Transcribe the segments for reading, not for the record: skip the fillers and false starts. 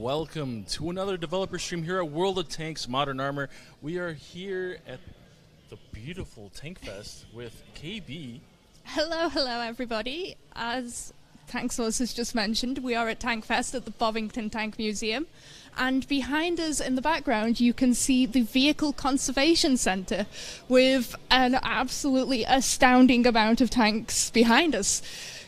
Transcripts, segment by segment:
welcome to another developer stream here at World of Tanks Modern Armor. We are here at the beautiful Tankfest with KB. Hello everybody. As Tanksource has just mentioned, we are at Tankfest at the Bovington Tank Museum, and behind us in the background you can see the Vehicle Conservation Centre with an absolutely astounding amount of tanks behind us.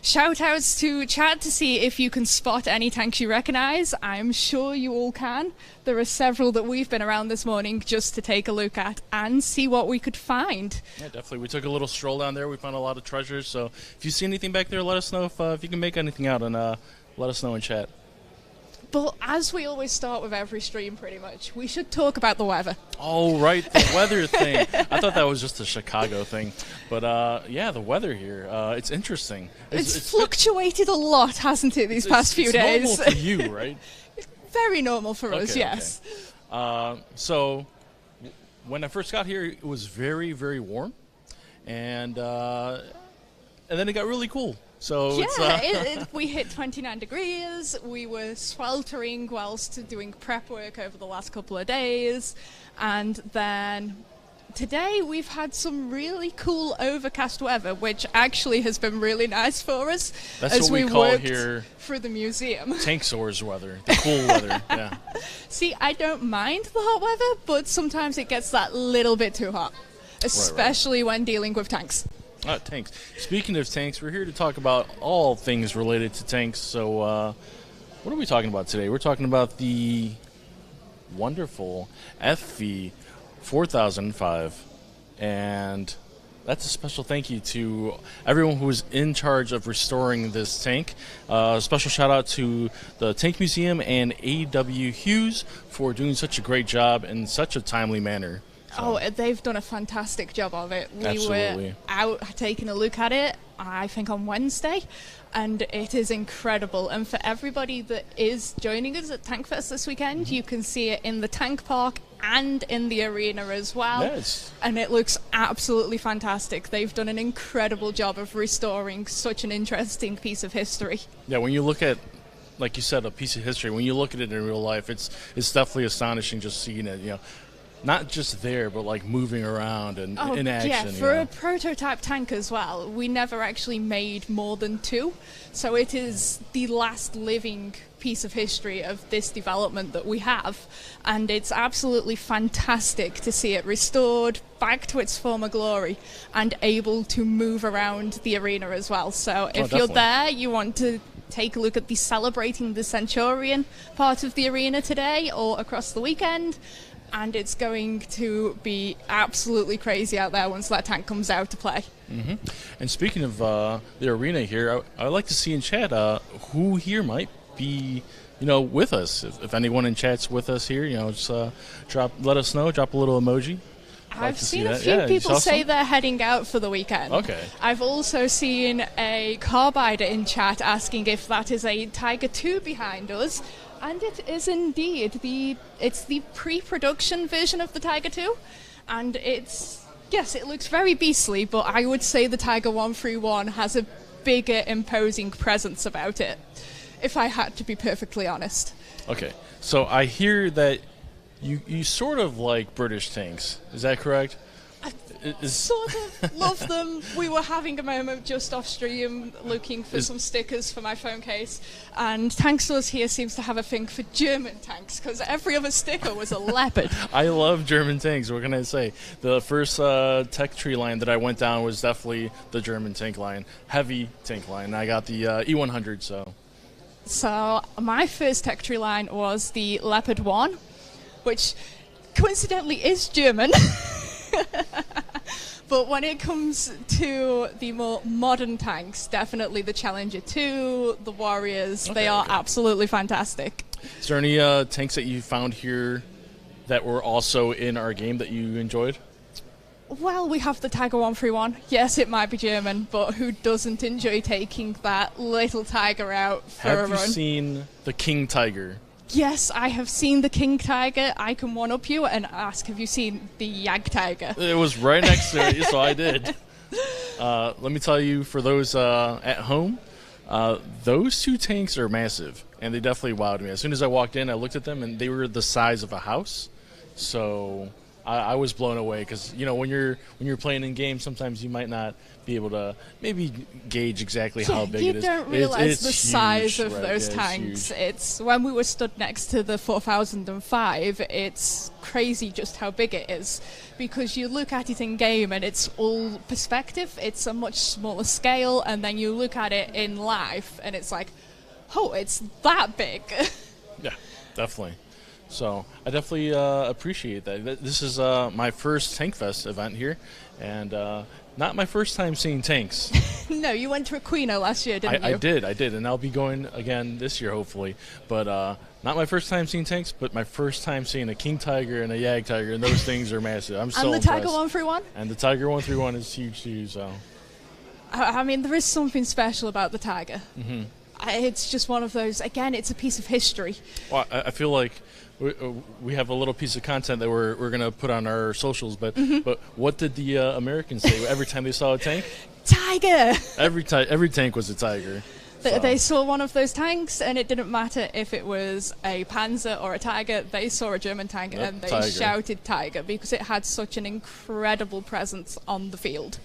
Shout outs to chat to see if you can spot any tanks you recognise. I'm sure you all can. There are several that we've been around this morning just to take a look at and see what we could find. Yeah, definitely. We took a little stroll down there. We found a lot of treasures. So if you see anything back there, let us know if you can make anything out, and let us know in chat. But as we always start with every stream, pretty much, we should talk about the weather. Oh, right, the weather thing. I thought that was just a Chicago thing. But, yeah, the weather here, it's interesting. It's fluctuated a lot, hasn't it, these past few days? It's normal for you, right? It's very normal for us, yes. Okay. So when I first got here, it was very, very warm. And then it got really cool. So yeah, we hit 29 degrees. We were sweltering whilst doing prep work over the last couple of days. And then today we've had some really cool overcast weather, which actually has been really nice for us. That's as what we call here through the museum. Tanksaur's weather, the cool weather, yeah. See, I don't mind the hot weather, but sometimes it gets that little bit too hot, especially when dealing with tanks. Tanks. Speaking of tanks, we're here to talk about all things related to tanks. So what are we talking about today? We're talking about the wonderful FV 4005. And that's a special thank you to everyone who was in charge of restoring this tank. Special shout out to the Tank Museum and A.W. Hughes for doing such a great job in such a timely manner. Oh, they've done a fantastic job of it. We Absolutely. were out taking a look at it, I think on Wednesday, and it is incredible. And for everybody that is joining us at Tankfest this weekend, you can see it in the tank park and in the arena as well. Yes. And it looks absolutely fantastic. They've done an incredible job of restoring such an interesting piece of history. Yeah, when you look at, like you said, a piece of history, when you look at it in real life, it's definitely astonishing just seeing it, not just there, but like moving around and in action. Yeah, for a prototype tank as well, we never actually made more than two. So it is the last living piece of history of this development that we have. And it's absolutely fantastic to see it restored back to its former glory and able to move around the arena as well. So if you're there, you want to take a look at the Celebrating the Centurion part of the arena today or across the weekend. And it's going to be absolutely crazy out there once that tank comes out to play. Mm-hmm. And speaking of the arena here, I'd like to see in chat who here might be, with us. If anyone in chat's with us here, just let us know. Drop a little emoji. I've seen a few people say they're heading out for the weekend. Okay. I've also seen a carbider in chat asking if that is a Tiger II behind us. And it is indeed. It's the pre-production version of the Tiger II. And it looks very beastly, but I would say the Tiger 131 has a bigger, imposing presence about it, if I had to be perfectly honest. Okay, so I hear that you sort of like British tanks. Is that correct? I sort of love them. We were having a moment just off stream looking for some stickers for my phone case, and Tankstores here seems to have a thing for German tanks because every other sticker was a leopard. I love German tanks. What can I say? The first tech tree line that I went down was definitely the German tank line, heavy tank line. I got the E100. So my first tech tree line was the Leopard 1, which coincidentally is German. But when it comes to the more modern tanks, definitely the Challenger 2, the Warriors, they are absolutely fantastic. Is there any tanks that you found here that were also in our game that you enjoyed? Well, we have the Tiger 131. Yes, it might be German, but who doesn't enjoy taking that little Tiger out for a run? Have you seen the King Tiger? Yes, I have seen the King Tiger. I can one-up you and ask, have you seen the Jag Tiger? It was right next to it, so I did. Let me tell you, for those at home, those two tanks are massive. and they definitely wowed me. As soon as I walked in, I looked at them, and they were the size of a house. So I was blown away because when you're playing in games, sometimes you might not be able to maybe gauge exactly how big it is. You don't realize the size of right? those tanks. It's when we were stood next to the 4005. It's crazy just how big it is, because you look at it in game and it's all perspective. It's a much smaller scale, and then you look at it in life and it's like, oh, it's that big. Yeah, definitely. So I definitely appreciate that. This is my first Tankfest event here, and not my first time seeing tanks. No, you went to Aquino last year, didn't you? I did, and I'll be going again this year, hopefully. But not my first time seeing tanks, but my first time seeing a King Tiger and a Jag Tiger, and those things are massive. I'm so impressed. And the Tiger 131? And the Tiger 131 is huge too, so. I mean, there is something special about the Tiger. Mm-hmm. It's just one of those, again, it's a piece of history. Well, I feel like we have a little piece of content that we're going to put on our socials, but what did the Americans say every time they saw a tank? Tiger! Every tank was a Tiger. They saw one of those tanks, and it didn't matter if it was a Panzer or a Tiger. They saw a German tank, and they shouted Tiger because it had such an incredible presence on the field.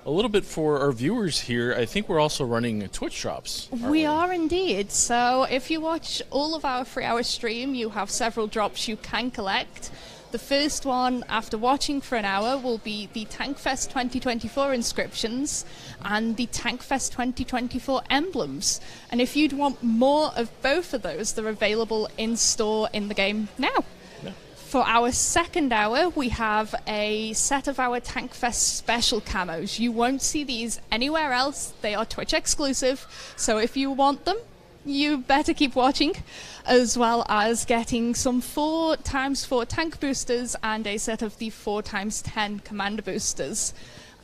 A little bit for our viewers here, I think we're also running Twitch drops. We are indeed. So if you watch all of our 3-hour stream, you have several drops you can collect. The first one, after watching for an hour, will be the Tankfest 2024 inscriptions and the Tankfest 2024 emblems. And if you'd want more of both of those, they're available in store in the game now. Yeah. For our second hour, we have a set of our Tankfest special camos. You won't see these anywhere else. They are Twitch exclusive. So if you want them, you better keep watching, as well as getting some 4x4 tank boosters and a set of the 4x10 commander boosters.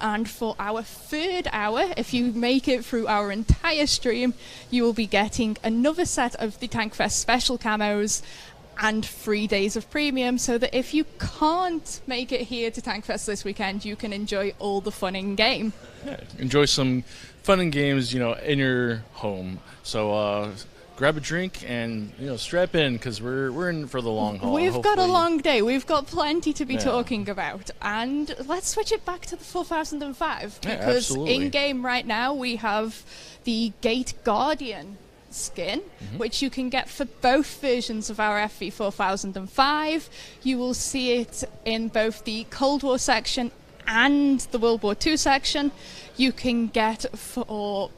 And for our third hour, if you make it through our entire stream, you will be getting another set of the Tankfest special camos and 3 days of premium, so that if you can't make it here to Tankfest this weekend, you can enjoy all the fun in game. Yeah, enjoy some fun and games, in your home. So grab a drink and strap in, because we're in for the long haul. We've got a long day. We've got plenty to be talking about, and let's switch it back to the 4005 because in game right now we have the Gate Guardian skin, which you can get for both versions of our FV 4005. You will see it in both the Cold War section and the World War II section. You can get for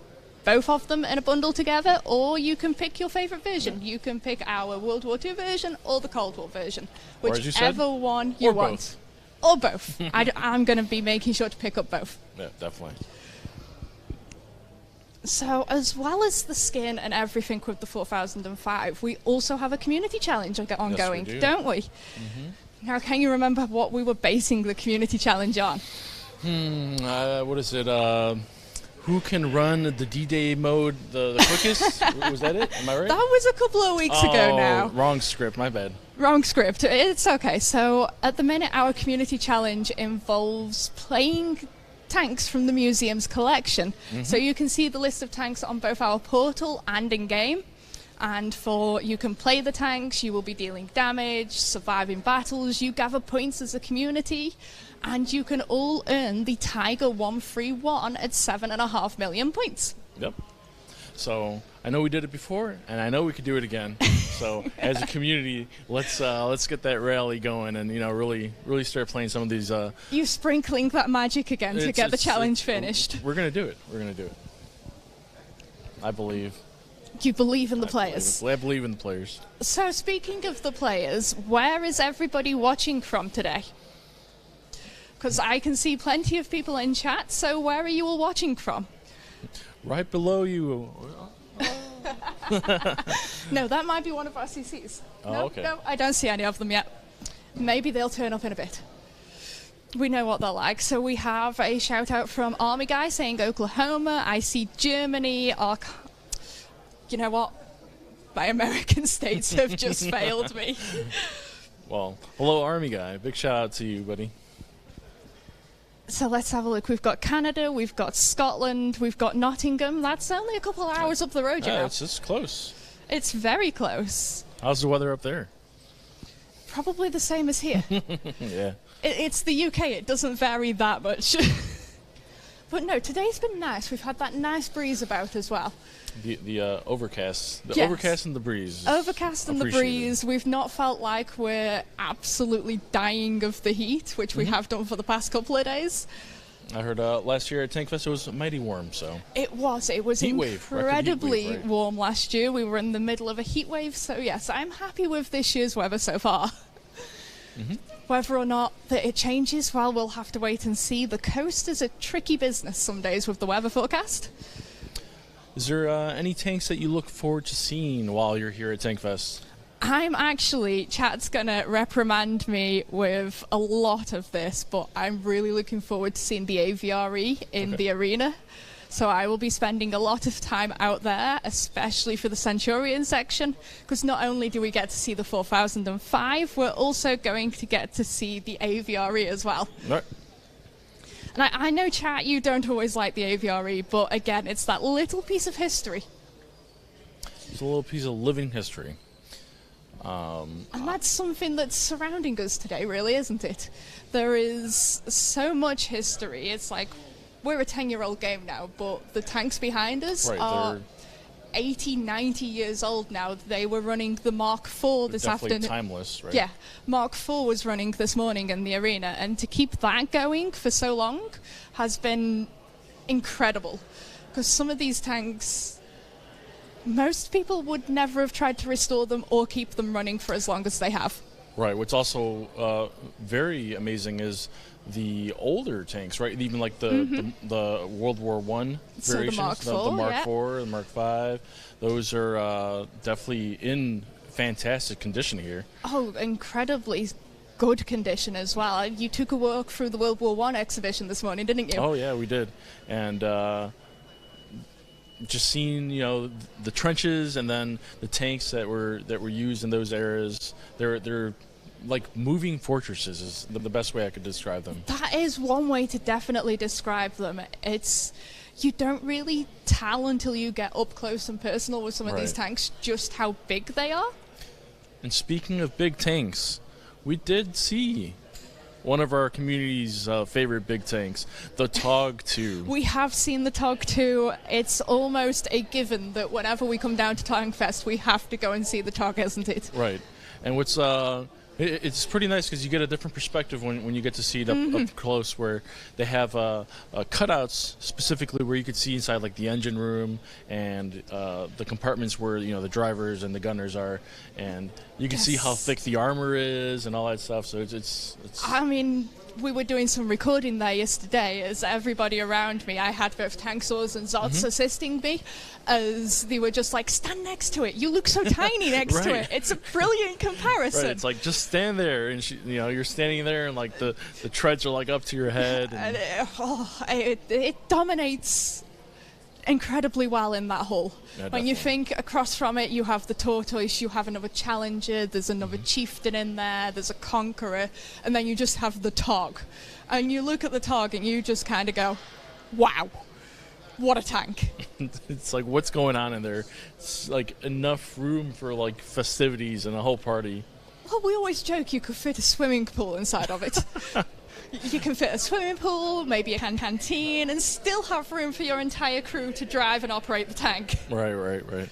both of them in a bundle together, or you can pick your favorite version. You can pick our World War II version or the Cold War version, whichever one you want. Or both. I'm going to be making sure to pick up both. Yeah, definitely. So, as well as the skin and everything with the 4005, we also have a community challenge ongoing, don't we? Mm-hmm. Now, can you remember what we were basing the community challenge on? What is it? Who can run the D-Day mode the quickest? Was that it? Am I right? That was a couple of weeks ago now. Wrong script, my bad. Wrong script. It's okay. So, at the minute, our community challenge involves playing tanks from the museum's collection. So you can see the list of tanks on both our portal and in game. And you can play the tanks, you will be dealing damage, surviving battles, you gather points as a community, and you can all earn the Tiger 131 at 7.5 million points. Yep. So I know we did it before, and I know we could do it again. So as a community, let's get that rally going, and really start playing some of these. You sprinkling that magic again to get the challenge finished. We're gonna do it. We're gonna do it. I believe. You believe in the players. I believe in the players. So speaking of the players, where is everybody watching from today? Because I can see plenty of people in chat. So where are you all watching from? Right below you. No, that might be one of our CCs. Okay. No, I don't see any of them yet. Maybe they'll turn up in a bit. We know what they're like. So we have a shout out from Army Guy saying Oklahoma. I see Germany. You know what? My American states have just failed me. Well, hello Army Guy. Big shout out to you, buddy. So let's have a look. We've got Canada, we've got Scotland, we've got Nottingham. That's only a couple of hours up the road, you know. It's close. It's very close. How's the weather up there? Probably the same as here. Yeah. It's the UK. It doesn't vary that much. But no, today's been nice. We've had that nice breeze about as well. The overcast. The Yes. overcast and the breeze. Overcast and the Appreciated. breeze. We've not felt like we're absolutely dying of the heat, which we have done for the past couple of days. I heard last year at Tankfest it was mighty warm, so. It was Heat wave, record heat incredibly wave, right. warm last year. We were in the middle of a heat wave, so yes, I'm happy with this year's weather so far. Whether or not that it changes, well, we'll have to wait and see. The coast is a tricky business some days with the weather forecast. Is there any tanks that you look forward to seeing while you're here at Tankfest? I'm actually, chat's going to reprimand me with a lot of this, but I'm really looking forward to seeing the AVRE in the arena. So I will be spending a lot of time out there, especially for the Centurion section, because not only do we get to see the 4005, we're also going to get to see the AVRE as well. Right. And I know, chat, you don't always like the AVRE, but again, it's that little piece of history. It's a little piece of living history. And that's something that's surrounding us today, really, isn't it? There is so much history. It's like we're a 10-year-old game now, but the tanks behind us are 80, 90 years old now. They were running the Mark IV this definitely afternoon. timeless, right? Yeah, Mark IV was running this morning in the arena, and to keep that going for so long has been incredible. Because some of these tanks, most people would never have tried to restore them or keep them running for as long as they have. Right. What's also very amazing is the older tanks, right? Even like the World War I So the variations, Mark the IV, Mark yeah. IV, the Mark V. Those are definitely in fantastic condition here. Oh, incredibly good condition as well. You took a walk through the World War I exhibition this morning, didn't you? Oh yeah, we did, and just seeing the trenches and then the tanks that were used in those eras. They're like moving fortresses is the best way I could describe them. That is one way to definitely describe them. You don't really tell until you get up close and personal with some of these tanks just how big they are. And speaking of big tanks, we did see one of our community's favorite big tanks, the TOG 2. We have seen the TOG 2. It's almost a given that whenever we come down to Tankfest, we have to go and see the TOG, isn't it? Right. And what's it's pretty nice because you get a different perspective when you get to see it up close, where they have cutouts specifically where you could see inside like the engine room and the compartments where the drivers and the gunners are, and you can see how thick the armor is and all that stuff. So it's I mean, we were doing some recording there yesterday as everybody around me, I had both tank saws and Zots assisting me, as they were just like, stand next to it. You look so tiny next to it. It's a brilliant comparison. Right, it's like, just stand there, and you're standing there, and like the treads are like up to your head. And it dominates incredibly well in that hull. Yeah, when you think across from it, you have the Tortoise, you have another Challenger, there's another Chieftain in there, there's a Conqueror, and then you just have the TOG. And you look at the TOG and you just kind of go, wow, what a tank. It's like, what's going on in there? It's like enough room for like festivities and a whole party. Well, we always joke you could fit a swimming pool inside of it. You can fit a swimming pool, maybe a canteen, and still have room for your entire crew to drive and operate the tank. Right.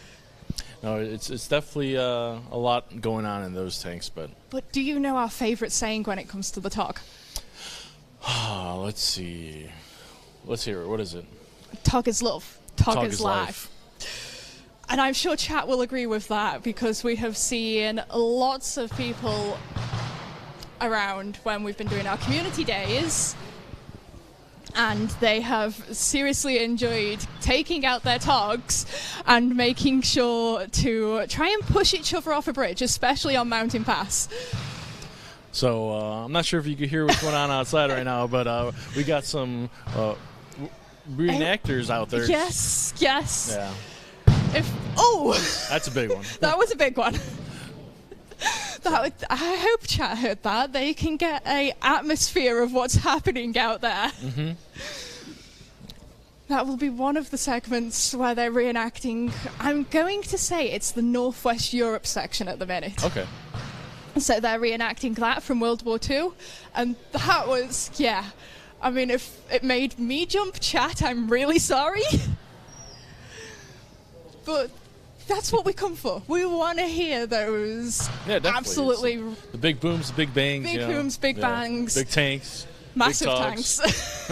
No, it's definitely a lot going on in those tanks, but... But do you know our favourite saying when it comes to the TOG? Let's see. Let's hear it. What is it? TOG is love. TOG is life. And I'm sure chat will agree with that, because we have seen lots of people around when we've been doing our community days, and they have seriously enjoyed taking out their TOGs and making sure to try and push each other off a bridge, especially on Mountain Pass. So I'm not sure if you can hear what's going on outside right now, but we got some reenactors out there. Yes. Yeah. That's a big one. That was a big one. I hope chat heard that. They can get a atmosphere of what's happening out there. Mm-hmm. That will be one of the segments where they're reenacting. I'm going to say it's the Northwest Europe section at the minute. Okay. So they're reenacting that from World War II. And that was, yeah. I mean, if it made me jump chat, I'm really sorry. But that's what we come for. We want to hear those absolutely... The big booms, the big bangs. Big booms, big bangs. Big tanks. Massive big tanks.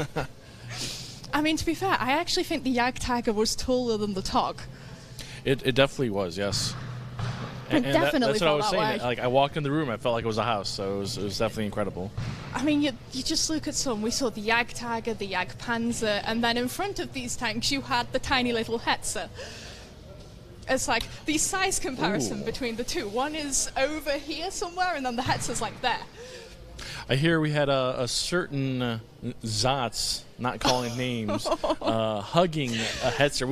I mean, to be fair, I actually think the Jagdtiger was taller than the Tog. It definitely was, yes. And definitely that's what I was felt that saying. way. Like, I walked in the room, I felt like it was a house, so it was definitely incredible. I mean, you just look at some. We saw the Jagdtiger, the Jagdpanzer, and then in front of these tanks you had the tiny little Hetzer. It's like the size comparison between the two. One is over here somewhere, and then the Hetzer's like there. I hear we had a certain Zatz, not calling names, hugging a Hetzer.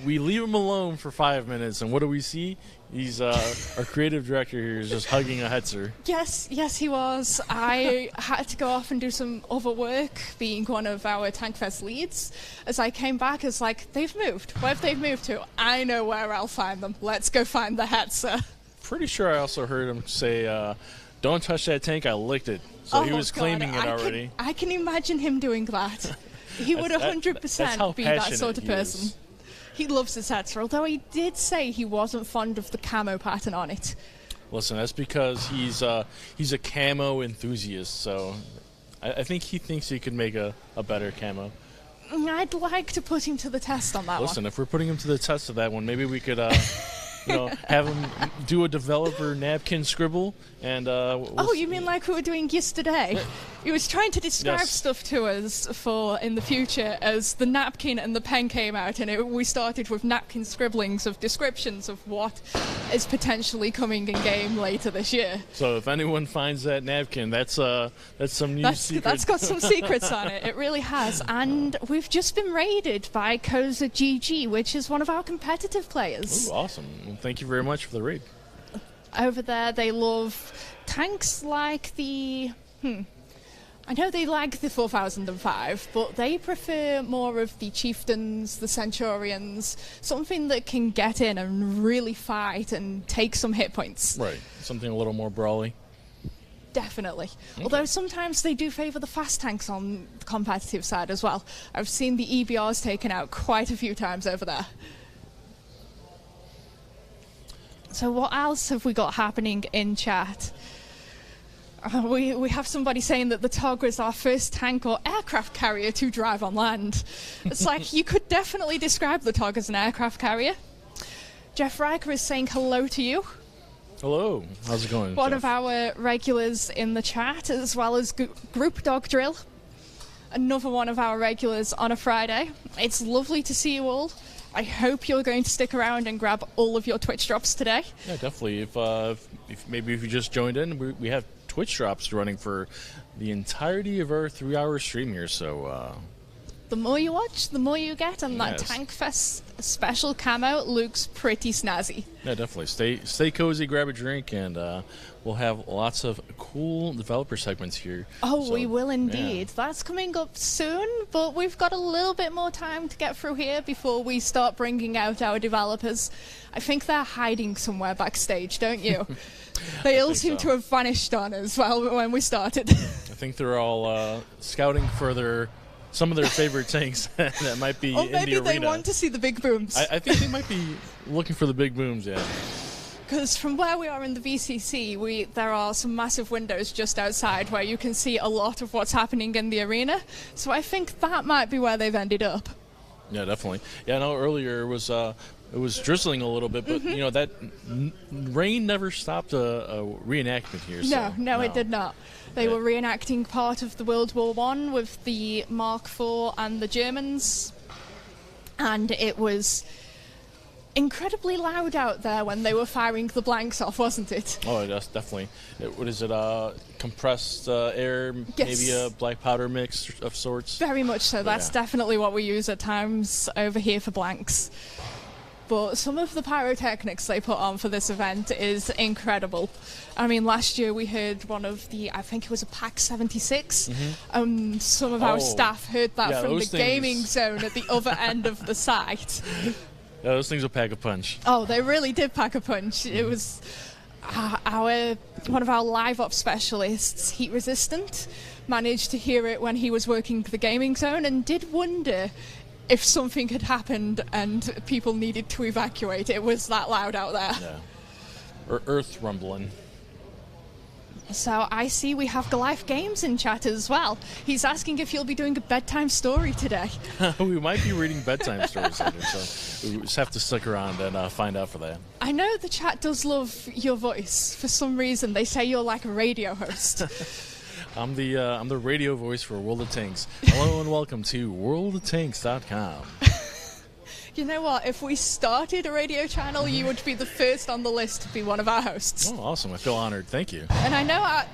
We leave him alone for 5 minutes, and what do we see? He's our creative director here is just hugging a Hetzer. Yes, he was. I had to go off and do some other work, being one of our Tankfest leads. As I came back, it's like, they've moved. Where have they moved to? I know where I'll find them. Let's go find the Hetzer. Pretty sure I also heard him say, don't touch that tank, I licked it. So he was claiming it already. I can imagine him doing that. He would 100% be that sort of person. He loves his Hetzer, although he did say he wasn't fond of the camo pattern on it. Listen, that's because he's a camo enthusiast, so I think he thinks he could make a better camo. I'd like to put him to the test on that one. Listen, if we're putting him to the test of that one, maybe we could have him do a developer napkin scribble, and you mean like we were doing yesterday? He was trying to describe stuff to us for in the future as the napkin and the pen came out, and we started with napkin scribblings of descriptions of what is potentially coming in game later this year. So if anyone finds that napkin, that's some new secret. That's got some secrets on it. It really has. And we've just been raided by Koza GG, which is one of our competitive players. Ooh, awesome. Well, thank you very much for the raid. Over there, they love tanks like the... I know they like the 4005, but they prefer more of the Chieftains, the Centurions, something that can get in and really fight and take some hit points. Right, something a little more brawly. Definitely. Okay. Although sometimes they do favour the fast tanks on the competitive side as well. I've seen the EBRs taken out quite a few times over there. So what else have we got happening in chat? We have somebody saying that the Tog was our first tank or aircraft carrier to drive on land. It's like, you could definitely describe the Tog as an aircraft carrier. Jeff Riker is saying hello to you. Hello. How's it going, One Jeff? of our regulars in the chat, as well as Group Dog Drill. Another one of our regulars on a Friday. It's lovely to see you all. I hope you're going to stick around and grab all of your Twitch drops today. Yeah, definitely. If maybe if you just joined in, we have Twitch drops running for the entirety of our 3-hour stream here, so the more you watch, the more you get, and that Tankfest special camo looks pretty snazzy. Yeah, definitely. Stay cozy, grab a drink, and we'll have lots of cool developer segments here. Oh, so, we will indeed. Yeah. That's coming up soon, but we've got a little bit more time to get through here before we start bringing out our developers. I think they're hiding somewhere backstage, don't you? They all seem to have vanished on us when we started. I think they're all scouting for some of their favorite tanks that might be in the arena. Or maybe they want to see the big booms. I think they might be looking for the big booms, yeah. Because from where we are in the VCC, there are some massive windows just outside where you can see a lot of what's happening in the arena. So I think that might be where they've ended up. Yeah, definitely. Yeah, I know earlier it was drizzling a little bit, but you know that rain never stopped a reenactment here. No, it did not. They were reenacting part of the World War I with the Mark IV and the Germans, and it was incredibly loud out there when they were firing the blanks off, wasn't it? Oh, yes, definitely. What is it? Compressed air, maybe a black powder mix of sorts? Very much so. That's definitely what we use at times over here for blanks. but some of the pyrotechnics they put on for this event is incredible. I mean, last year we heard one of the, I think it was a Pack 76. Some of our staff heard that from the gaming zone at the other end of the site. Yeah, those things will pack a punch. Oh, they really did pack a punch. It was one of our live ops specialists, Heat Resistant, managed to hear it when he was working the gaming zone and did wonder if something had happened and people needed to evacuate. It was that loud out there. Yeah. Or earth rumbling. So I see we have Goliath Games in chat as well. He's asking if you'll be doing a bedtime story today. We might be reading bedtime stories later, so we just have to stick around and find out for that. I know the chat does love your voice. For some reason, they say you're like a radio host. I'm the radio voice for World of Tanks. Hello and welcome to worldoftanks.com. You know what? If we started a radio channel, you would be the first on the list to be one of our hosts. Oh, awesome. I feel honored. Thank you. And I know our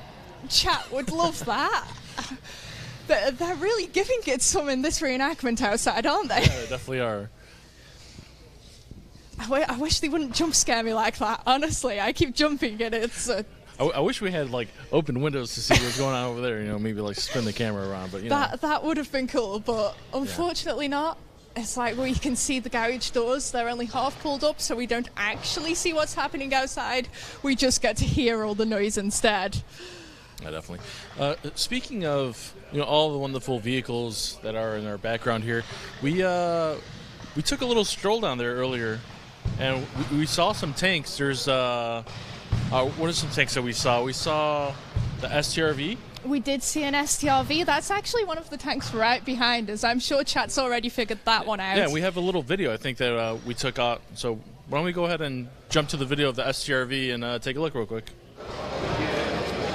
chat would love that. They're really giving it some in this reenactment outside, aren't they? Yeah, they definitely are. I wish they wouldn't jump scare me like that. Honestly, I keep jumping and it's... I wish we had like open windows to see what's going on over there. You know, maybe like spin the camera around. But that would have been cool. But unfortunately not. It's like we can see the garage doors. They're only half pulled up, so we don't actually see what's happening outside. We just get to hear all the noise instead. Yeah, definitely. Speaking of all the wonderful vehicles that are in our background here, we took a little stroll down there earlier, and we saw some tanks. There's what are some tanks that we saw? We saw the Strv. We did see an STRV. That's actually one of the tanks right behind us. I'm sure chat's already figured that one out. Yeah, we have a little video, I think, that we took out. So why don't we go ahead and jump to the video of the STRV and take a look real quick.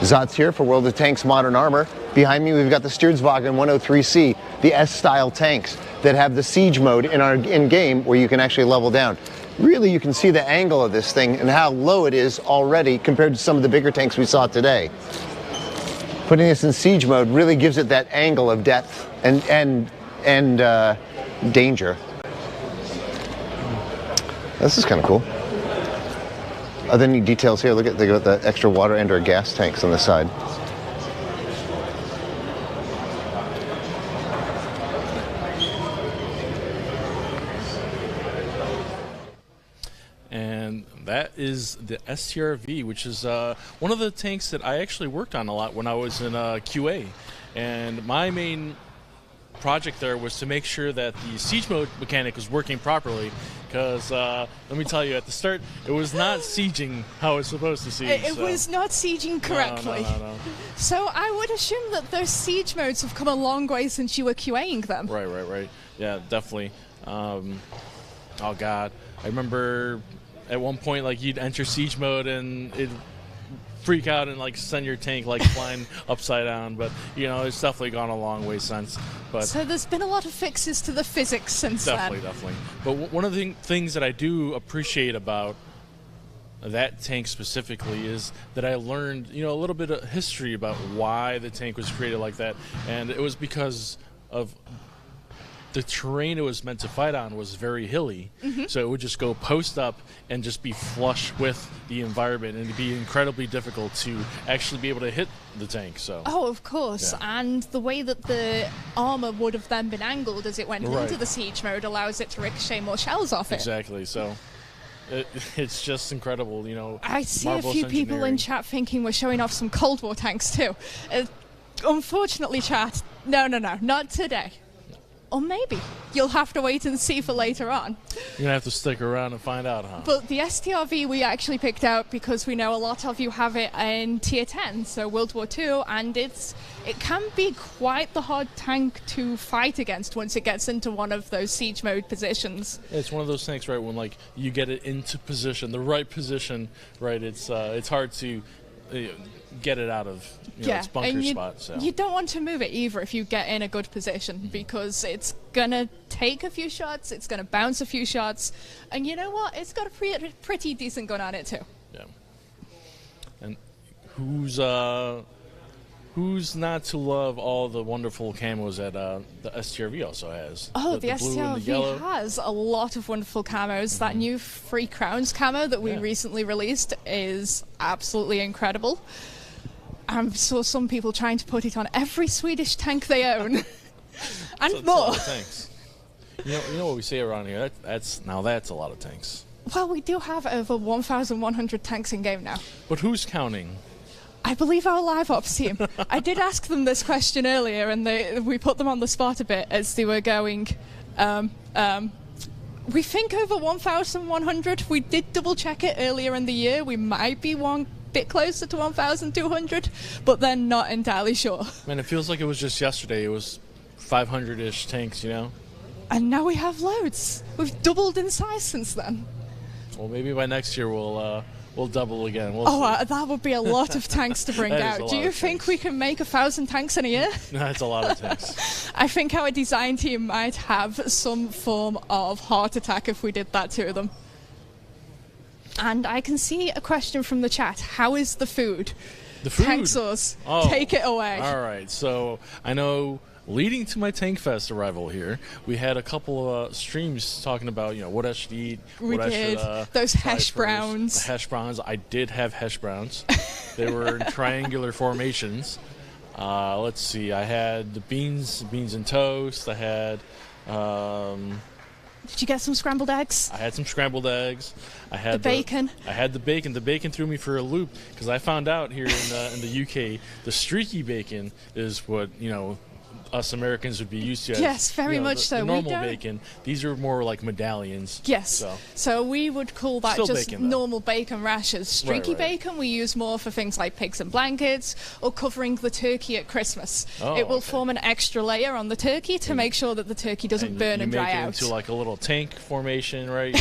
Zot's here for World of Tanks Modern Armor. Behind me, we've got the Sturdswagen 103C, the S-style tanks that have the siege mode in game where you can actually level down. Really, you can see the angle of this thing and how low it is already compared to some of the bigger tanks we saw today. Putting this in siege mode really gives it that angle of depth and danger. This is kind of cool. Are there any details here? Look at, they got the extra water and or gas tanks on the side. And that is the STRV, which is one of the tanks that I actually worked on a lot when I was in QA. And my main project there was to make sure that the siege mode mechanic was working properly. Because let me tell you, at the start, it was not sieging how it's supposed to siege. It was not sieging correctly. No. So I would assume that those siege modes have come a long way since you were QAing them. Right. Yeah, definitely. Oh, God. I remember at one point, like, you'd enter siege mode and it'd freak out and, like, send your tank, like, flying upside down. But, it's definitely gone a long way since. But so there's been a lot of fixes to the physics since then. Definitely. But one of the things that I do appreciate about that tank specifically is that I learned, a little bit of history about why the tank was created like that. And it was because of the terrain it was meant to fight on was very hilly, so it would just go post up and just be flush with the environment, and it'd be incredibly difficult to actually be able to hit the tank. So of course, yeah. And the way that the armor would have then been angled as it went into the siege mode allows it to ricochet more shells off it. Exactly. So it's just incredible, I see a few people in chat thinking we're showing off some Cold War tanks too. Unfortunately, chat, no, not today. Or maybe. You'll have to wait and see for later on. You're going to have to stick around and find out, huh? But the STRV we actually picked out because we know a lot of you have it in Tier 10, so World War II, and it can be quite the hard tank to fight against once it gets into one of those siege mode positions. It's one of those tanks, right, when, like, you get it into position, the right position, right, it's hard to get it out of its bunker spot. So you don't want to move it either if you get in a good position, because it's gonna take a few shots, it's gonna bounce a few shots, and you know what? It's got a pretty decent gun on it too. Yeah. And who's Who's not to love all the wonderful camos that the STRV also has? Oh, the blue and the yellow. STRV has a lot of wonderful camos. That new Free Crowns camo that we recently released is absolutely incredible. I saw some people trying to put it on every Swedish tank they own. And That's a more. lot of tanks. You know what we say around here? That's a lot of tanks. Well, we do have over 1,100 tanks in game now. But who's counting? I believe our live ops team. I did ask them this question earlier, and we put them on the spot a bit as they were going. We think over 1,100. We did double check it earlier in the year. We might be one bit closer to 1,200, but they're not entirely sure. Man, it feels like it was just yesterday. It was 500-ish tanks, you know? And now we have loads. We've doubled in size since then. Well, maybe by next year we'll double again. We'll see. That would be a lot of tanks to bring That is a out. lot Do you of think tanks. we can make 1,000 tanks in a year? That's a lot of tanks. I think our design team might have some form of heart attack if we did that to them. And I can see a question from the chat. How is the food? The food. Tank sauce. Oh, Take it away. All right. So I know leading to my Tankfest arrival here, we had a couple of streams talking about, what I should eat, We what did. I should Those try hash first. browns. The hash browns. I did have hash browns. They were in triangular formations. Let's see. I had the beans and toast. I had. Did you get some scrambled eggs? I had some scrambled eggs. I had The bacon. I had the bacon. The bacon threw me for a loop because I found out here in the UK the streaky bacon is what us Americans would be used to. Yes, very much the, so. The We normal don't- bacon. These are more like medallions. Yes. So we would call that Still just bacon, though. normal bacon rashers. Streaky Right. bacon we use more for things like pigs and blankets or covering the turkey at Christmas. Oh, it will okay. form an extra layer on the turkey to make sure that the turkey doesn't And burn you and make dry it out. into like a little tank formation, right?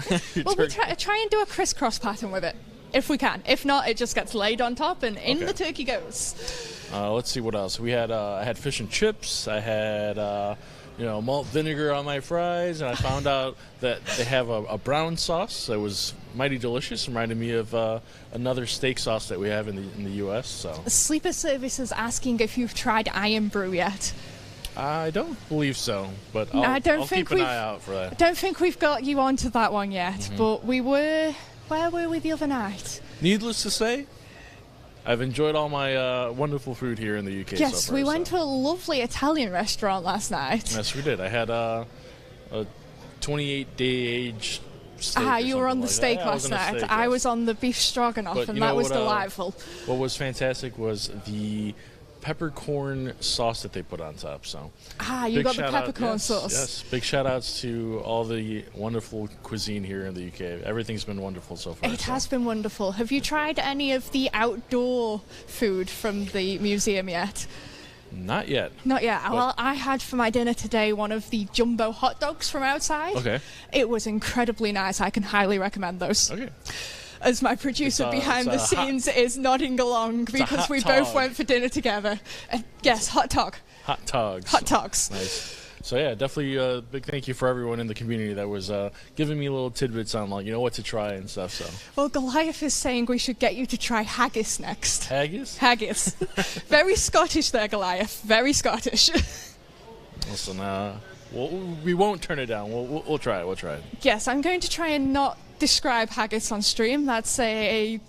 Your Well, we turkey- try and do a crisscross pattern with it, if we can. If not, it just gets laid on top and in Okay. the turkey goes. Let's see what else. We had I had fish and chips. I had malt vinegar on my fries, and I found out that they have a brown sauce that was mighty delicious. Reminded me of another steak sauce that we have in the U.S. So Sleeper Service is asking if you've tried Iron Brew yet. I don't believe so, but No, I'll, I don't I'll think keep an we've- eye out for I that. don't think we've got you onto that one yet, Mm-hmm. but we were... Where were we the other night? Needless to say, I've enjoyed all my wonderful food here in the UK. Yes, so far, we went so. to a lovely Italian restaurant last night. Yes, we did. I had a 28-day aged steak. or You were on something the like steak that. Yeah, I was last on a night. steak, I yes. was on the beef stroganoff, But and you know that was what, delightful. What was fantastic was the peppercorn sauce that they put on top. So You big got the shout out- peppercorn yes, sauce. Yes, big shout outs to all the wonderful cuisine here in the UK. Everything's been wonderful so far. It so. has been wonderful. Have you tried any of the outdoor food from the museum yet? Not yet. Not yet. Well, I had for my dinner today one of the jumbo hot dogs from outside. Okay. It was incredibly nice. I can highly recommend those. Okay. As my producer It's a- behind the it's a hot- scenes is nodding along because hot we both dog. went for dinner together. Yes, hot dog. Hot dogs. Hot dogs. Nice. So yeah, definitely a big thank you for everyone in the community that was giving me little tidbits on what to try and stuff. So Well, Goliath is saying we should get you to try haggis next. haggis. Haggis. Very Scottish there, Goliath. Very Scottish. Listen, we won't turn it down. We'll try it. We'll try it. Yes, I'm going to try and not describe haggis on stream. That's a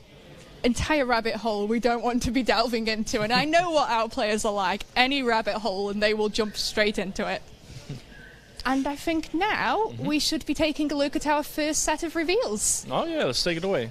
entire rabbit hole we don't want to be delving into. And I know what our players are like. Any rabbit hole and they will jump straight into it. And I think now we should be taking a look at our first set of reveals. Oh yeah, let's take it away.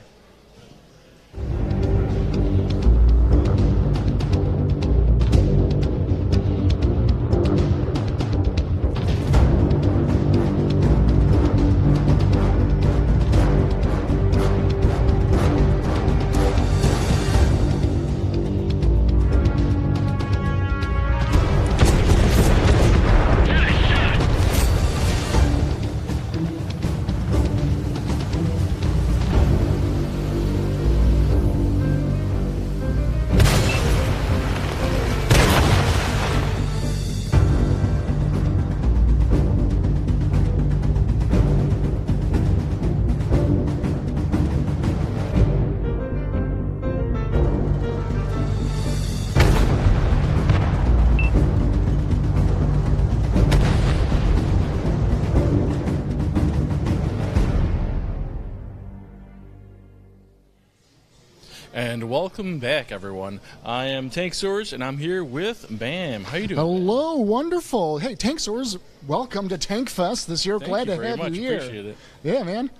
And welcome back, everyone. I am Tank Source, and I'm here with Bam. How you doing? Hello, wonderful. Hey, Tank Source, welcome to Tankfest this year. Glad to have you here. Appreciate it. Yeah, man.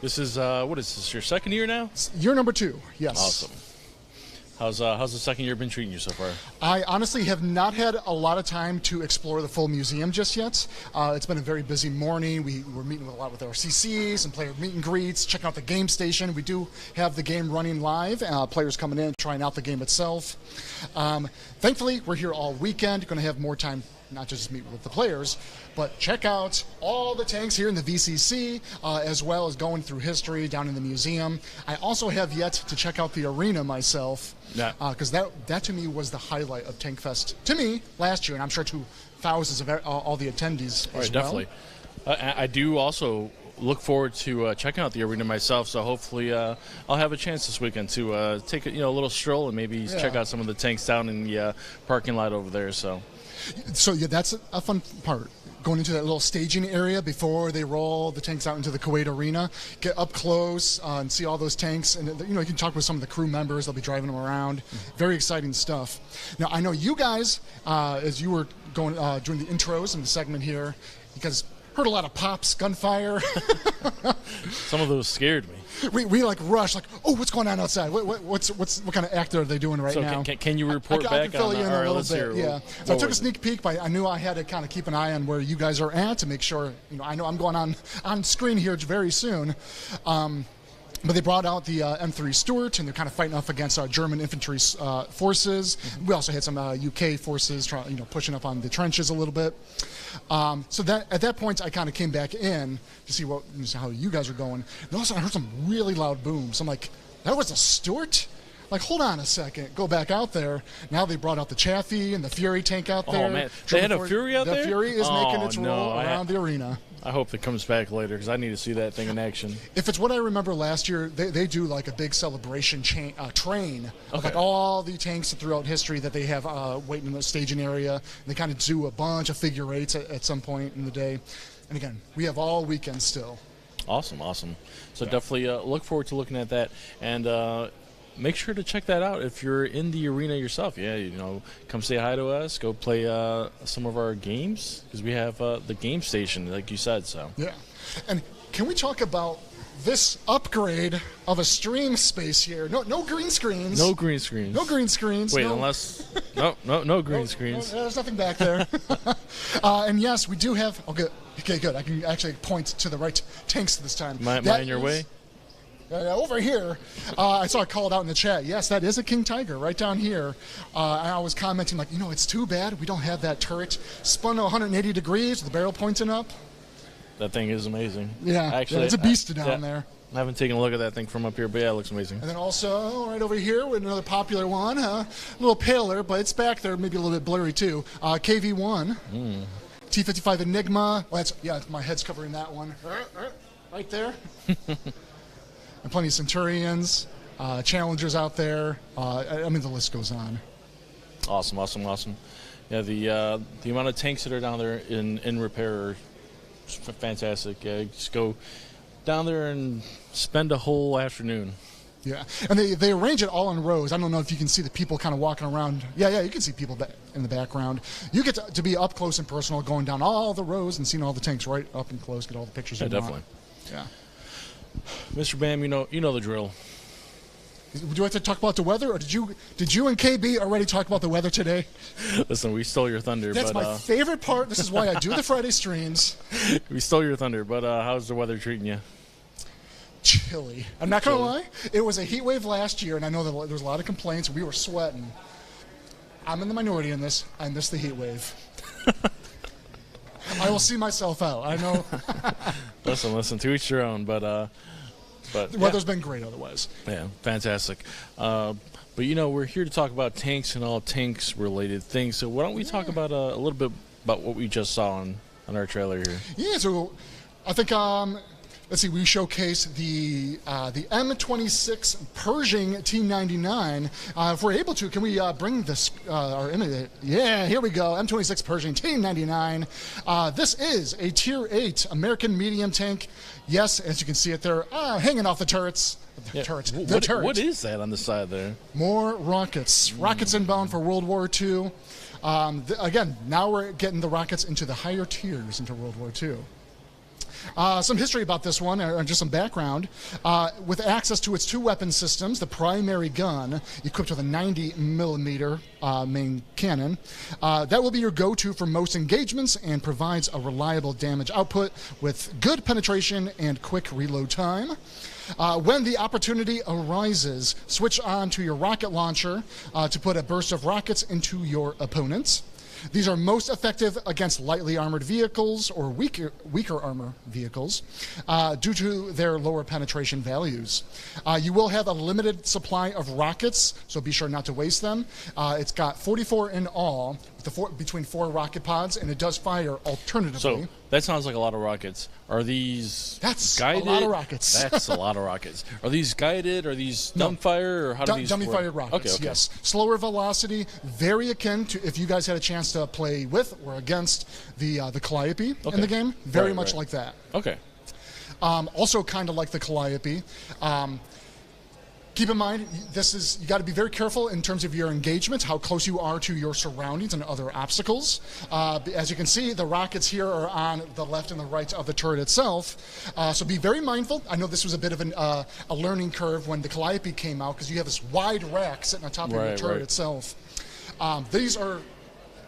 This is what is this? Your second year now? Year number 2. Yes. Awesome. How's the second year been treating you so far? I honestly have not had a lot of time to explore the full museum just yet. It's been a very busy morning. We were meeting with a lot with our CCs and player meet and greets, checking out the game station. We do have the game running live. Players coming in, trying out the game itself. Thankfully, we're here all weekend. Going to have more time, not just meet with the players, but check out all the tanks here in the VCC, as well as going through history down in the museum. I also have yet to check out the arena myself, because that to me was the highlight of Tankfest to me last year, and I'm sure to thousands of all the attendees as well. Definitely. I do also look forward to checking out the arena myself, so hopefully I'll have a chance this weekend to take a little stroll and maybe check out some of the tanks down in the parking lot over there. So yeah, that's a fun part. Going into that little staging area before they roll the tanks out into the Kuwait arena, get up close and see all those tanks, and you can talk with some of the crew members. They'll be driving them around. Very exciting stuff. Now I know you guys, as you were going doing the intros in the segment here, you guys heard a lot of pops, gunfire. some of those scared me. We like rush, like, oh, what's going on outside? What kind of act are they doing right now? Can you report I back can fill on you in a little bit? Yeah. So I took a was sneak peek, but I knew I had to kind of keep an eye on where you guys are at to make sure. I know I'm going on screen here very soon. But they brought out the M3 Stuart, and they're kind of fighting off against German infantry forces. We also had some UK forces pushing up on the trenches a little bit. So that at that point, I kind of came back in to see how you guys are going. And also, I heard some really loud booms. I'm like, that was a Stuart? Like, hold on a second. Go back out there. Now they brought out the Chaffee and the Fury tank out there. Oh, man. They had a Fury out there? The Fury is making its roll around the arena. I hope it comes back later because I need to see that thing in action. If it's what I remember last year, they do like a big celebration train of like all the tanks throughout history that they have waiting in the staging area. And they kind of do a bunch of figure eights at some point in the day. And again, we have all weekend still. Awesome. So definitely look forward to looking at that. And make sure to check that out if you're in the arena yourself. Yeah, come say hi to us. Go play some of our games because we have the game station, like you said. So yeah, and can we talk about this upgrade of a stream space here? No green screens. No green screens. No green screens. Wait, no. Unless no green screens. No, there's nothing back there. And yes, we do have. Okay, good. I can actually point to the right tanks this time. Am I in your way? Over here, I saw it called out in the chat. Yes, that is a King Tiger right down here. And I was commenting like, it's too bad we don't have that turret spun 180 degrees with the barrel pointing up. That thing is amazing. Yeah, actually, it's a beast down there. I haven't taken a look at that thing from up here, but yeah, it looks amazing. And then also, right over here, with another popular one, a little paler, but it's back there, maybe a little bit blurry too. KV-1, T-55 Enigma. Well, my head's covering that one. Right there. And plenty of Centurions, Challengers out there. The list goes on. Awesome. Yeah, the amount of tanks that are down there in repair are fantastic. Just go down there and spend a whole afternoon. Yeah, and they arrange it all in rows. I don't know if you can see the people kind of walking around. Yeah, you can see people in the background. You get to be up close and personal, going down all the rows and seeing all the tanks right up and close, get all the pictures you want. Definitely. Yeah. Mr. Bam, you know the drill. Would you like to talk about the weather, or did you and KB already talk about the weather today? Listen, we stole your thunder. That's my favorite part. This is why I do the Friday streams. We stole your thunder, but how's the weather treating you? Chilly. I'm not going to lie. It was a heat wave last year, and I know that there was a lot of complaints. We were sweating. I'm in the minority in this. I missed the heat wave. I will see myself out. I know. Listen. To each your own. But the weather's been great otherwise. Yeah, fantastic. But we're here to talk about tanks and all tanks-related things. So why don't we talk about a little bit about what we just saw on our trailer here? Yeah. So I think let's see, we showcase the M26 Pershing T99. If we're able to, can we bring this, our image? Yeah, here we go, M26 Pershing T99. This is a Tier 8 American medium tank. Yes, as you can see it there, hanging off the turrets. The turret. What is that on the side there? More rockets. Rockets inbound for World War II. Again, now we're getting the rockets into the higher tiers into World War II. Some history about this one, or just some background. With access to its two weapon systems, the primary gun, equipped with a 90mm main cannon, that will be your go-to for most engagements and provides a reliable damage output with good penetration and quick reload time. When the opportunity arises, switch on to your rocket launcher to put a burst of rockets into your opponents. These are most effective against lightly armored vehicles or weaker armor vehicles due to their lower penetration values. You will have a limited supply of rockets, so be sure not to waste them. It's got 44 in all, between 4 rocket pods, and it does fire alternatively. So that sounds like a lot of rockets. Are these guided? A lot of rockets. That's a lot of rockets. Are these guided? Are these dumbfire? Or how do these dummy work? fired rockets, Okay. yes. Slower velocity, very akin to if you guys had a chance to play with or against the Calliope in the game. Very much like that. Okay. Also kind of like the Calliope. Keep in mind, you got to be very careful in terms of your engagement, how close you are to your surroundings and other obstacles. As you can see, the rockets here are on the left and the right of the turret itself. So be very mindful. I know this was a bit of a learning curve when the Calliope came out, because you have this wide rack sitting on top of the turret itself.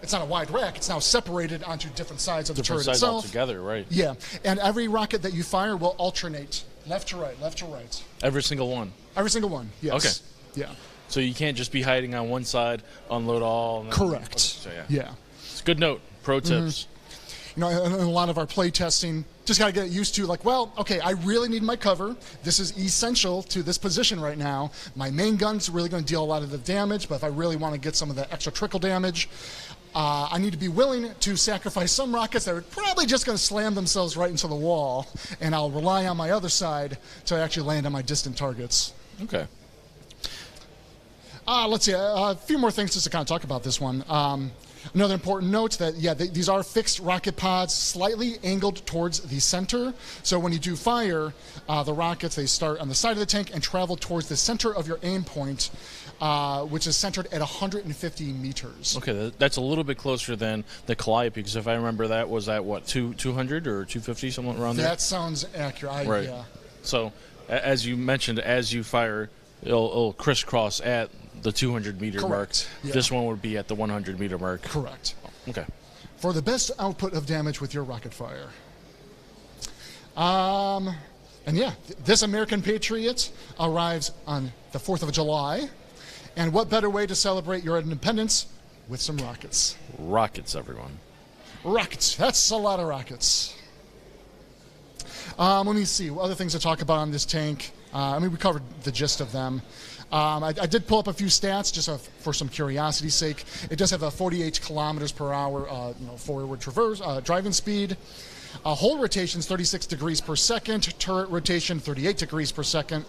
It's not a wide rack. It's now separated onto different sides of the turret sides itself. Altogether, right? Yeah, and every rocket that you fire will alternate left to right, left to right. Every single one. Every single one, yes. Okay. Yeah. So you can't just be hiding on one side, unload all. And Correct. So, yeah. It's a good note. Pro tips. You know, in a lot of our play testing, just got to get used to, like, well, okay, I really need my cover. This is essential to this position right now. My main gun's really going to deal a lot of the damage, but if I really want to get some of the extra trickle damage, I need to be willing to sacrifice some rockets that are probably just going to slam themselves right into the wall, and I'll rely on my other side to actually land on my distant targets. Okay. Let's see, a few more things just to kind of talk about this one. Another important note that, these are fixed rocket pods, slightly angled towards the center. So when you do fire, the rockets, they start on the side of the tank and travel towards the center of your aim point, which is centered at 150 meters. Okay, that's a little bit closer than the Calliope, because if I remember that, was that, what, 200 or 250, somewhere around there? That sounds accurate. Right. Yeah. So, as you mentioned, as you fire, it'll crisscross at the 200-meter mark. Yeah. This one would be at the 100-meter mark. Correct. Okay. For the best output of damage with your rocket fire. And this American Patriot arrives on the 4th of July. And what better way to celebrate your independence with some rockets? Rockets, everyone. Rockets. That's a lot of rockets. Let me see. What other things to talk about on this tank? We covered the gist of them. I did pull up a few stats just for some curiosity's sake. It does have a 48 kilometers per hour forward driving speed. Hull rotation is 36 degrees per second. Turret rotation 38 degrees per second.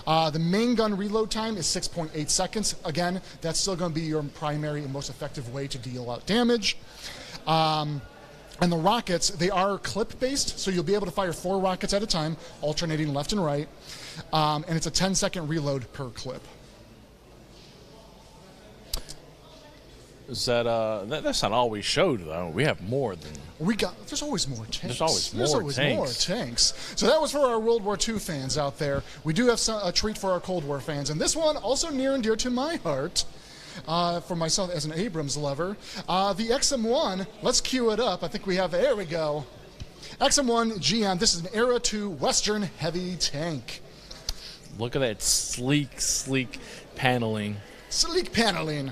The main gun reload time is 6.8 seconds. Again, that's still going to be your primary and most effective way to deal out damage. And the rockets, they are clip-based, so you'll be able to fire 4 rockets at a time, alternating left and right. And it's a 10-second reload per clip. Is that that's not all we showed, though. We have more than... There's always more tanks. There's always more tanks. So that was for our World War II fans out there. We do have a treat for our Cold War fans. And this one, also near and dear to my heart, for myself as an Abrams lover, the XM1, let's cue it up. I think we have, there we go. XM1 GM, this is an Era 2 Western heavy tank. Look at that sleek paneling. Sleek paneling.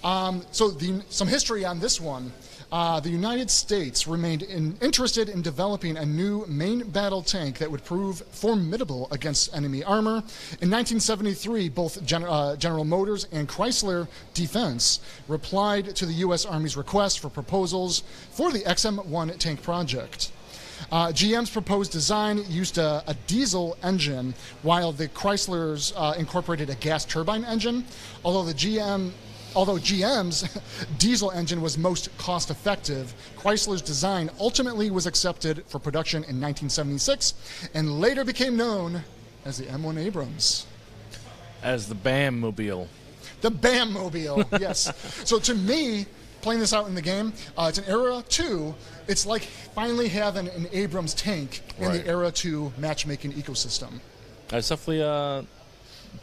Some history on this one. The United States remained interested in developing a new main battle tank that would prove formidable against enemy armor. In 1973, both General Motors and Chrysler Defense replied to the U.S. Army's request for proposals for the XM1 tank project. GM's proposed design used a diesel engine, while the Chryslers incorporated a gas turbine engine. Although GM's diesel engine was most cost-effective, Chrysler's design ultimately was accepted for production in 1976 and later became known as the M1 Abrams. As the BAM-mobile. The BAM-mobile, yes. So to me, playing this out in the game, it's an Era 2. It's like finally having an Abrams tank in the Era 2 matchmaking ecosystem. It's definitely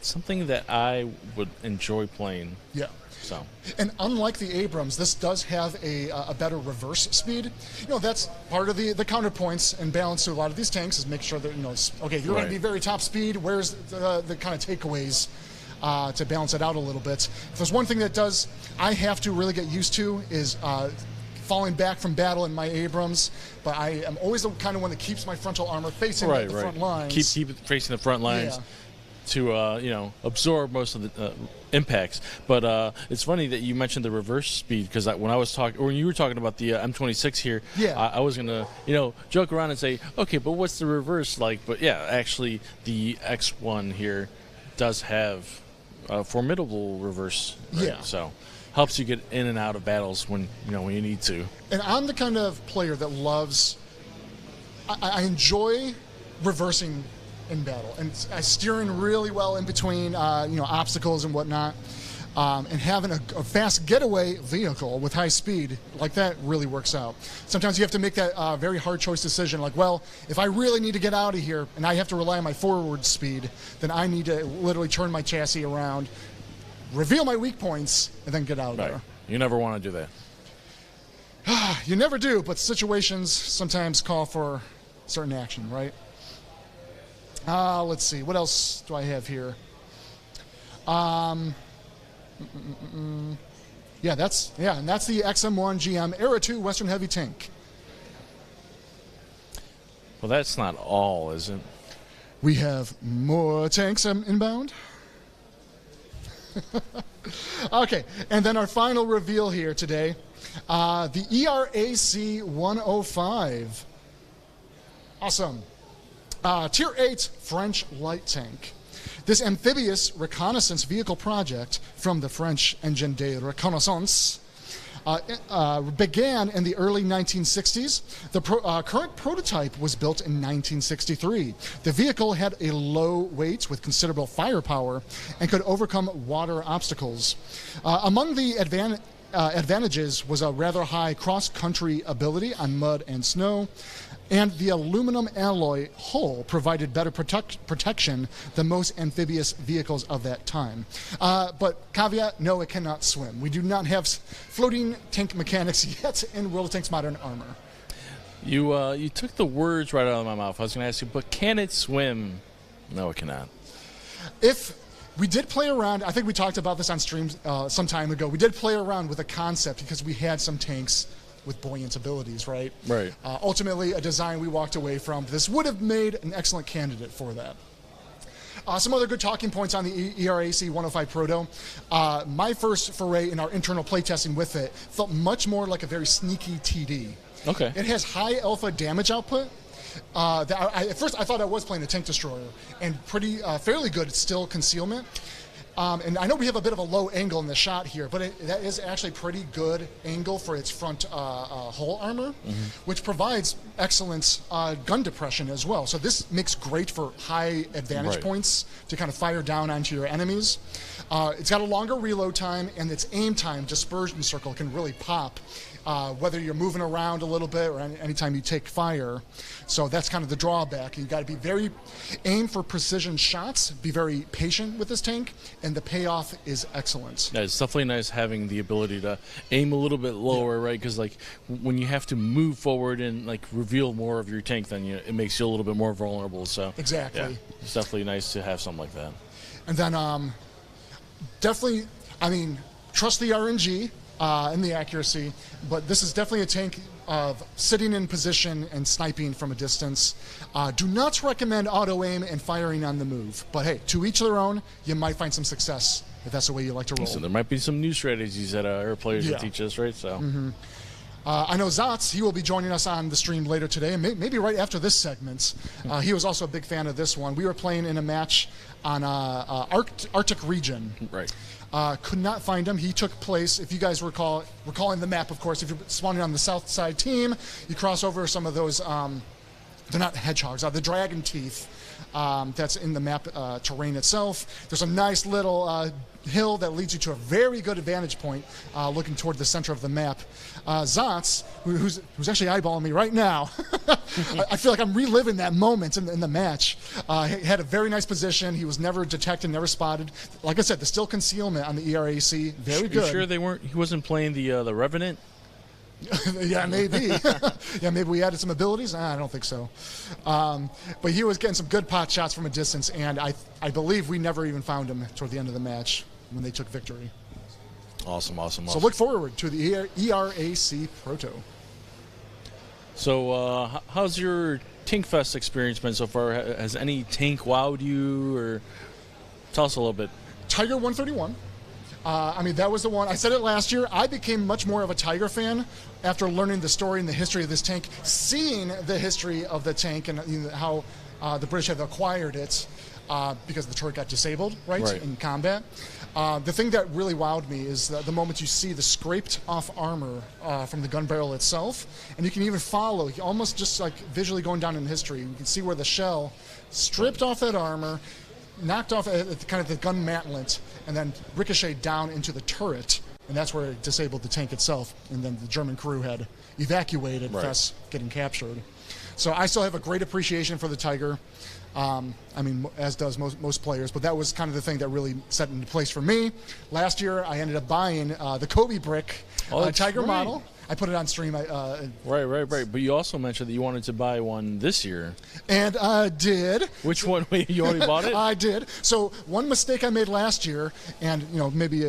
something that I would enjoy playing. Yeah. So. And unlike the Abrams, this does have a better reverse speed. You know, that's part of the counterpoints and balance to a lot of these tanks is make sure that, you know, okay, if you're going to be very top speed, where's the kind of takeaways to balance it out a little bit. If there's one thing that I have to really get used to is falling back from battle in my Abrams, but I am always the kind of one that keeps my frontal armor facing the front lines. Keep it facing the front lines. Yeah. To absorb most of the impacts, but it's funny that you mentioned the reverse speed because when you were talking about the M26 here, I was gonna joke around and say, okay, but what's the reverse like? But yeah, actually, the X1 here does have a formidable reverse. Right? Yeah. So helps you get in and out of battles when you need to. And I'm the kind of player that loves. I enjoy reversing in battle and steering really well in between obstacles and whatnot, and having a fast getaway vehicle with high speed like that really works out. Sometimes you have to make that very hard choice decision, like, well, if I really need to get out of here and I have to rely on my forward speed, then I need to literally turn my chassis around, reveal my weak points, and then get out of there. You never want to do that. You never do, but situations sometimes call for certain action, right? Let's see. What else do I have here? And that's the XM1 GM Era 2 Western Heavy Tank. Well, that's not all, is it? We have more tanks inbound. Okay, and then our final reveal here today, the ERAC 105. Awesome. Tier 8 French light tank. This amphibious reconnaissance vehicle project from the French Engine de Reconnaissance began in the early 1960s. The current prototype was built in 1963. The vehicle had a low weight with considerable firepower and could overcome water obstacles. Among the advantages was a rather high cross-country ability on mud and snow, and the aluminum alloy hull provided better protection than most amphibious vehicles of that time. But caveat, no, it cannot swim. We do not have floating tank mechanics yet in World of Tanks Modern Armor. You took the words right out of my mouth. I was going to ask you, but can it swim? No, it cannot. If we did play around, I think we talked about this on stream some time ago, we did play around with a concept because we had some tanks with buoyant abilities, right? Right. Ultimately, a design we walked away from. This would have made an excellent candidate for that. Some other good talking points on the ERAC 105 Proto. My first foray in our internal playtesting with it felt much more like a very sneaky TD. Okay. It has high alpha damage output. At first, I thought I was playing a tank destroyer, and fairly good still concealment. And I know we have a bit of a low angle in the shot here, but that is actually pretty good angle for its front hull armor, which provides excellent gun depression as well. So this makes great for high advantage points to kind of fire down onto your enemies. It's got a longer reload time, and its aim time, dispersion circle, can really pop. Whether you're moving around a little bit or anytime you take fire. So that's kind of the drawback. You've got to be aim for precision shots, be very patient with this tank, and the payoff is excellent. Yeah, it's definitely nice having the ability to aim a little bit lower, right? Because like when you have to move forward and like reveal more of your tank, then it makes you a little bit more vulnerable. So exactly, yeah, it's definitely nice to have something like that. And then definitely, trust the RNG. And the accuracy, but this is definitely a tank of sitting in position and sniping from a distance. Do not recommend auto aim and firing on the move, but hey, to each their own. You might find some success if that's the way you like to roll. So there might be some new strategies that our players will teach us, right? So, I know Zatz, he will be joining us on the stream later today, and maybe right after this segment. He was also a big fan of this one. We were playing in a match on Arctic region. Right. Could not find him. He took place, if you guys recalling the map, of course, if you're spawning on the south side team, you cross over some of those, they're not hedgehogs, the dragon teeth. That's in the map terrain itself. There's a nice little hill that leads you to a very good vantage point looking toward the center of the map. Zatz, who's actually eyeballing me right now, I feel like I'm reliving that moment in the match. He had a very nice position. He was never detected, never spotted. Like I said, the still concealment on the ERAC, very good. You sure he wasn't playing the Revenant? Yeah, maybe. Yeah, maybe we added some abilities. I don't think so. But he was getting some good pot shots from a distance, and I believe we never even found him toward the end of the match when they took victory. Awesome. So look forward to the ERAC Proto. So how's your Tankfest experience been so far? Has any tank wowed you, or tell us a little bit? Tiger 131. That was the one. I said it last year. I became much more of a Tiger fan after learning the story and the history of this tank, seeing the history of the tank and how the British have acquired it because the turret got disabled, right. In combat. The thing that really wowed me is the moment you see the scraped off armor from the gun barrel itself, and you can even follow, almost just like visually going down in history, you can see where the shell stripped off that armor, knocked off kind of the gun mantlet, and then ricocheted down into the turret, and that's where it disabled the tank itself, and then the German crew had evacuated, thus getting captured. So I still have a great appreciation for the Tiger, as does most players, but that was kind of the thing that really set into place for me. Last year, I ended up buying the Kobe brick Tiger model. I put it on stream. Right. But you also mentioned that you wanted to buy one this year. And I did. Which one? Wait, you already bought it? I did. So one mistake I made last year, and maybe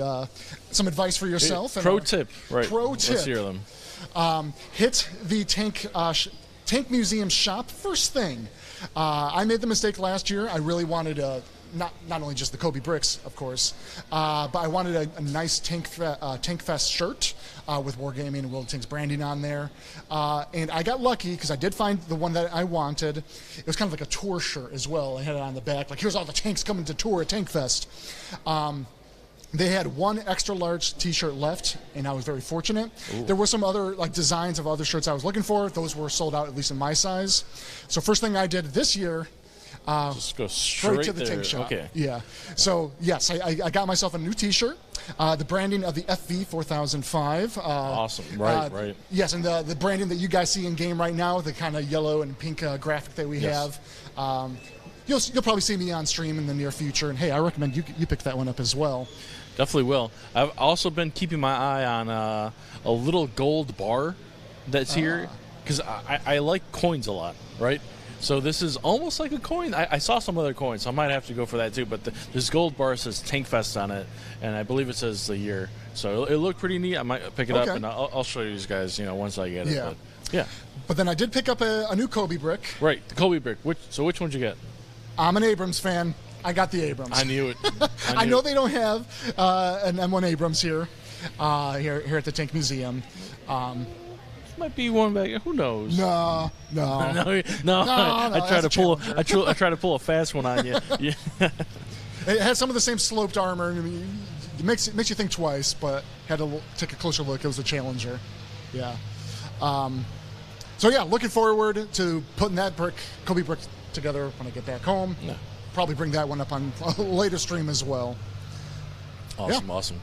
some advice for yourself. Pro tip. Right. Pro tip. Let's hear them. Hit the tank museum shop first thing. I made the mistake last year. I really wanted not only just the Kobe bricks, of course, but I wanted a nice Tankfest shirt with Wargaming and World of Tanks branding on there. And I got lucky because I did find the one that I wanted. It was kind of like a tour shirt as well. I had it on the back, like, here's all the tanks coming to tour at Tankfest. They had one extra large t-shirt left, and I was very fortunate. Ooh. There were some other designs of other shirts I was looking for. Those were sold out, at least in my size. So first thing I did this year, just go straight to the there. tank shop. Okay. Yeah. So yes, I got myself a new T-shirt. The branding of the FV 4005. Awesome. Right. Yes, and the branding that you guys see in game right now, the kind of yellow and pink graphic that we have. You'll probably see me on stream in the near future. And hey, I recommend you pick that one up as well. Definitely will. I've also been keeping my eye on a little gold bar that's here because I like coins a lot, right? So this is almost like a coin. I saw some other coins, so I might have to go for that too. But this gold bar says Tankfest on it, and I believe it says the year. So it looked pretty neat. I might pick it up, and I'll show you guys, once I get it. Yeah. But, But then I did pick up a new Kobe brick. Right, the Kobe brick. Which one did you get? I'm an Abrams fan. I got the Abrams. I knew it. I know they don't have an M1 Abrams here at the Tank Museum. Might be one back. Who knows? No. I try to pull a fast one on you. Yeah. It has some of the same sloped armor. It makes you think twice, but had to take a closer look. It was a Challenger. Yeah. Looking forward to putting that Kobe brick together when I get back home. Yeah. Probably bring that one up on a later stream as well. Awesome.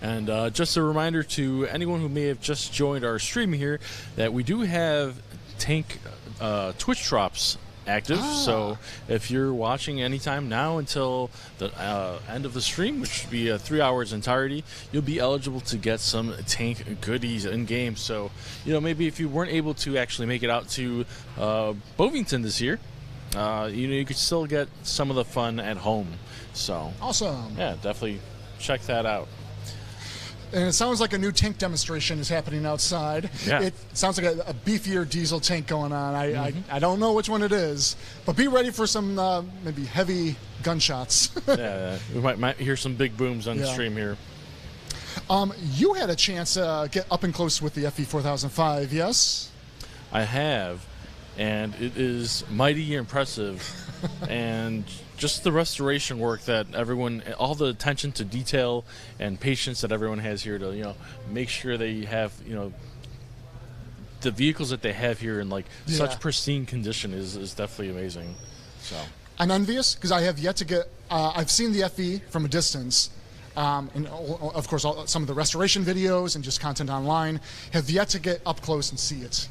And just a reminder to anyone who may have just joined our stream here that we do have Tank Twitch drops active. So if you're watching anytime now until the end of the stream, which should be 3 hours entirety, you'll be eligible to get some Tank goodies in game. So, maybe if you weren't able to actually make it out to Bovington this year, you could still get some of the fun at home. So awesome. Yeah, definitely check that out. And it sounds like a new tank demonstration is happening outside. Yeah. It sounds like a beefier diesel tank going on. I don't know which one it is, but be ready for some maybe heavy gunshots. Yeah, we might hear some big booms on the stream here. You had a chance to get up and close with the FV4005, yes? I have, and it is mighty impressive. And just the restoration work that everyone, all the attention to detail and patience that everyone has here to, make sure they have, the vehicles that they have here in such pristine condition is definitely amazing. So I'm envious because I have yet to get. I've seen the FV from a distance, and of course some of the restoration videos and just content online. Have yet to get up close and see it.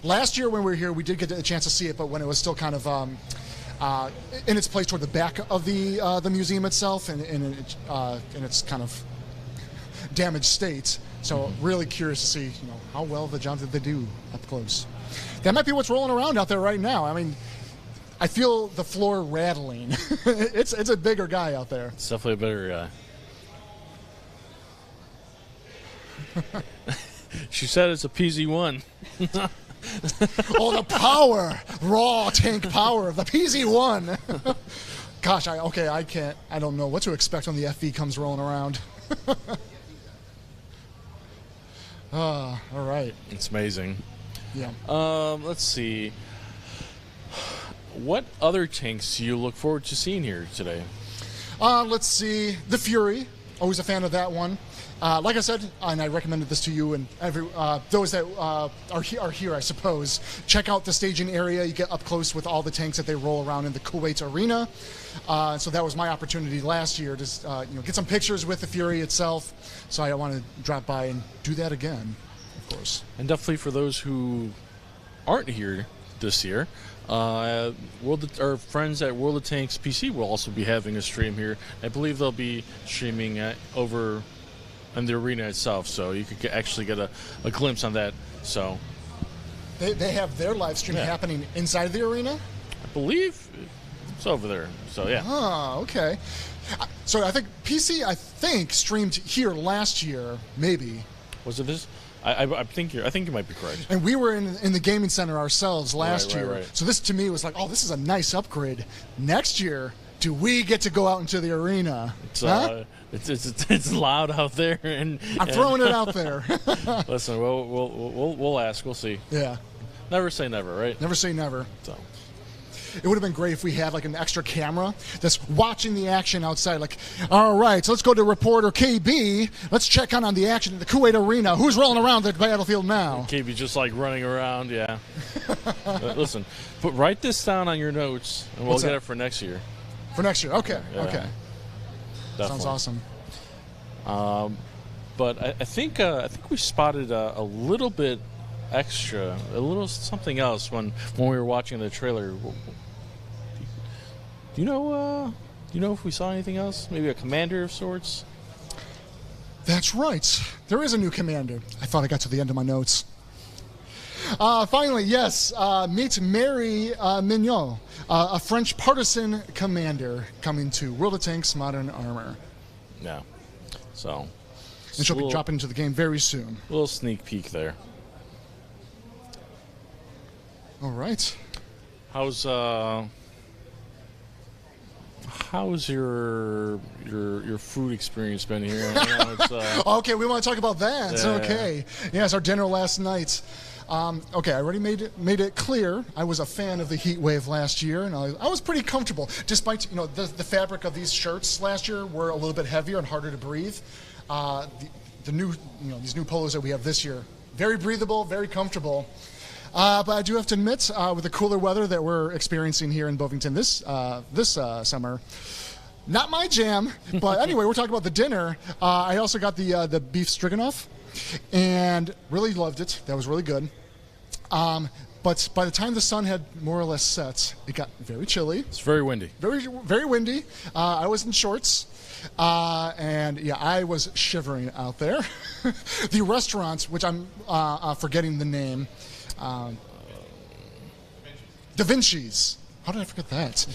Last year when we were here, we did get a chance to see it, but when it was still kind of in its place toward the back of the museum itself, and in its kind of damaged state. So really curious to see, how well the job that they do up close. That might be what's rolling around out there right now. I mean, I feel the floor rattling. It's a bigger guy out there. It's definitely a bigger guy. She said it's a PZ1. Oh, the power, raw tank power of the PZ1. Gosh, I don't know what to expect when the FV comes rolling around. All right. It's amazing. Yeah. Let's see. What other tanks do you look forward to seeing here today? Let's see. The Fury. Always a fan of that one. Like I said, and I recommended this to you and those that are here, I suppose. Check out the staging area. You get up close with all the tanks that they roll around in the Kuwait arena. So that was my opportunity last year to get some pictures with the Fury itself. So I want to drop by and do that again, of course. And definitely for those who aren't here this year, our friends at World of Tanks PC will also be having a stream here. I believe they'll be streaming over in the arena itself, so you could actually get a glimpse on that. So they have their live stream happening inside the arena? I believe it's over there. So yeah. Oh, okay. So I think PC streamed here last year, maybe. Was it this? I think you might be correct. And we were in the gaming center ourselves last year. Right. So this to me was like, oh, this is a nice upgrade. Next year, do we get to go out into the arena? It's loud out there, and I'm throwing it out there. Listen, we'll ask. We'll see. Yeah. Never say never, right? Never say never. So. It would have been great if we had an extra camera that's watching the action outside. All right, so let's go to reporter KB. Let's check on the action in the Kuwait arena. Who's rolling around the battlefield now? KB just running around, yeah. Listen, write this down on your notes, and we'll get it for next year. For next year, okay, Yeah. Okay. Definitely. Sounds awesome. But I think we spotted a little bit extra, a little something else when we were watching the trailer. Do you know if we saw anything else? Maybe a commander of sorts? That's right. There is a new commander. I thought I got to the end of my notes. Finally, yes, meet Mary Mignot, a French partisan commander coming to World of Tanks Modern Armor. Yeah. So. And she'll be dropping into the game very soon. A little sneak peek there. All right. How's your food experience been here? I know it's, okay, we want to talk about that. Yeah. Okay. Yes, our dinner last night. Okay, I already made it clear I was a fan of the heat wave last year, and I was pretty comfortable, despite the fabric of these shirts last year were a little bit heavier and harder to breathe. The new these new polos that we have this year, very breathable, very comfortable. But I do have to admit, with the cooler weather that we're experiencing here in Bovington this summer, not my jam. But anyway, we're talking about the dinner. I also got the beef stroganoff, and really loved it. That was really good. But by the time the sun had more or less set, it got very chilly. It's very windy. Very, very windy. I was in shorts. And yeah, I was shivering out there. The restaurants, which I'm forgetting the name, Da Vinci's. How did I forget that?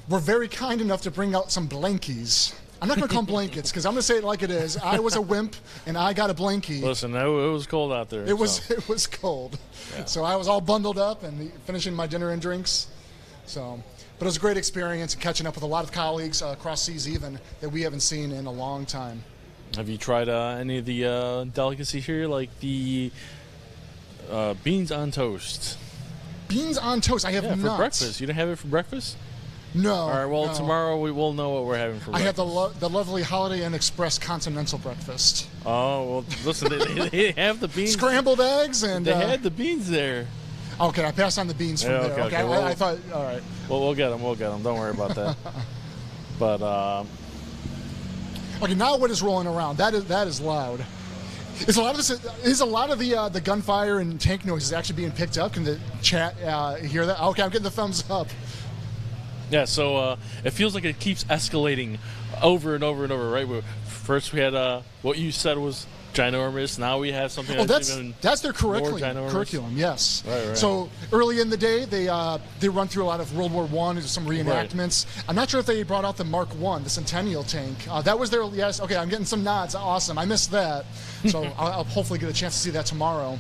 Were very kind enough to bring out some blankies. I'm not going to call them blankets because I'm going to say it like it is. I was a wimp and I got a blankie. Listen, it was cold out there. It was cold. Yeah. So I was all bundled up and finishing my dinner and drinks. So, but it was a great experience, catching up with a lot of colleagues across seas even that we haven't seen in a long time. Have you tried any of the delicacies here, like the beans on toast? Beans on toast. I have not. For breakfast. You didn't have it for breakfast? No. All right. Well, no. tomorrow we will know what we're having for breakfast. I had the lovely Holiday Inn Express continental breakfast. Oh well, listen, they have the beans. Scrambled eggs and. They had the beans there. Okay, I passed on the beans from there. Okay, well, I thought. All right. Well, we'll get them. We'll get them. Don't worry about that. But. Okay, now what is rolling around? That is loud. Is a lot of this? Is a lot of the gunfire and tank noises actually being picked up? Can the chat hear that? Okay, I'm getting the thumbs up. Yeah, so it feels like it keeps escalating over and over and over, right? First we had what you said was ginormous. Now we have something that's their ginormous. curriculum, yes. Right. So early in the day, they run through a lot of World War I and some reenactments. Right. I'm not sure if they brought out the Mark I, the Centennial tank. That was their, yes, okay, I'm getting some nods. Awesome, I missed that. So I'll hopefully get a chance to see that tomorrow.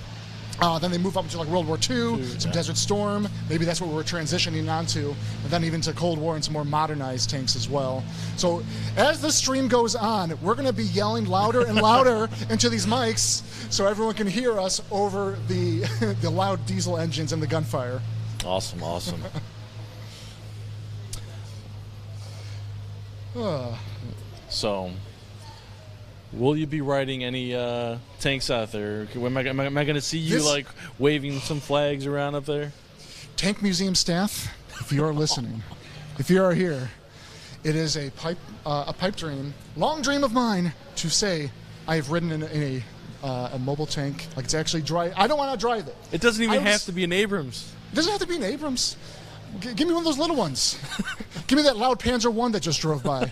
Then they move up into like World War II, some Desert Storm. Maybe that's what we're transitioning onto. And then even to Cold War and some more modernized tanks as well. So as the stream goes on, we're going to be yelling louder and louder into these mics so everyone can hear us over the the loud diesel engines and the gunfire. Awesome. So, will you be riding any tanks out there? Am I going to see you like waving some flags around up there? Tank Museum staff, if you are listening, if you are here, it is a pipe dream, long dream of mine to say I have ridden in a mobile tank. Like it's actually dry. I don't want to drive it. It doesn't even have to be an Abrams. It doesn't have to be an Abrams. Give me one of those little ones. Give me that loud Panzer I that just drove by.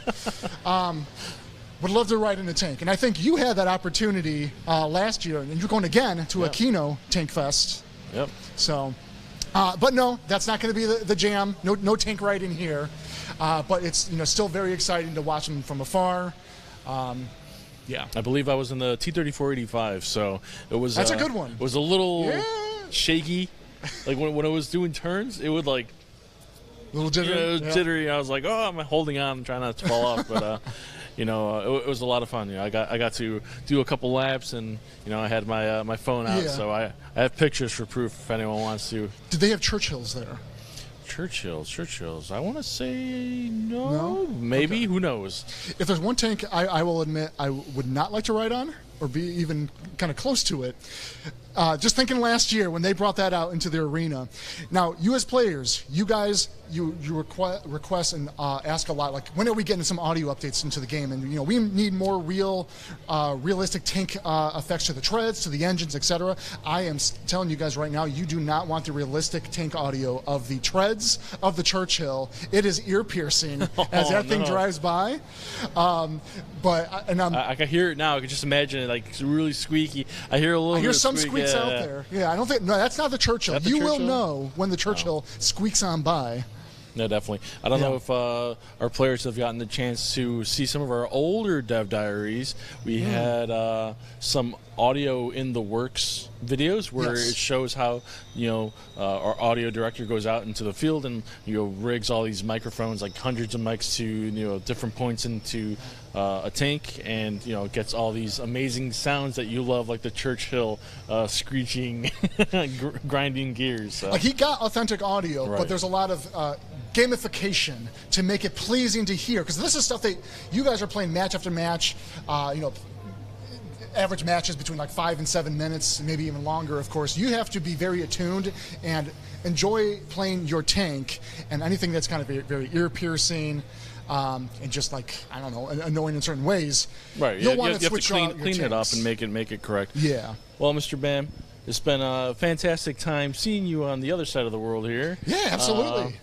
Would love to ride in a tank. And I think you had that opportunity last year, and you're going again to Aquino Tankfest. Yep. So, but no, that's not going to be the jam. No tank riding here. But it's still very exciting to watch them from afar. Yeah. I believe I was in the T-34-85, so it was. That's a good one. It was a little shaky. Like when it was doing turns, it would like. A little jittery. It was jittery. I was like, oh, I'm holding on, I'm trying not to fall off, but. It was a lot of fun. I got to do a couple laps, and I had my phone out, so I have pictures for proof if anyone wants to. Did they have Churchills there? Churchills. I want to say no. Maybe. Okay. Who knows? If there's one tank I will admit I would not like to ride on, or be even kind of close to it. Just thinking last year when they brought that out into the arena. Now, you as players, you guys, you request and ask a lot, like, when are we getting some audio updates into the game? And, we need more realistic tank effects to the treads, to the engines, etc. I am telling you guys right now, you do not want the realistic tank audio of the treads of the Churchill. It is ear-piercing as that thing drives by. I can hear it now. I can just imagine it, like, it's really squeaky. I hear some squeaks out there. Yeah, I don't think. No, that's not the Churchill. You will know when the Churchill squeaks on by. No, definitely. I don't know if our players have gotten the chance to see some of our older dev diaries. We had some audio in the works videos where it shows how our audio director goes out into the field and rigs all these microphones, like hundreds of mics to different points into a tank, and gets all these amazing sounds that you love, like the Churchill screeching, grinding gears. So. Like he got authentic audio, but there's a lot of gamification to make it pleasing to hear, because this is stuff that you guys are playing match after match. Average matches between like 5 and 7 minutes, maybe even longer. Of course, you have to be very attuned and enjoy playing your tank, and anything that's kind of very, very ear-piercing. And just like, I don't know, annoying in certain ways. Right. You have to clean it up and make it correct. Yeah. Well, Mr. Bam, it's been a fantastic time seeing you on the other side of the world here. Yeah, absolutely.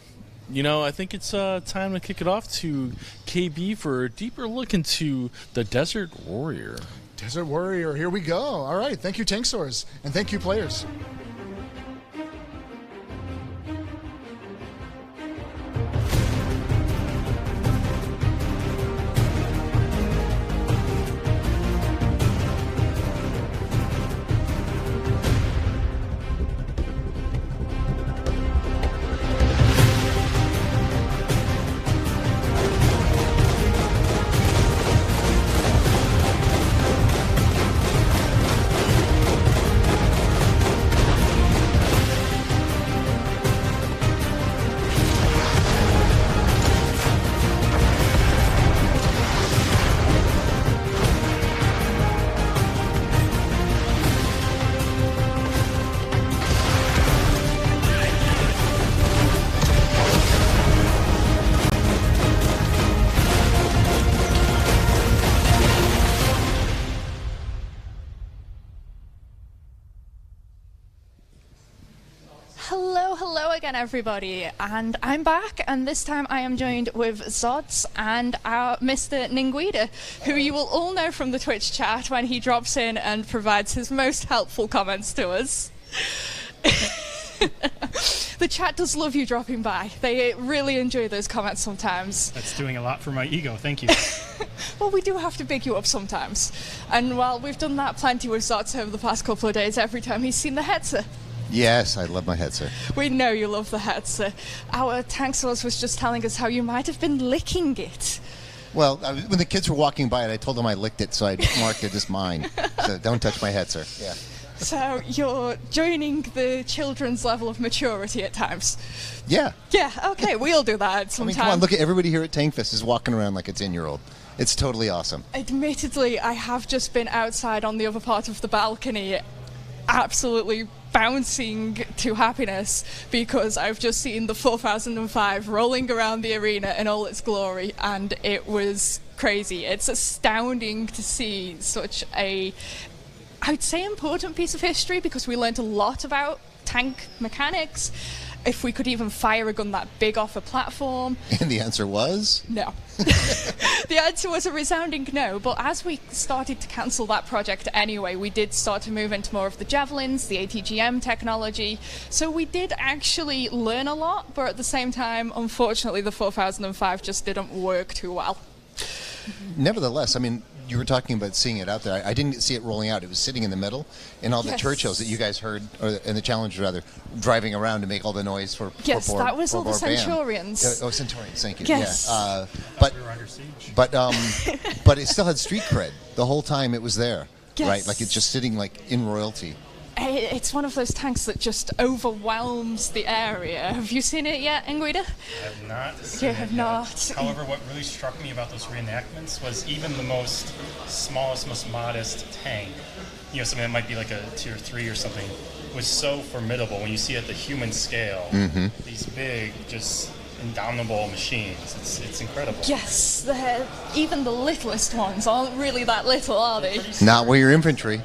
I think it's time to kick it off to KB for a deeper look into the Desert Warrior. Desert Warrior, here we go. All right, thank you, Tank Stores, and thank you, players. hello again, everybody, and I'm back, and this time I am joined with Zods and our Mr. Ninguida, who you will all know from the Twitch chat when he drops in and provides his most helpful comments to us. The chat does love you dropping by. They really enjoy those comments sometimes. That's doing a lot for my ego, thank you. Well, we do have to big you up sometimes. And while we've done that plenty with Zots over the past couple of days, every time he's seen the Hetzer. Yes, I love my Hetzer. We know you love the Hetzer. Our tank source was just telling us how you might have been licking it. Well, when the kids were walking by it, I told them I licked it, so I marked it as mine. So don't touch my Hetzer. Yeah. So you're joining the children's level of maturity at times. Yeah. Yeah, okay, we'll do that sometime. I mean, come on, look at everybody here at Tankfest is walking around like a 10-year-old. It's totally awesome. Admittedly, I have just been outside on the other part of the balcony, absolutely bouncing to happiness, because I've just seen the 4005 rolling around the arena in all its glory, and it was crazy. It's astounding to see such a, I would say, important piece of history, because we learned a lot about tank mechanics. If we could even fire a gun that big off a platform. And the answer was? No. The answer was a resounding no, but as we started to cancel that project anyway, we did start to move into more of the javelins, the ATGM technology, so we did actually learn a lot, but at the same time, unfortunately, the 4005 just didn't work too well. Nevertheless, I mean, you were talking about seeing it out there. I didn't see it rolling out. It was sitting in the middle, and all the Churchills that you guys heard, and the Challengers rather, driving around to make all the noise for yes, for that was for all the Centurions. Oh, Centurions, thank you. Yes. Yeah. We were under siege. But it still had street cred the whole time it was there, yes. right? Like it's just sitting like in royalty. It's one of those tanks that just overwhelms the area. Have you seen it yet, Nguida? I have not seen You it have yet. not. However, what really struck me about those reenactments was even the most smallest, most modest tank, you know, something that might be like a tier 3 or something, was so formidable when you see it at the human scale. Mm-hmm. These big, just indomitable machines. It's incredible. Yes, even the littlest ones aren't really that little, are they? Not where your infantry.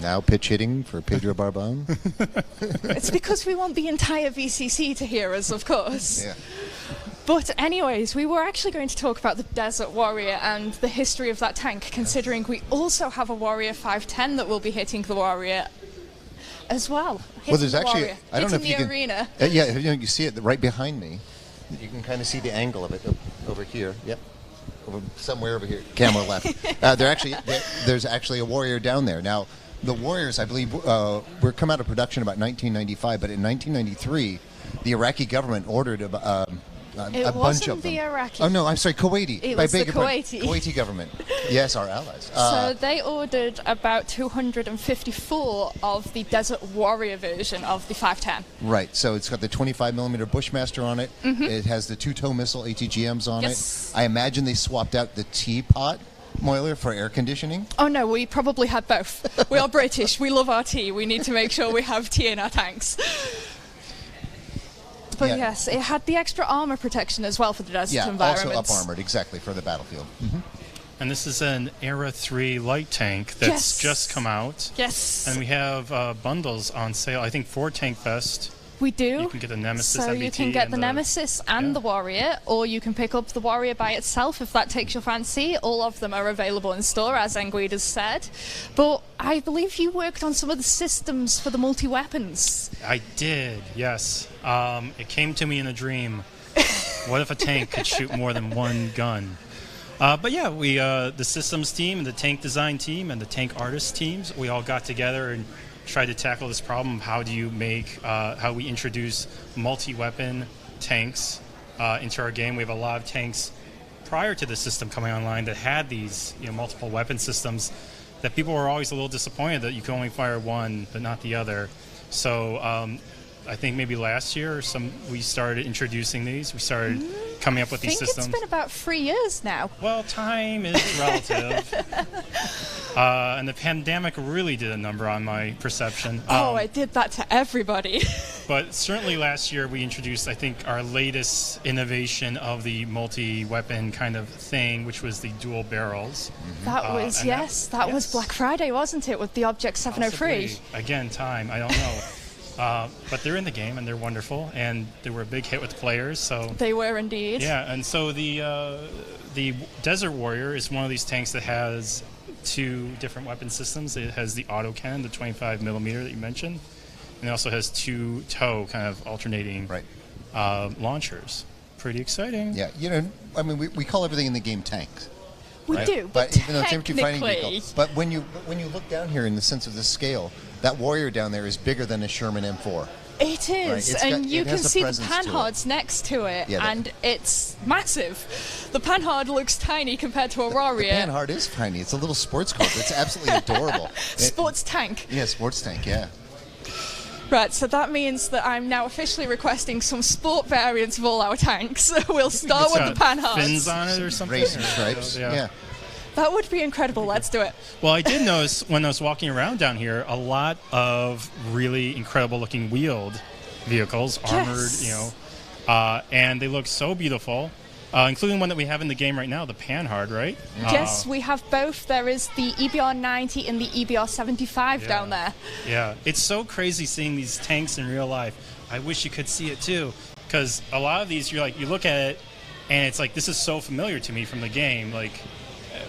Now pitch hitting for Pedro Barbon. It's because we want the entire VCC to hear us, of course. Yeah. But anyways, we were actually going to talk about the Desert Warrior and the history of that tank, considering we also have a Warrior 510 that will be hitting the Warrior as well. Well, there's actually, Warrior, I don't know if you hitting can. the arena. Yeah, you see it right behind me. You can kind of see the angle of it over here. Yep. Somewhere over here. Camera left. There's actually a Warrior down there. Now, the Warriors, I believe, were come out of production about 1995, but in 1993, the Iraqi government ordered a bunch of them. The Iraqi. Oh no, I'm sorry, Kuwaiti. It was the Kuwaiti. Kuwaiti government. Yes, our allies. So they ordered about 254 of the Desert Warrior version of the 510. Right. So it's got the 25mm Bushmaster on it. Mm-hmm. It has the two-tow missile ATGMs on it. I imagine they swapped out the teapot Moiler for air conditioning? Oh no, we probably had both. We are British, we love our tea, we need to make sure we have tea in our tanks. But yes, it had the extra armor protection as well for the desert environment. Yeah, also up-armored, exactly, for the battlefield. Mm-hmm. And this is an Era 3 light tank that's just come out. Yes. And we have bundles on sale, I think, for Tankfest. We do. You can get the Nemesis So MBT you can get the Nemesis and the Warrior, or you can pick up the Warrior by itself if that takes your fancy. All of them are available in store, as Nguida's said. But I believe you worked on some of the systems for the multi-weapons. I did, yes. It came to me in a dream. What if a tank could shoot more than one gun? But yeah, we the systems team, the tank design team, and the tank artist teams, we all got together and tried to tackle this problem. How do you make, how we introduce multi-weapon tanks into our game? We have a lot of tanks prior to the system coming online that had these, multiple weapon systems that people were always a little disappointed that you could only fire one but not the other. So I think maybe last year we started introducing these. We started coming up with these systems. I think it's been about 3 years now. Well, time is relative. And the pandemic really did a number on my perception. It did that to everybody. But certainly last year we introduced, I think, our latest innovation of the multi-weapon kind of thing, which was the dual barrels. That was, that was Black Friday, wasn't it, with the Object 703? Possibly. Again, time, I don't know. But they're in the game and they're wonderful, and they were a big hit with players. So They were indeed. yeah, and so the Desert Warrior is one of these tanks that has 2 different weapon systems. It has the auto cannon, the 25 millimeter that you mentioned, and it also has 2 tow kind of alternating launchers. Pretty exciting. Yeah, I mean, we call everything in the game tanks. We right? do, but even though it's infantry fighting technically... vehicle. But when you look down here in the sense of the scale, that Warrior down there is bigger than a Sherman M4. It is, Right. and you it can has a see the presence to it. panhards next to it, Yeah, and it's massive. The panhard looks tiny compared to a The Warrior. Panhard is tiny. It's a little sports car. It's absolutely adorable. Sports tank. Yeah, sports tank. Yeah. Right, so that means that I'm now officially requesting some sport variants of all our tanks. We'll start It's with the got panhards. fins on it or something. Racing or- stripes. Yeah. That would be incredible. Let's do it. Well, I did notice when I was walking around down here, a lot of really incredible-looking wheeled vehicles, armored, Yes. and they look so beautiful, including one that we have in the game right now, the Panhard, right? Yes, we have both. There is the EBR 90 and the EBR 75 down there. Yeah, it's so crazy seeing these tanks in real life. I wish you could see it too, because a lot of these, you look at it, and it's like, this is so familiar to me from the game, like,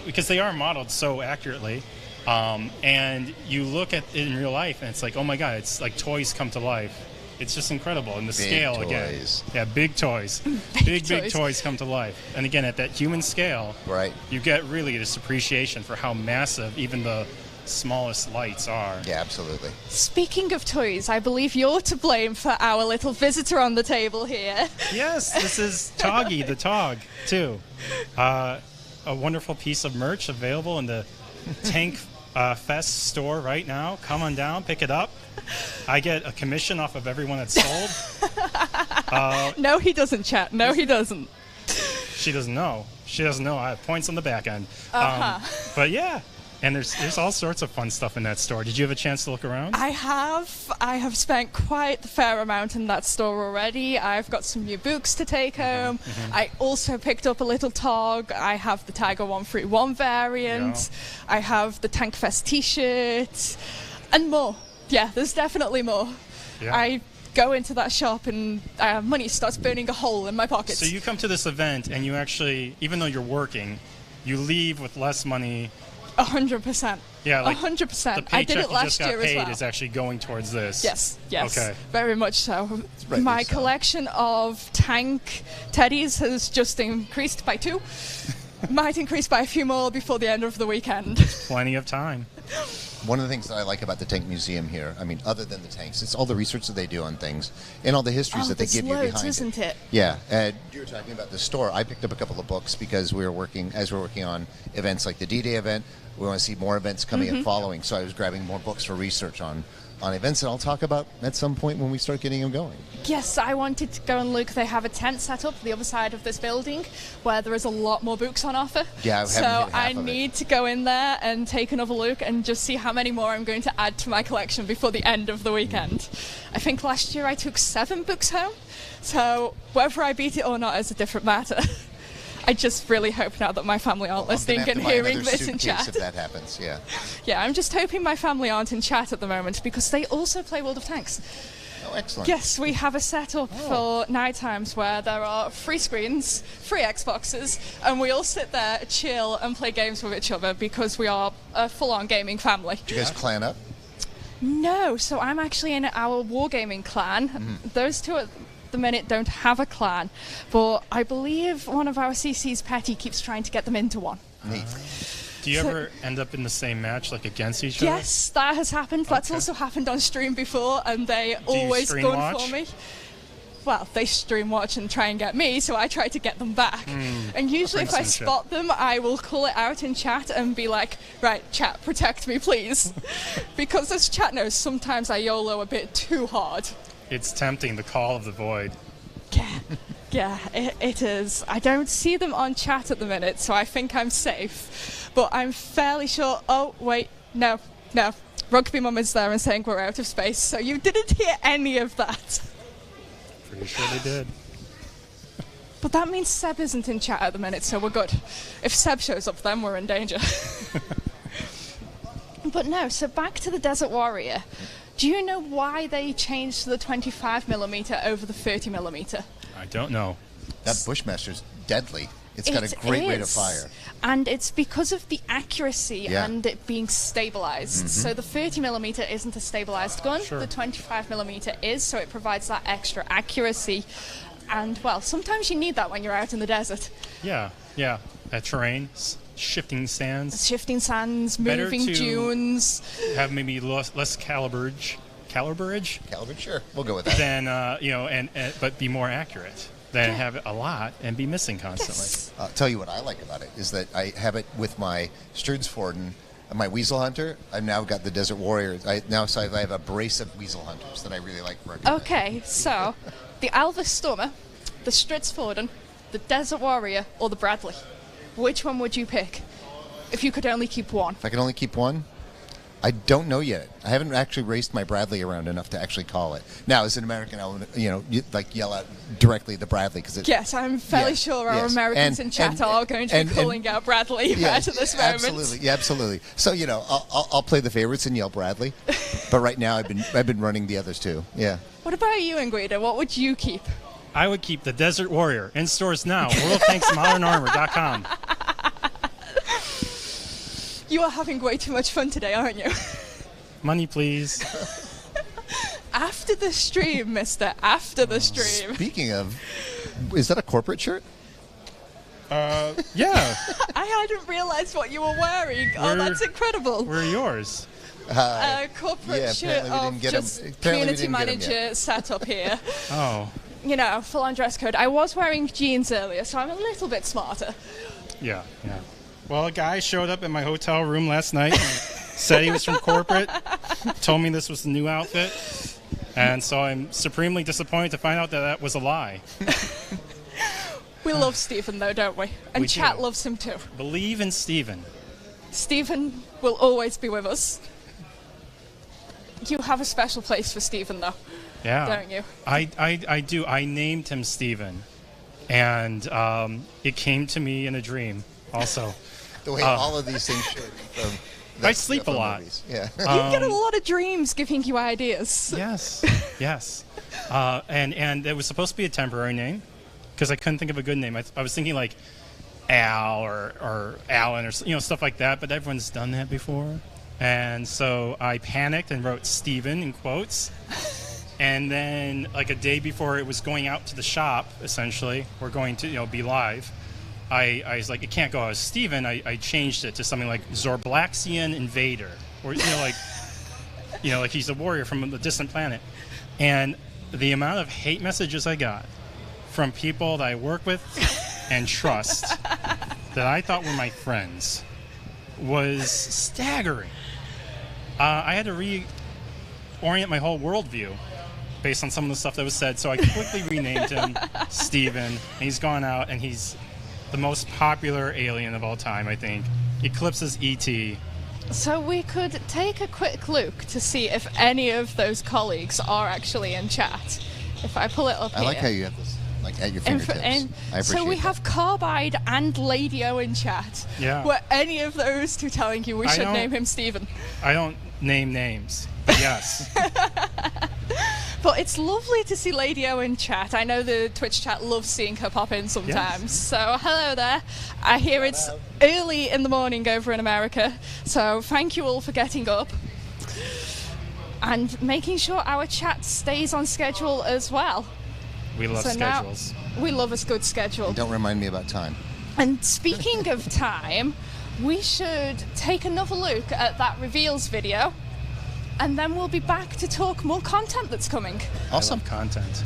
because they are modeled so accurately. And you look at it in real life, and it's like, oh my god, it's like toys come to life. It's just incredible, and the Big scale toys. again. Yeah, big toys, big toys come to life. And again, at that human scale, Right. you get really this appreciation for how massive even the smallest lights are. Yeah, absolutely. Speaking of toys, I believe you're to blame for our little visitor on the table here. Yes, this is Toggy the Tog too. A wonderful piece of merch available in the Tank Fest store right now. Come on down, pick it up. I get a commission off of everyone that's sold. No, he doesn't, chat. No, he doesn't. She doesn't know. She doesn't know. I have points on the back end. But yeah, and there's all sorts of fun stuff in that store. Did you have a chance to look around? I have spent quite the fair amount in that store already. I've got some new books to take home. I also picked up a little Tog. I have the Tiger 131 variant. I have the Tankfest t-shirt and more. Yeah, there's definitely more. Yeah. I go into that shop and money starts burning a hole in my pockets. So you come to this event and you actually, even though you're working, you leave with less money. 100%. Yeah, like 100%. the I did paycheck it you last just got year as paid well. is actually going towards this. Yes, Okay. very much so. Rightly My so. collection of tank teddies has just increased by 2. Might increase by a few more before the end of the weekend. Plenty of time. One of the things that I like about the Tank Museum here, I mean, other than the tanks, it's all the research that they do on things and all the histories that they there's give you loads, behind isn't it? Yeah, you were talking about the store. I picked up a couple of books because we're working on events like the D-Day event. We want to see more events coming up following, so I was grabbing more books for research on events that I'll talk about at some point when we start getting them going. Yes, I wanted to go and look. They have a tent set up the other side of this building where there is a lot more books on offer. Yeah, I haven't so hit half I of it. need to go in there and take another look and just see how many more I'm going to add to my collection before the end of the weekend. I think last year I took 7 books home, so whether I beat it or not is a different matter. I just really hope now that my family aren't listening I'm gonna and have to buy hearing another this in suitcase chat. if that happens. Yeah. Yeah, I'm just hoping my family aren't in chat at the moment because they also play World of Tanks. Oh, excellent. Yes, we have a setup for night times where there are 3 screens, 3 Xboxes, and we all sit there, chill, and play games with each other because we are a full-on gaming family. Do you guys clan up? No, so I'm actually in our wargaming clan. Those two at the minute don't have a clan, but I believe one of our CC's Petty keeps trying to get them into one. Neat. Do you So- ever end up in the same match, like against each other? Yes, that has happened. That's Okay. also happened on stream before, and they you always stream gun watch? for me. Well, they stream watch and try and get me, so I try to get them back. And usually if I Brinksmanship. spot them, I will call it out in chat and be like, right, chat, protect me, please. Because as chat knows, sometimes I YOLO a bit too hard. It's tempting, the call of the void. Yeah, it is. I don't see them on chat at the minute, so I think I'm safe. But I'm fairly sure... Oh, wait, no. Rugby Mum is there and saying we're out of space, so you didn't hear any of that. Pretty sure they did. But that means Seb isn't in chat at the minute, so we're good. If Seb shows up, then we're in danger. But no, so back to the Desert Warrior. Do you know why they changed to the 25mm over the 30mm? I don't know. That Bushmaster's deadly. It's got a great rate of fire. And it's because of the accuracy Yeah. and it being stabilized. So the 30mm isn't a stabilized gun. Sure. The 25mm is, so it provides that extra accuracy. And, well, sometimes you need that when you're out in the desert. Yeah. That terrain, shifting sands, Shifting sands, Better moving to- dunes. have maybe less calibrage Calvin, sure. We'll go with that. than but be more accurate than have it a lot and be missing constantly. Yes. I'll tell you what I like about it is that I have it with my Sturdsforden, my Weasel Hunter. I've now got the Desert Warrior. I have a brace of Weasel Hunters that I really like working with. Okay, so the Alvis Stormer, the Stridsforden, the Desert Warrior, or the Bradley? Which one would you pick if you could only keep one? If I could only keep one, I don't know yet. I haven't actually raced my Bradley around enough to actually call it. Now, as an American, I would, yell out directly the Bradley because it's. Yes, I'm fairly Yes, sure our yes. Americans in chat are going to be calling out Bradley right at this moment. Absolutely, yeah, absolutely. So I'll play the favorites and yell Bradley, but right now I've been running the others too. Yeah. What about you, Inguida? What would you keep? I would keep the Desert Warrior in stores now. WorldTanksModernArmor.com. You are having way too much fun today, aren't you? Money, please. After the stream, mister. After the stream. Speaking of, is that a corporate shirt? Yeah. I hadn't realised what you were wearing. Oh, that's incredible. Where are yours? A corporate yeah, shirt apparently we of didn't get 'em- just apparently we community didn't get 'em manager yet. setup here. Oh, Full on dress code. I was wearing jeans earlier, so I'm a little bit smarter. yeah. Well, a guy showed up in my hotel room last night and said he was from corporate, told me this was the new outfit, and so I'm supremely disappointed to find out that was a lie. We love Stephen, though, don't we? And We chat do. loves him too. Believe in Steven. Stephen will always be with us. You have a special place for Stephen, though, Yeah. don't you? I do. I named him Steven. And it came to me in a dream also. The way all of these things should. I sleep a lot. Movies. Yeah. You get a lot of dreams giving you ideas. Yes. And it was supposed to be a temporary name because I couldn't think of a good name. I was thinking like Al or Alan or stuff like that, but everyone's done that before. And so I panicked and wrote Steven in quotes. And then like a day before it was going out to the shop, essentially, we're going to be live. I was like, it can't go as Steven. I changed it to something like Zorblaxian Invader, or like he's a warrior from a distant planet. And the amount of hate messages I got from people that I work with and trust that I thought were my friends was staggering. I had to reorient my whole worldview based on some of the stuff that was said, so I quickly renamed him Steven. And he's gone out, and he's the most popular alien of all time, I think. Eclipses E.T. So we could take a quick look to see if any of those colleagues are actually in chat. If I pull it up I here. like how you have this at your fingertips. I appreciate so we that. have Carbide and Lady O in chat. Yeah. Were any of those two telling you we I should don't- name him Steven? I don't name names, but yes. But it's lovely to see Lady O in chat. I know the Twitch chat loves seeing her pop in sometimes. So hello there. I hear it's early in the morning over in America. So thank you all for getting up. And making sure our chat stays on schedule as well. We love So now- schedules. We love a good schedule. Don't remind me about time. And speaking of time, we should take another look at that reveals video, and then we'll be back to talk more content that's coming. Awesome. I love content.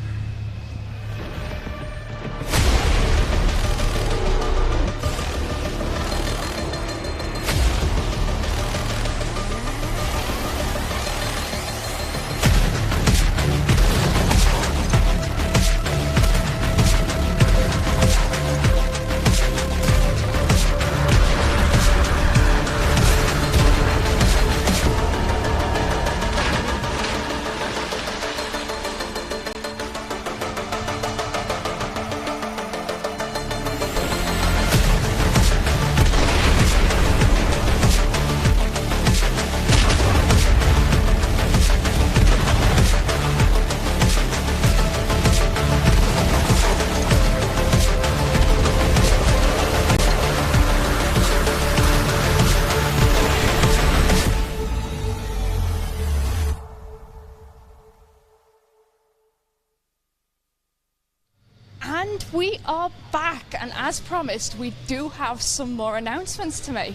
And we are back, and as promised, we do have some more announcements to make.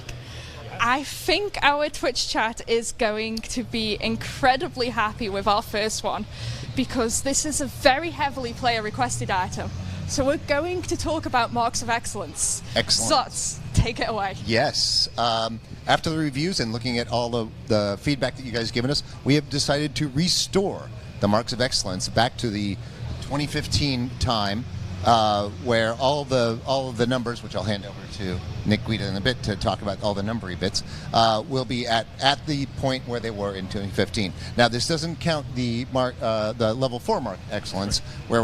I think our Twitch chat is going to be incredibly happy with our first one, because this is a very heavily player-requested item. So we're going to talk about Marks of Excellence. Excellent. Zots, take it away. Yes. After the reviews and looking at all of the feedback that you guys have given us, we have decided to restore the Marks of Excellence back to the 2015 time, where all of the numbers, which I'll hand over to Nick Guida in a bit to talk about all the numbery bits, will be at the point where they were in 2015. Now, this doesn't count the level 4 Mark Excellence, where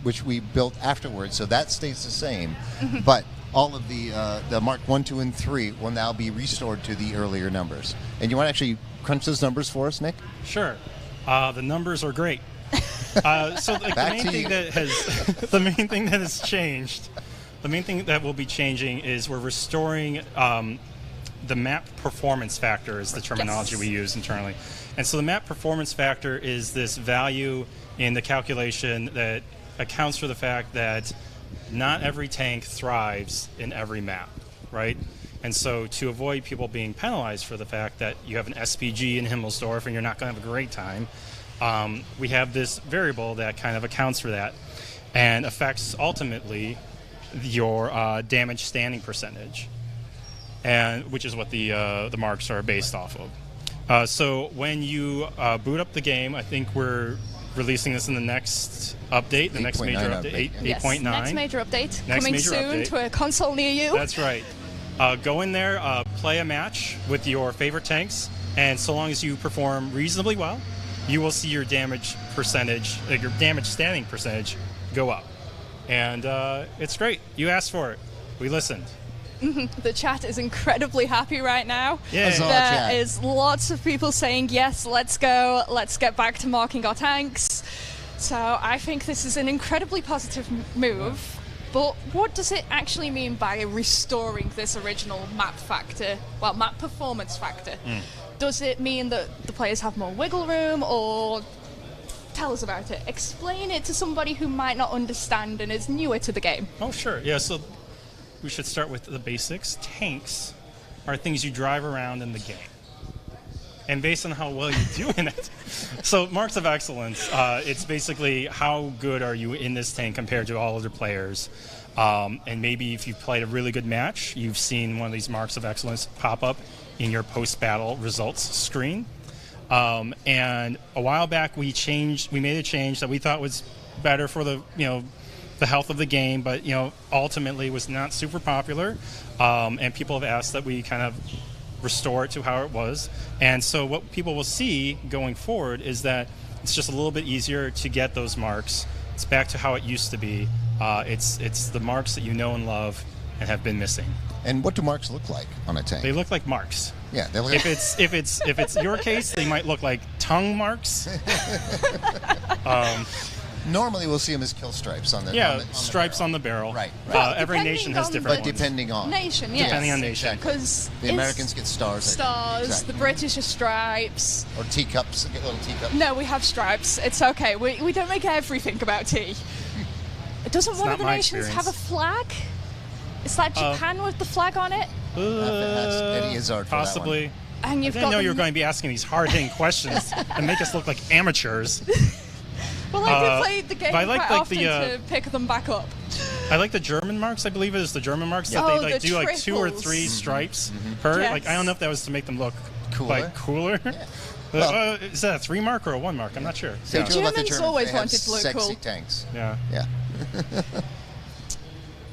which we built afterwards, so that stays the same. But all of the Mark 1, 2, and 3 will now be restored to the earlier numbers. And you want to actually crunch those numbers for us, Nick? Sure. The numbers are great. So the main thing that has changed, the main thing that will be changing is we're restoring the map performance factor is the terminology we use internally. And so the map performance factor is this value in the calculation that accounts for the fact that not every tank thrives in every map, right? And so to avoid people being penalized for the fact that you have an SPG in Himmelsdorf and you're not going to have a great time, we have this variable that kind of accounts for that and affects ultimately your damage standing percentage, and which is what the marks are based off of. So when you boot up the game, I think we're releasing this in the next update, the next major update, 8.9. Next major update, coming soon to a console near you. That's right. Go in there, play a match with your favorite tanks, and so long as you perform reasonably well, you will see your damage percentage, your damage standing percentage, go up. And it's great. You asked for it. We listened. The chat is incredibly happy right now. Yeah. There is lots of people saying, yes, let's go, let's get back to marking our tanks. So I think this is an incredibly positive move. But what does it actually mean by restoring this original map factor, well, map performance factor? Does it mean that the players have more wiggle room, or tell us about it? Explain it to somebody who might not understand and is newer to the game. Oh, sure. Yeah, so we should start with the basics. Tanks are things you drive around in the game. And based on how well you do in it. So Marks of Excellence, it's basically how good are you in this tank compared to all other players. And maybe if you've played a really good match, you've seen one of these Marks of Excellence pop up in your post-battle results screen. And a while back we made a change that we thought was better for the health of the game, but ultimately was not super popular. And people have asked that we kind of restore it to how it was. And so what people will see going forward is that it's just a little bit easier to get those marks. It's back to how it used to be. It's the marks that you know and love and have been missing. And what do marks look like on a tank? They look like marks. Yeah, they look. If it's your case, they might look like tongue marks. Normally, we'll see them as kill stripes on the stripes on the barrel. Right. Well, every nation has different But ones. depending on Nation, yes. Depending on nation. Because the Americans get stars. Stars. Exactly. The British are stripes. Or teacups. Get little teacups. No, we have stripes. It's okay. We don't make everything about tea. Doesn't one of the nations have a flag? Is that Japan with the flag on it? Eddie Izzard for possibly. That one. And you've I didn't know you were going to be asking these hard-hitting questions and make us look like amateurs. Well, I do play the game I like, quite often to pick them back up. I like the German marks. I believe it is the German marks that they do like 2 or 3 stripes per. Yes. Like I don't know if that was to make them look cooler. Yeah. Well, is that a 3 mark or a 1 mark? I'm not sure. Say true about the Germans Germans. always They have wanted to look sexy cool. tanks. Yeah. Yeah.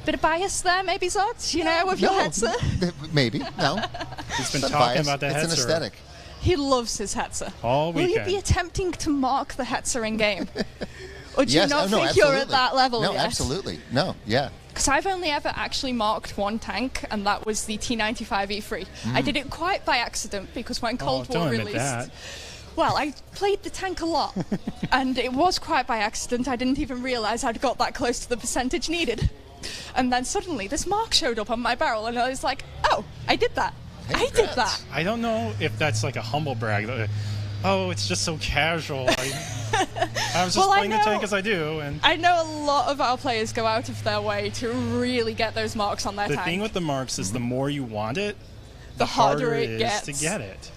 Bit of bias there, maybe, Zots? With your Hetzer? Maybe. No. He's been Not talking biased. about that It's an Hetzer aesthetic. He loves his Hetzer. all Will weekend. you be attempting to mark the Hetzer in game? Or do you Yes. not No, think you're absolutely. at that level No, yet? absolutely. No. Yeah. Because I've only ever actually marked one tank, and that was the T95 E3. I did it quite by accident, because when Cold War don't admit released... that. Well, I played the tank a lot, and it was quite by accident. I didn't even realise I'd got that close to the percentage needed. And then suddenly this mark showed up on my barrel, and I was like, oh, I did that. I did that. I don't know if that's like a humble brag. Oh, it's just so casual. I was just Well, I playing the know- tank as I do, and I know a lot of our players go out of their way to really get those marks on their the tank. thing with the marks is the more you want it, The harder it is gets. to get it.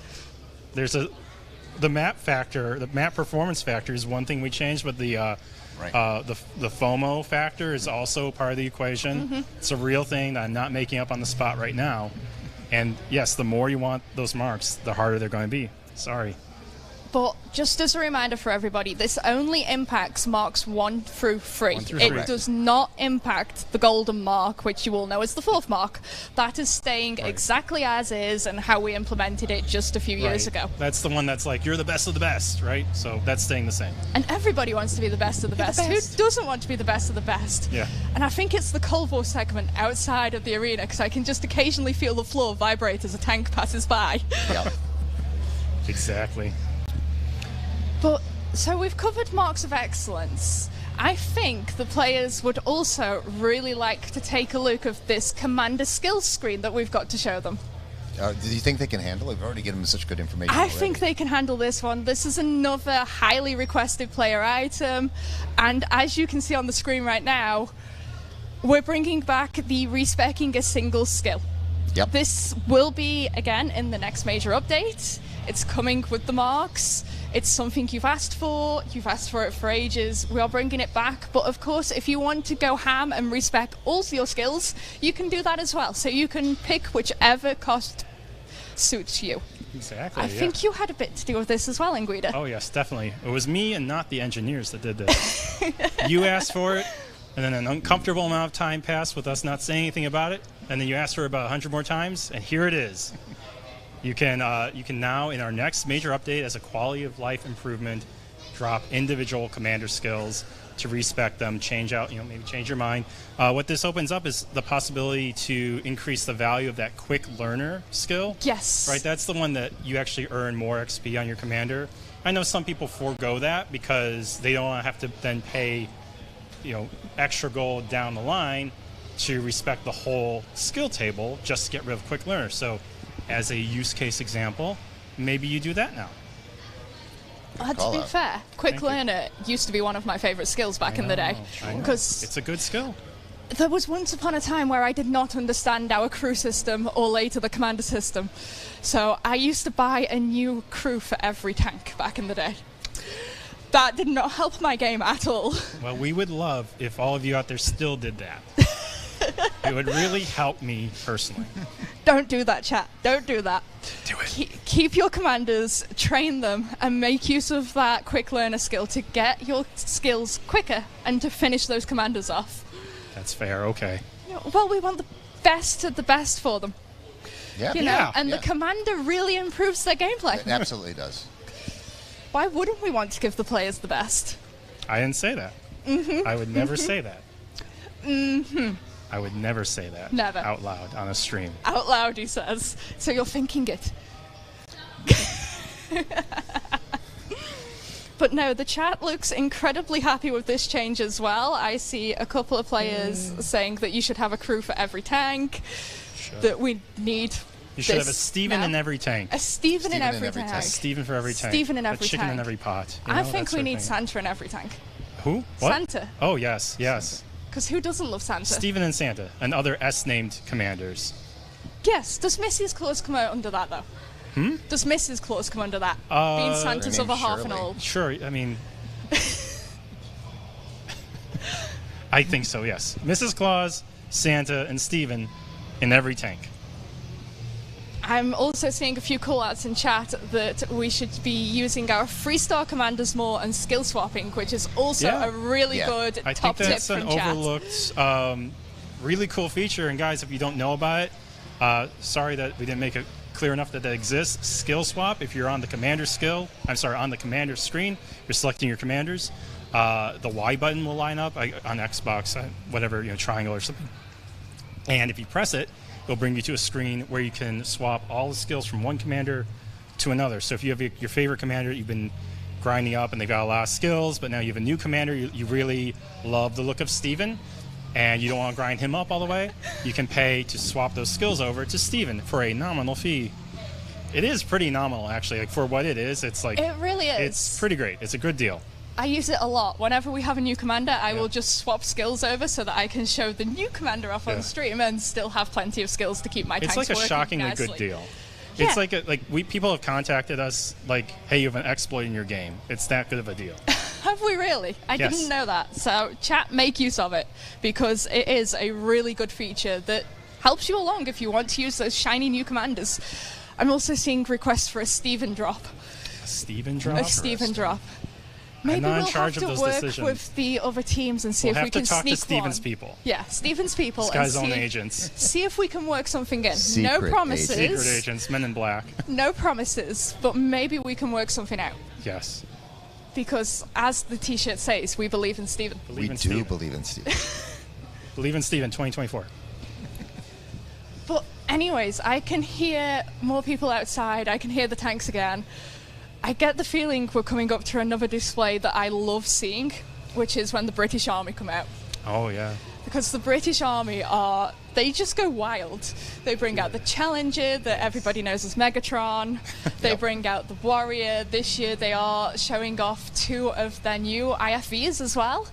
There's the map factor, the map performance factor is one thing we changed, but the FOMO factor is also part of the equation. It's a real thing that I'm not making up on the spot right now. And yes, the more you want those marks, the harder they're going to be. Sorry. But just as a reminder for everybody, this only impacts marks 1 through 3. 1 through It 3. does not impact the golden mark, which you all know is the 4th mark. That is staying exactly as is and how we implemented it just a few years Right. ago. That's the one that's like, you're the best of the best, right? So that's staying the same. And everybody wants to be the best of the best. Who doesn't want to be the best of the best? Yeah. And I think it's the Cold War segment outside of the arena, because I can just occasionally feel the floor vibrate as a tank passes by. Yep. Exactly. But, so we've covered marks of excellence. I think the players would also really like to take a look of this commander skills screen that we've got to show them. Do you think they can handle it? We've already given them such good information. I already. think they can handle this one. This is another highly requested player item. And as you can see on the screen right now, we're bringing back the respecking a single skill. Yep. This will be, again, in the next major update. It's coming with the marks. It's something you've asked for. You've asked for it for ages. We are bringing it back. But of course, if you want to go ham and respec all your skills, you can do that as well. So you can pick whichever cost suits you. Exactly. I think you had a bit to do with this as well, Inguida. Oh, yes, definitely. It was me and not the engineers that did this. You asked for it, and then an uncomfortable amount of time passed with us not saying anything about it, and then you asked for it about 100 more times, and here it is. You can now, in our next major update, as a quality of life improvement, drop individual commander skills to respec them, change out, maybe change your mind. What this opens up is the possibility to increase the value of that quick learner skill. Yes. Right, that's the one that you actually earn more XP on your commander. I know some people forego that because they don't want to have to then pay, extra gold down the line to respect the whole skill table just to get rid of quick learner. So, as a use case example, maybe you do that now. To be fair, quick learner used to be one of my favorite skills back in the day. I know. Because It's a good skill. there was once upon a time where I did not understand our crew system or later the commander system. So I used to buy a new crew for every tank back in the day. That did not help my game at all. Well, we would love if all of you out there still did that. It would really help me personally. Don't do that, chat. Don't do that. Do it. Keep your commanders, train them, and make use of that quick learner skill to get your skills quicker and to finish those commanders off. That's fair, okay. Well, we want the best of the best for them. Yeah. And the commander really improves their gameplay. It absolutely does. Why wouldn't we want to give the players the best? I didn't say that. I would never say that. I would never say that Never. out loud on a stream. Out loud, he says. So you're thinking it. But no, the chat looks incredibly happy with this change as well. I see a couple of players saying that you should have a crew for every tank, that we need You should have a this Steven now. in every tank. A Steven in Steven in every every tank. tank. Steven for every tank. Steven in every a chicken tank. in every pot. I think that we sort of need thing. Santa in every tank. Who? What? Santa. Oh, yes, yes. Because who doesn't love Santa? Steven and Santa, and other S-named commanders. Yes. Does Mrs. Claus come out under that, though? Does Mrs. Claus come under that? Being Santa's Her other name's half and Shirley. all. Sure, I mean... I think so, yes. Mrs. Claus, Santa, and Steven in every tank. I'm also seeing a few call-outs in chat that we should be using our 3-star commanders more and skill swapping, which is also Yeah. a really good I top think tip that's an from chat. overlooked, really cool feature. And guys, if you don't know about it, sorry that we didn't make it clear enough that exists. Skill swap. If you're on the commander on the commander screen, you're selecting your commanders. The Y button will line up on Xbox, whatever, triangle or something. And if you press it, it'll bring you to a screen where you can swap all the skills from one commander to another. So if you have your favorite commander you've been grinding up and they've got a lot of skills, but now you have a new commander, you really love the look of Steven, and you don't want to grind him up all the way, you can pay to swap those skills over to Steven for a nominal fee. It is pretty nominal, actually. Like, for what it is, it's like... It really is. It's pretty great. It's a good deal. I use it a lot. Whenever we have a new commander, I will just swap skills over so that I can show the new commander off on stream and still have plenty of skills to keep my tanks It's like a working shockingly nicely. good deal. Yeah. It's like people have contacted us like, hey, you have an exploit in your game. It's that good of a deal. Have we really? I Yes. didn't know that. So chat, make use of it, because it is a really good feature that helps you along if you want to use those shiny new commanders. I'm also seeing requests for a Steven drop. Steven drop? A Steven drop. Maybe not in we'll charge have of to those work decisions. with the other teams and see We'll if we have to can talk sneak to Steven's one. people. Yeah, Steven's people. This and guy's own see, agents. see if we can work something in. Secret No promises. agents. Secret agents, men in black. No promises, but maybe we can work something out. Yes. Because, as the T-shirt says, we believe in Steven. We Believe in do Steven. believe in Steven. Believe in Steven 2024. But anyways, I can hear more people outside. I can hear the tanks again. I get the feeling we're coming up to another display that I love seeing, which is when the British Army come out. Oh, yeah. Because the British Army they just go wild. They bring out the Challenger that everybody knows as Megatron. They bring out the Warrior. This year they are showing off 2 of their new IFVs as well.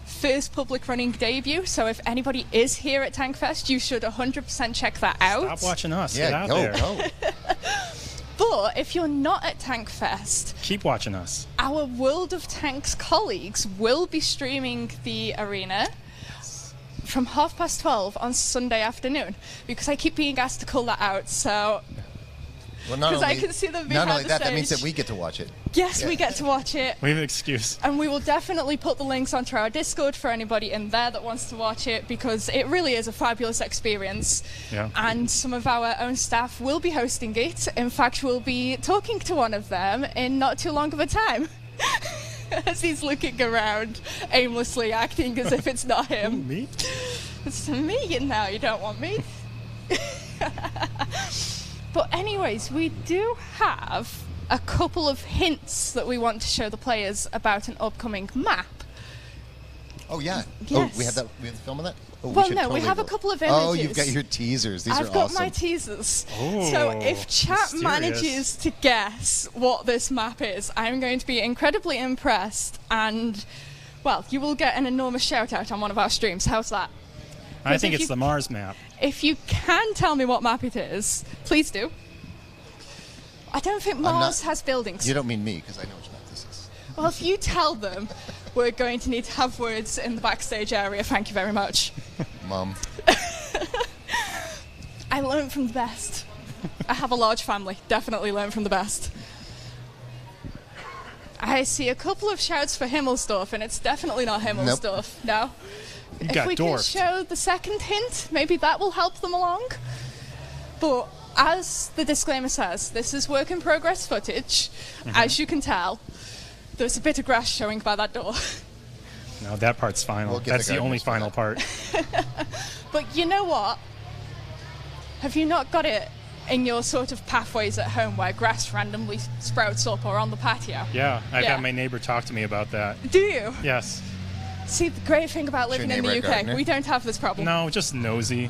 First public running debut, so if anybody is here at Tankfest, you should 100% check that out. Stop watching us. Get Yeah, out go, there. go. But if you're not at Tankfest, Keep watching us. our World of Tanks colleagues will be streaming the arena from 12:30 on Sunday afternoon, because I keep being asked to call that out, so Well, not 'Cause I only, can see them not behind only the that, that means stage. that we get to watch it. yes, we get to watch it. We have an excuse. And we will definitely put the links onto our Discord for anybody in there that wants to watch it, because it really is a fabulous experience. Yeah. And some of our own staff will be hosting it. In fact, we'll be talking to one of them in not too long of a time. As he's looking around, aimlessly acting as if it's not him. Me? It's me now, you don't want me. But anyways, we do have a couple of hints that we want to show the players about an upcoming map. Oh yeah. Yes. Oh, we have that. We have the film of that. Oh, Well, should no, we totally have a roll. couple of Oh, you've images. got your teasers. These I've are got awesome. my teasers. Oh, So if chat mysterious. manages to guess what this map is, I'm going to be incredibly impressed, and, well, you will get an enormous shout out on one of our streams. How's that? I think if it's you- the Mars map. If you can tell me what map it is, please do. I don't think not- Mars has buildings. You don't mean me, because I know which map this is. Well, if you tell them, we're going to need to have words in the backstage area. Thank you very much. Mom. I learned from the best. I have a large family. Definitely learn from the best. I see a couple of shouts for Himmelsdorf, and it's definitely not Himmelsdorf. No. You If got we dwarfed. can show the second hint, maybe that will help them along. But as the disclaimer says, this is work in progress footage. As you can tell, there's a bit of grass showing by that door. No, that part's final. We'll get That's the the only gardeners for final that. part. But you know what? Have you not got it in your sort of pathways at home where grass randomly sprouts up, or on the patio? Yeah, I've Yeah. had my neighbor talk to me about that. Do you? Yes. See, the great thing about Is your living in the neighbor a UK, gardener? we don't have this problem. No, just nosy,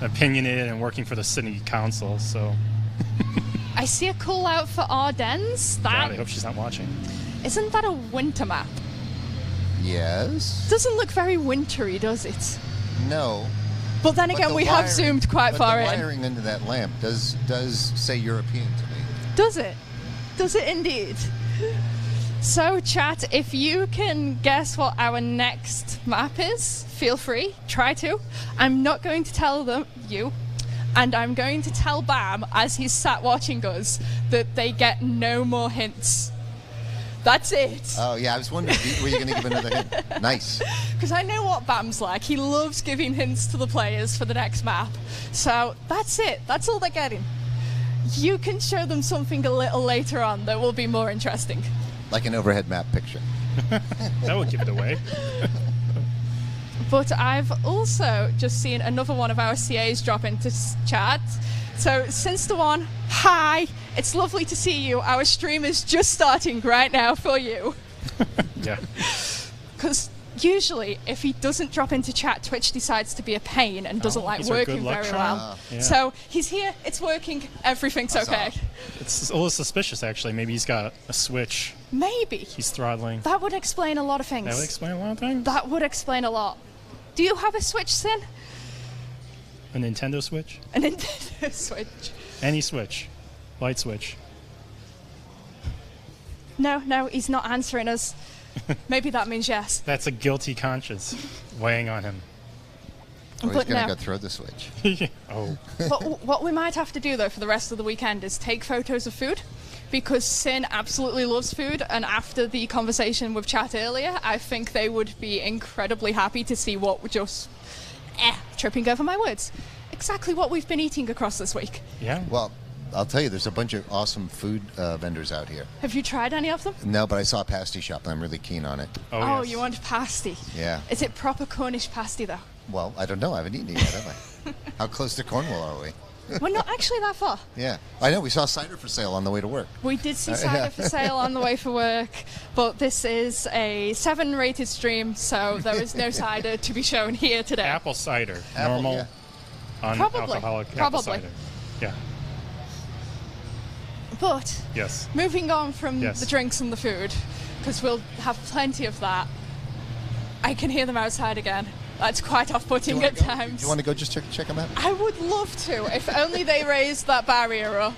opinionated, and working for the city council. So, I see a call out for Ardennes. God, I That hope she's not watching. isn't that a winter map? Yes. Doesn't look very wintry, does it? No. But then But again, the we have wiring- zoomed quite but far the in. wiring into that lamp does say European to me. Does it? Does it indeed? So, chat, if you can guess what our next map is, feel free, try to. I'm not going to tell you, and I'm going to tell Bam, as he's sat watching us, that they get no more hints. That's it. Oh yeah, I was wondering, were you going to give another hint? Nice. Because I know what Bam's like. He loves giving hints to the players for the next map. So that's it. That's all they're getting. You can show them something a little later on that will be more interesting. Like an overhead map picture. That would give it away. But I've also just seen another one of our CAs drop into chat. So, since the one, hi, it's lovely to see you. Our stream is just starting right now for you. Yeah. Because Usually, if he doesn't drop into chat, Twitch decides to be a pain and doesn't like he's our working good luck very charm. well. Yeah. So he's here, it's working, everything's okay. It's a little suspicious, actually. Maybe he's got a switch. Maybe. He's throttling. That would explain a lot of things. That would explain a lot of things. That would explain a lot. Do you have a Switch, Sin? A Nintendo Switch? A Nintendo Switch. Any Switch. Light switch. No, he's not answering us. Maybe that means yes. That's a guilty conscience weighing on him. Or he's But going to no. go throw the switch. Oh. What we might have to do, though, for the rest of the weekend is take photos of food. Because Sin absolutely loves food, and after the conversation with chat earlier, I think they would be incredibly happy to see what we just... tripping over my words. Exactly what we've been eating across this week. Yeah. Well, I'll tell you, there's a bunch of awesome food vendors out here. Have you tried any of them? No, but I saw a pasty shop, and I'm really keen on it. Oh, yes. you want pasty? Yeah. Is it proper Cornish pasty, though? Well, I don't know. I haven't eaten it yet, have I? How close to Cornwall are we? We're not actually that far. Yeah. I know. We saw cider for sale on the way to work. We did see cider for sale on the way for work, but this is a 7 rated stream, so there is no cider to be shown here today. Apple cider. Apple, Normal, yeah. unalcoholic apple Probably. cider. Yeah. But Yes. moving on from Yes. the drinks and the food, because we'll have plenty of that, I can hear them outside again. That's quite off-putting at times. Do you want to go just check them out? I would love to, if only they raised that barrier up.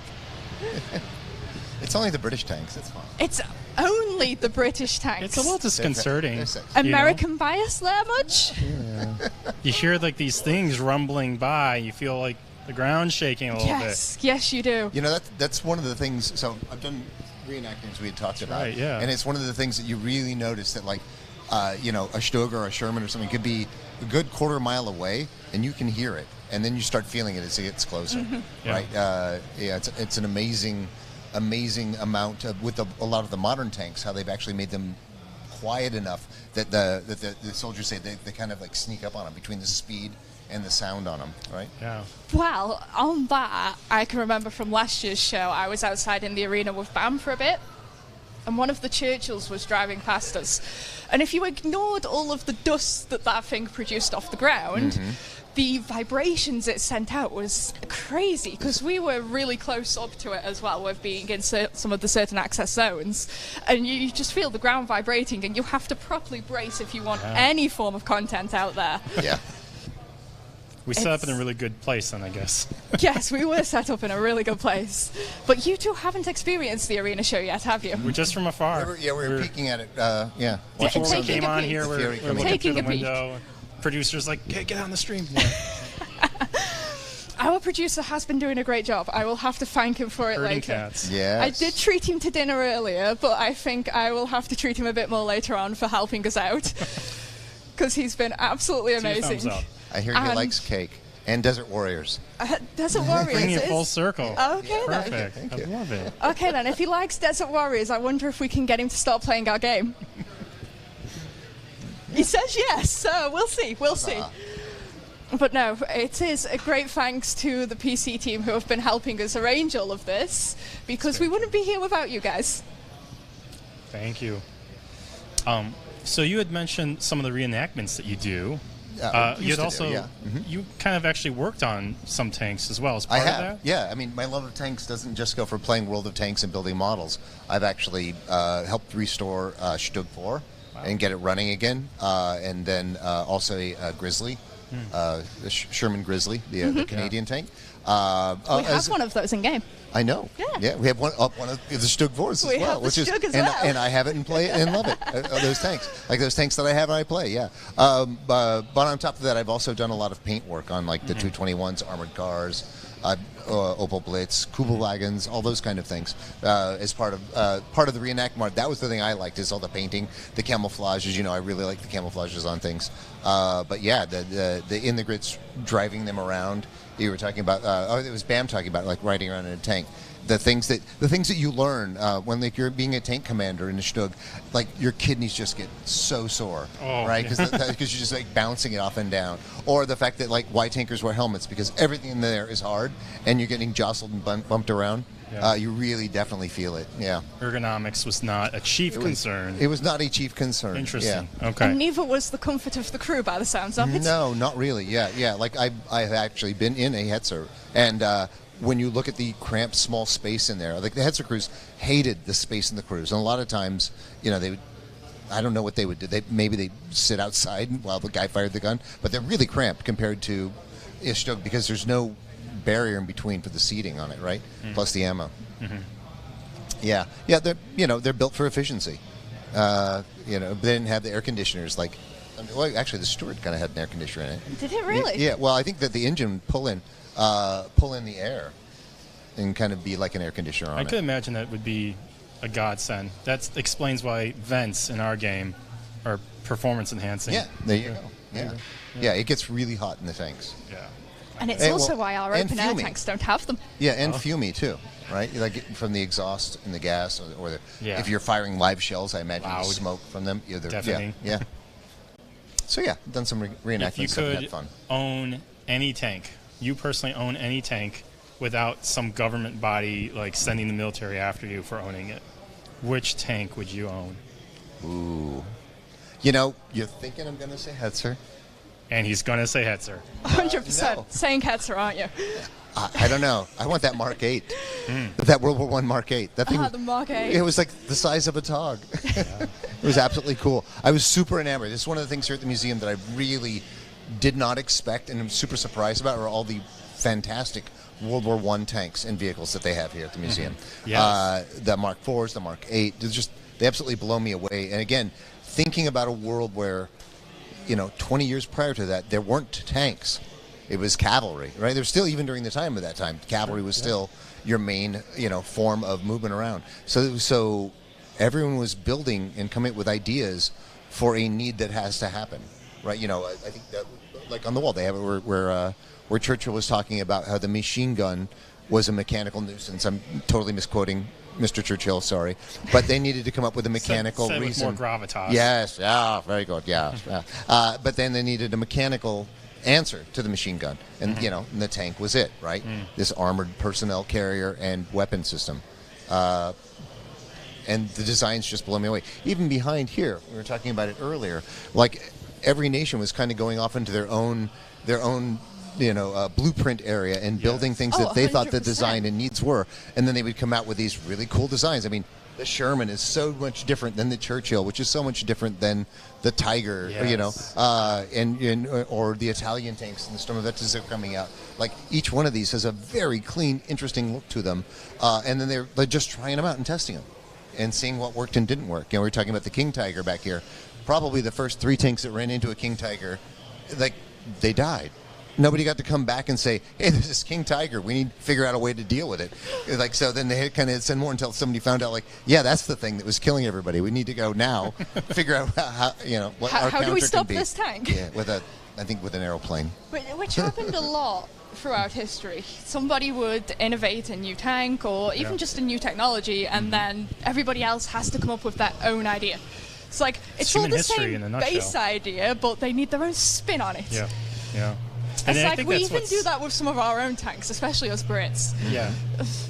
It's only the British tanks. It's fine. It's only the British tanks. It's a little disconcerting. They're sexy. you know? American bias there much? You hear like these things rumbling by. You feel like the ground shaking a little Yes, you do. You know, that's one of the things. So I've done reenactments we had talked about. right, yeah. And it's one of the things that you really notice that, like, you know, a Stug or a Sherman or something could be a good quarter-mile away, and you can hear it. And then you start feeling it as it gets closer, Yeah. right? Yeah, it's an amazing amount of, with a lot of the modern tanks, how they've actually made them quiet enough that the soldiers say they kind of like sneak up on them between the speed and the sound on them, right? Yeah. Well, on that, I can remember from last year's show, I was outside in the arena with BAM for a bit, and one of the Churchills was driving past us. And if you ignored all of the dust that thing produced off the ground, the vibrations it sent out was crazy, because we were really close up to it as well, with being in some of the certain access zones, and you just feel the ground vibrating, and you have to properly brace if you want any form of content out there. Yeah. We set up in a really good place, then, I guess. Yes, we were set up in a really good place. But you two haven't experienced the arena show yet, have you? We're just from afar. We were peeking at it. Yeah. Before we Taking came a on peek. here, we're Fury looking Taking through a the peek. window. Producer's like, get on the stream. Our producer has been doing a great job. I will have to thank him for it Herding later. cats. Yes. I did treat him to dinner earlier, but I think I will have to treat him a bit more later on for helping us out. Because he's been absolutely 2 amazing. thumbs up. I hear he likes cake and Desert Warriors. Desert Warriors Bringing it is... full circle. Okay then. Perfect. Thank I you. love it. Okay then, if he likes Desert Warriors, I wonder if we can get him to start playing our game. He says yes, so we'll see. But no, it is a great thanks to the PC team who have been helping us arrange all of this, because we wouldn't be here without you guys. Thank you. So you had mentioned some of the reenactments that you do. You had also, you kind of actually worked on some tanks as well as part I have, of that? yeah. I mean, my love of tanks doesn't just go for playing World of Tanks and building models. I've actually helped restore Stug 4 and get it running again, and then also a Grizzly, the Sherman Grizzly, the Canadian tank. We have one of those in game. I know. Yeah. We have one of the Stug 4s We as well, have the which is Stug as and, well. and I have it and play it and love it. Those tanks, like those tanks that I have, I play. Yeah. But on top of that, I've also done a lot of paint work on like the 221s, armored cars, Opel Blitz, Kubel wagons, all those kind of things. As part of the reenactment, that was the thing I liked, is all the painting, the camouflages. You know, I really like the camouflages on things. But yeah, the in the grits, driving them around. You were talking about, it was Bam talking about like riding around in a tank. The things that you learn when like you're being a tank commander in a Stug, like your kidneys just get so sore, right? Because you're just like bouncing it off and down. Or the fact that like why tankers wear helmets, because everything in there is hard and you're getting jostled and bumped around. Yeah. You really definitely feel it. Yeah. Ergonomics was not a chief concern. It was not a chief concern. Interesting. Yeah. Okay. And neither was the comfort of the crew, by the sounds of it. No, not really. Yeah. Like I've actually been in a Hetzer, and when you look at the cramped small space in there, like the Hetzer crews hated the space in the crews, and a lot of times, they would. I don't know what they would do. Maybe they'd sit outside while the guy fired the gun, but they're really cramped compared to Ishtug because there's no barrier in between for the seating on it, right? Plus the ammo. Yeah. They're built for efficiency. They didn't have the air conditioners like. Well, actually, the Stuart kind of had an air conditioner in it. Did it really? Yeah. Well, I think that the engine pull in the air and kind of be like an air conditioner on it. I could imagine that would be a godsend. That explains why vents in our game are performance enhancing. Yeah, there you go. Yeah, it gets really hot in the tanks. Yeah. And it's also why our open air fuming. tanks don't have them. Yeah, and fumey too, right? Like from the exhaust and the gas, or if you're firing live shells, I imagine the smoke from them. Definitely. Yeah. So yeah, done some reenactments. If you stuff and could had fun. own any tank, you personally own any tank without some government body like sending the military after you for owning it, which tank would you own? Ooh. You're thinking I'm going to say Hetzer. And he's going to say Hetzer. 100%. No. Saying Hetzer, aren't you? I don't know. I want that Mark 8. That World War I Mark 8. That thing, The Mark 8. it was like the size of a Tog. It was absolutely cool. I was super enamored. This is one of the things here at the museum that I really did not expect and I'm super surprised about are all the fantastic World War I tanks and vehicles that they have here at the museum. Yes. The Mark 4s, the Mark 8. They absolutely blow me away. And again, thinking about a world where 20 years prior to that, there weren't tanks. It was cavalry, right? There was still, even during the time of that time, cavalry was still your main, form of movement around. So everyone was building and coming up with ideas for a need that has to happen, right? I think that, like on the wall, they have it where Churchill was talking about how the machine gun was a mechanical nuisance. I'm totally misquoting Mr. Churchill, sorry, but they needed to come up with a mechanical Said reason. with more gravitas. Yes, very good. Yeah, but then they needed a mechanical answer to the machine gun, and and the tank was it, right? This armored personnel carrier and weapon system, and the designs just blow me away. Even behind here, we were talking about it earlier. Like every nation was kind of going off into their own blueprint area and building things that they thought the 100%. design and needs were, and then they would come out with these really cool designs. I mean, the Sherman is so much different than the Churchill, which is so much different than the Tiger, or the Italian tanks and the Stormovettas that are coming out. Like each one of these has a very clean, interesting look to them, and then they're just trying them out and testing them and seeing what worked and didn't work. We were talking about the King Tiger back here. Probably the first 3 tanks that ran into a King Tiger, like they died. Nobody got to come back and say, hey, this is King Tiger. We need to figure out a way to deal with it. Like, so then they kind of send more until somebody found out, like, yeah, that's the thing that was killing everybody. We need to go now, figure out how what our counter how do we stop can be. this tank? Yeah, I think with an aeroplane. Which happened a lot throughout history. Somebody would innovate a new tank or even just a new technology, and then everybody else has to come up with their own idea. It's like, it's all human the history in a same nutshell. base idea, but they need their own spin on it. Yeah. It's I like think we that's even what's- do that with some of our own tanks, especially us Brits. Yeah.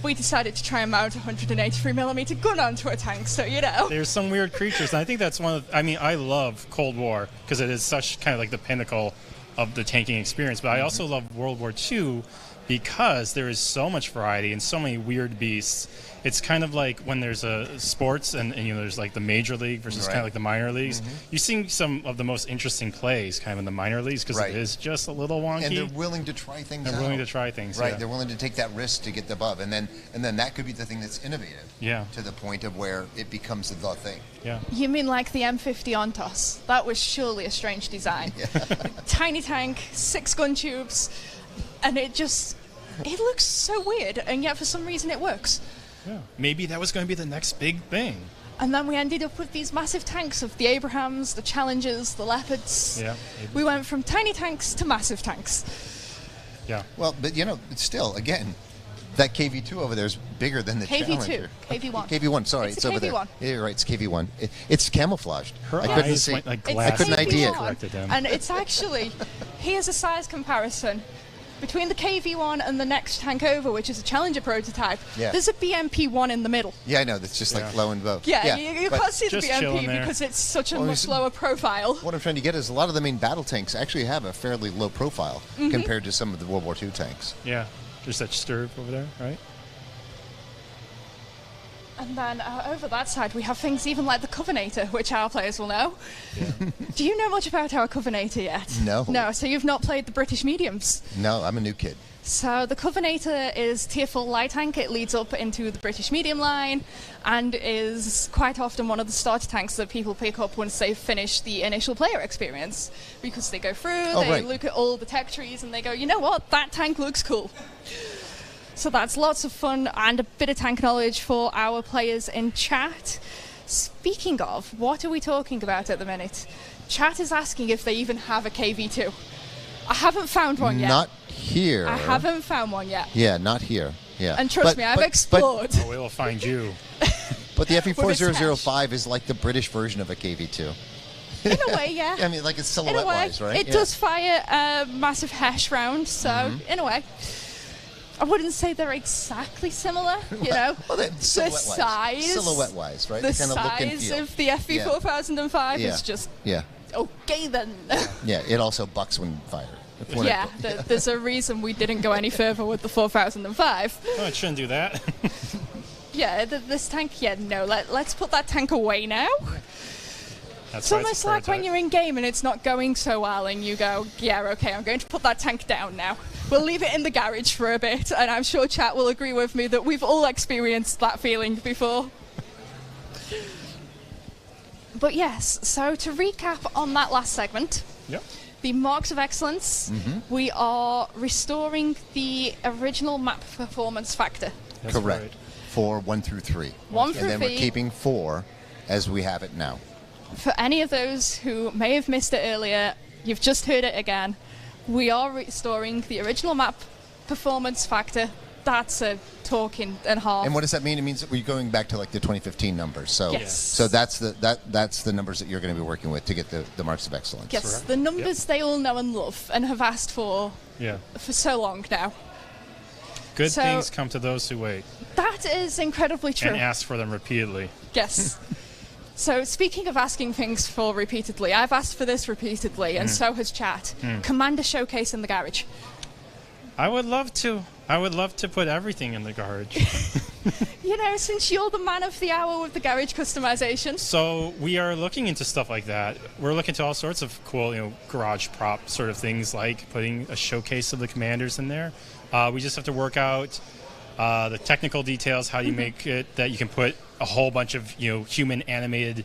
We decided to try and mount a 183mm gun onto a tank, so There's some weird creatures, and I think that's one of. I love Cold War because it is such kind of like the pinnacle of the tanking experience. But I also love World War II because there is so much variety and so many weird beasts. It's kind of like when there's a sports and there's like the major league versus kind of like the minor leagues. You see some of the most interesting plays kind of in the minor leagues because it is just a little wonky. And they're willing to try things out. They're willing to try things, right? yeah. They're willing to take that risk to get above, and then that could be the thing that's innovative. Yeah. To the point of where it becomes the thing. Yeah. You mean like the M50 Ontos? That was surely a strange design. Tiny tank, 6 gun tubes, and it looks so weird, and yet for some reason it works. Yeah. Maybe that was going to be the next big thing. And then we ended up with these massive tanks of the Abrahams, the Challengers, the Leopards. Yeah. We went from tiny tanks to massive tanks. Yeah. Well, but it's still, again, That KV2 over there is bigger than the KV2, Challenger. KV1. KV1, sorry, It's it's a over KV1. there. Yeah, you're right, it's KV1. It's camouflaged. Her I couldn't eyes see. went like It's glasses. I couldn't idea. KV1, Corrected them. and it's actually, here's a size comparison. Between the KV1 and the next tank over, which is a Challenger prototype, Yeah. there's a BMP1 in the middle. Yeah, I know. That's just like low and low. Yeah, you but can't see the Just chilling BMP there. because it's such a Well, much it's- lower profile. What I'm trying to get is a lot of the main battle tanks actually have a fairly low profile Mm-hmm. compared to some of the World War II tanks. Yeah, there's that Strv over there, right? And then over that side, we have things even like the Covenator, which our players will know. Do you know much about our Covenator yet? No. No, so you've not played the British mediums. No, I'm a new kid. So the Covenator is tier 4 light tank. It leads up into the British medium line and is quite often one of the starter tanks that people pick up once they've finished the initial player experience. Because they go through, they right. look at all the tech trees and they go, you know what, that tank looks cool. So that's lots of fun and a bit of tank knowledge for our players in chat. Speaking of, what are we talking about at the minute? Chat is asking if they even have a KV2. I haven't found one yet. Not here. I haven't found one yet. Yeah, not here. Yeah. And trust me, I've explored. Oh, we will find you. But the With its FE4005 is like the British version of a KV2. In a way, yeah. I mean, like it's In a way, silhouette-wise, right? it Yeah. does fire a massive Hesh round, so in a way. I wouldn't say they're exactly similar, you know. Well, the size. Silhouette-wise, right? The They kind of look and size feel. of the FE4005 Yeah. is just Yeah. okay then. Yeah, it also bucks when fired. When Yeah, it- there's a reason we didn't go any further with the 4005. Oh, it shouldn't do that. Yeah, this tank, yeah, no, let's put that tank away now. That's It's why almost a like when prototype. you're in game and it's not going so well and you go, yeah, okay, I'm going to put that tank down now. We'll leave it in the garage for a bit, and I'm sure chat will agree with me that we've all experienced that feeling before. But yes, so to recap on that last segment, Yep. the Marks of Excellence, we are restoring the original map performance factor. That's Correct. right. For 1 through 3. 1 through And then we're 3. keeping 4 as we have it now. For any of those who may have missed it earlier, you've just heard it again. We are restoring the original map performance factor. That's a talk and a half. And what does that mean? It means that we're going back to like the 2015 numbers. So, Yes. so that's the numbers that you're going to be working with to get the marks of excellence. Yes, the numbers they all know and love and have asked for Yeah. so long now. Good So- things come to those who wait That is incredibly true. and ask for them repeatedly. Yes. So speaking of asking things for repeatedly, I've asked for this repeatedly, and so has chat. Commander Showcase in the garage. I would love to. I would love to put everything in the garage. You know, since you're the man of the hour with the garage customization. So we are looking into stuff like that. We're looking to all sorts of cool, garage prop sort of things, like putting a showcase of the commanders in there. We just have to work out the technical details, how you make it that you can put a whole bunch of human animated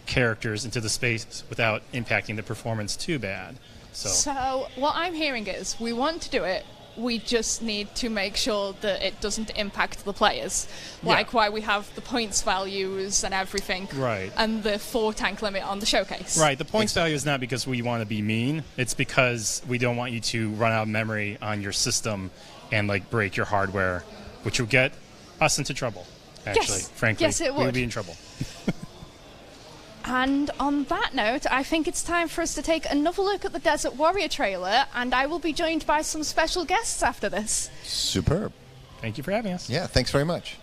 characters into the space without impacting the performance too bad. So what I'm hearing is we want to do it. We just need to make sure that it doesn't impact the players. Like why we have the points values and everything. Right. And the 4 tank limit on the showcase. Right. The points value is not because we want to be mean. It's because we don't want you to run out of memory on your system and break your hardware, which will get us into trouble. Actually, Yes. frankly, Yes, it we would would. be in trouble. And on that note, I think it's time for us to take another look at the Desert Warrior trailer, and I will be joined by some special guests after this. Superb. Thank you for having us. Yeah, thanks very much.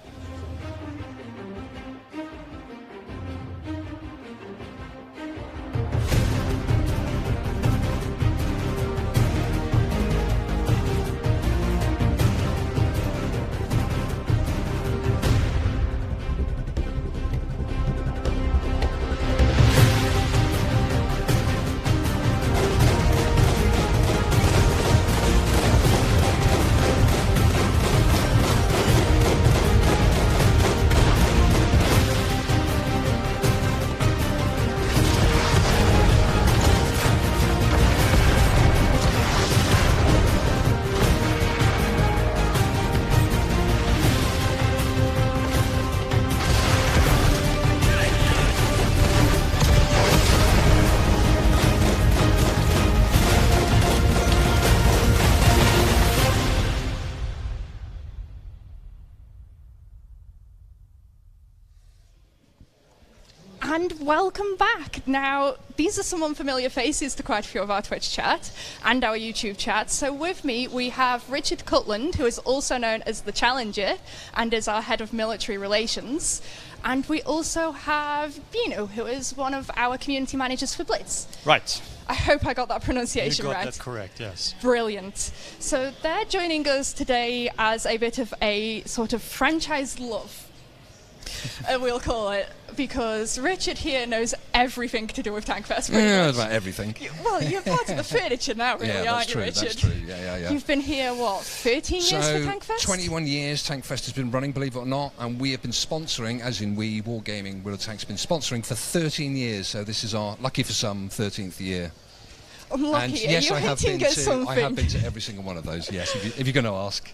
welcome back. Now, these are some unfamiliar faces to quite a few of our Twitch chat and our YouTube chat. So with me, we have Richard Cutland, who is also known as the Challenger and is our head of military relations. And we also have Bino, who is one of our community managers for Blitz. Right. I hope I got that pronunciation You got right. that correct, yes. Brilliant. So they're joining us today as a bit of a sort of franchise love, we'll call it, because Richard here knows everything to do with Tankfest. Yeah, about everything. Well, you're part of the furniture now, really, Yeah, aren't that's you, true. Richard? That's true. Yeah. You've been here, what, 13 years for Tankfest? 21 years Tankfest has been running, believe it or not, and we have been sponsoring, as in we, Wargaming, World of Tanks, been sponsoring for 13 years, so this is our, lucky for some, 13th year. Unlucky. And yes, Are you hinting at something? I have been to every single one of those, yes, if you're going to ask.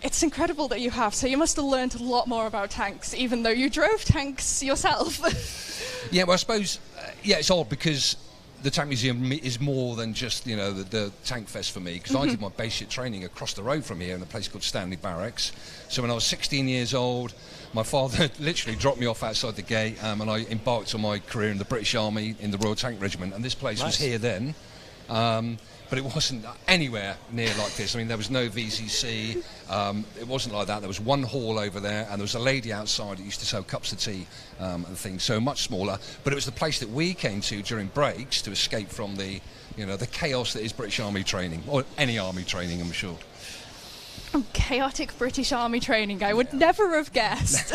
It's incredible that you have, so you must have learned a lot more about tanks, even though you drove tanks yourself. Yeah, well, I suppose, it's odd because the Tank Museum is more than just, the Tank Fest for me, because I did my basic training across the road from here in a place called Stanley Barracks. So when I was 16 years old, my father literally dropped me off outside the gate, and I embarked on my career in the British Army in the Royal Tank Regiment, and this place was here then. But it wasn't anywhere near like this. I mean, there was no VCC. It wasn't like that. There was one hall over there, and there was a lady outside that used to sell cups of tea and things. So much smaller. But it was the place that we came to during breaks to escape from the chaos that is British Army training, or any army training, I'm sure. Chaotic British Army training, I would never have guessed.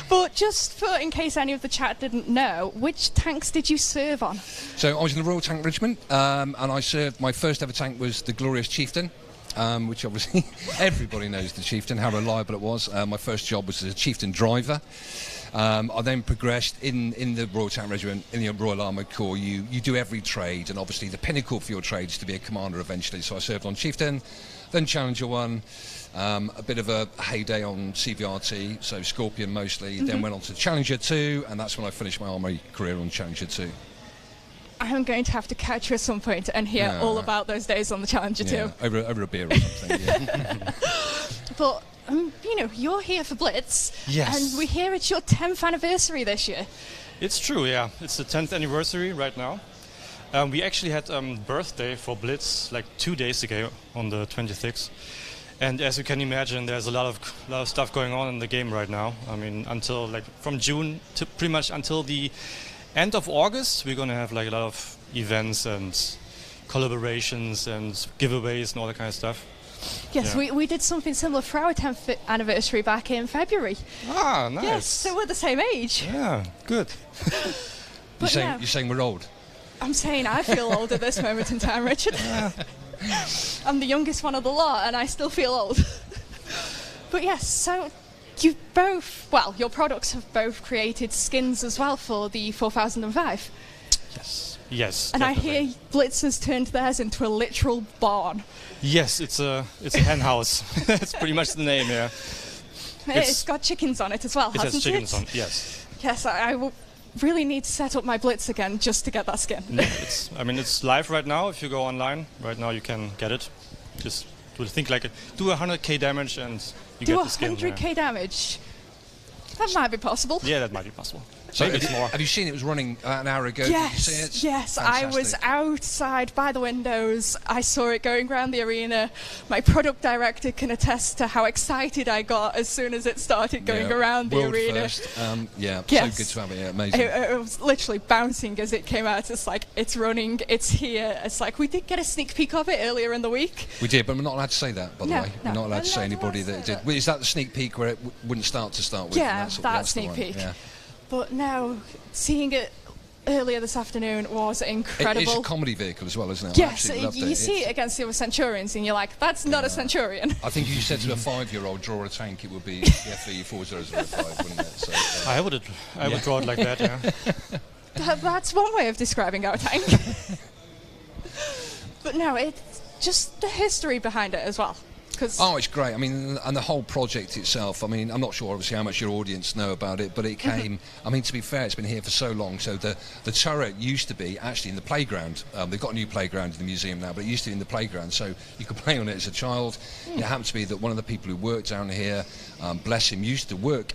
But just for, in case any of the chat didn't know, which tanks did you serve on? So I was in the Royal Tank Regiment, and I served, my first ever tank was the Glorious Chieftain, which obviously everybody knows the Chieftain, how reliable it was. My first job was as a Chieftain driver. I then progressed in the Royal Tank Regiment, in the Royal Armoured Corps. You do every trade, and obviously the pinnacle for your trade is to be a commander eventually. So I served on Chieftain, then Challenger 1, a bit of a heyday on CVRT, so Scorpion mostly, then went on to Challenger 2, and that's when I finished my Army career on Challenger 2. I'm going to have to catch you at some point and hear all about those days on the Challenger 2. Over a beer or something, yeah. But, you're here for Blitz, Yes. and we hear it's your 10th anniversary this year. It's true, yeah. It's the 10th anniversary right now. We actually had birthday for Blitz like 2 days ago on the 26th. And as you can imagine, there's a lot of stuff going on in the game right now. I mean, until from June to pretty much until the end of August, we're going to have a lot of events and collaborations and giveaways and all that kind of stuff. Yes, Yeah. we did something similar for our 10th anniversary back in February. Ah, nice. Yes, so we're the same age. Yeah, good. But You're saying we're old? I'm saying I feel old at this moment in time, Richard. I'm the youngest one of the lot, and I still feel old. But yes, so you both, your products have both created skins as well for the 4005. Yes. And definitely. I hear Blitz has turned theirs into a literal barn. Yes, it's a hen house. That's pretty much the name, yeah. It's got chickens on it as well, It hasn't has it? chickens on, yes. Yes, I will really need to set up my Blitz again just to get that skin. It's live right now. If you go online right now, you can get it. Just do 100k damage and you Do get the skin. 100k damage. That might be possible. Yeah, that might be possible. So Maybe it's more. have you seen it was running an hour ago? Yes, Did you see it? yes. I was Fantastic. outside by the windows. I saw it going around the arena. My product director can attest to how excited I got as soon as it started going around the World arena. First. Yes. So good to have it. Yeah, amazing. It was literally bouncing as it came out. It's like, it's running, it's here. It's like, we did get a sneak peek of it earlier in the week. We did, but we're not allowed to say that, by the No, way. no. We're not allowed We're to say not anybody allowed that to it say did. Is that the sneak peek where it wouldn't start with? Yeah, That's that the sneak one, peek. yeah. But now, seeing it earlier this afternoon was incredible. It's a comedy vehicle as well, isn't it? I Yes, absolutely loved you see it against the other Centurions and you're like, that's not a Centurion. I think if you said to a 5-year-old, draw a tank, it would be the FE 4005, wouldn't it? So, I would draw it like that, yeah. That's one way of describing our tank. But no, it's just the history behind it as well. Oh, it's great. I mean, and the whole project itself, I mean, I'm not sure obviously how much your audience know about it, but it came, I mean, to be fair, it's been here for so long. So the turret used to be actually in the playground. They've got a new playground in the museum now, but it used to be in the playground. So you could play on it as a child. It happened to be that one of the people who worked down here, bless him,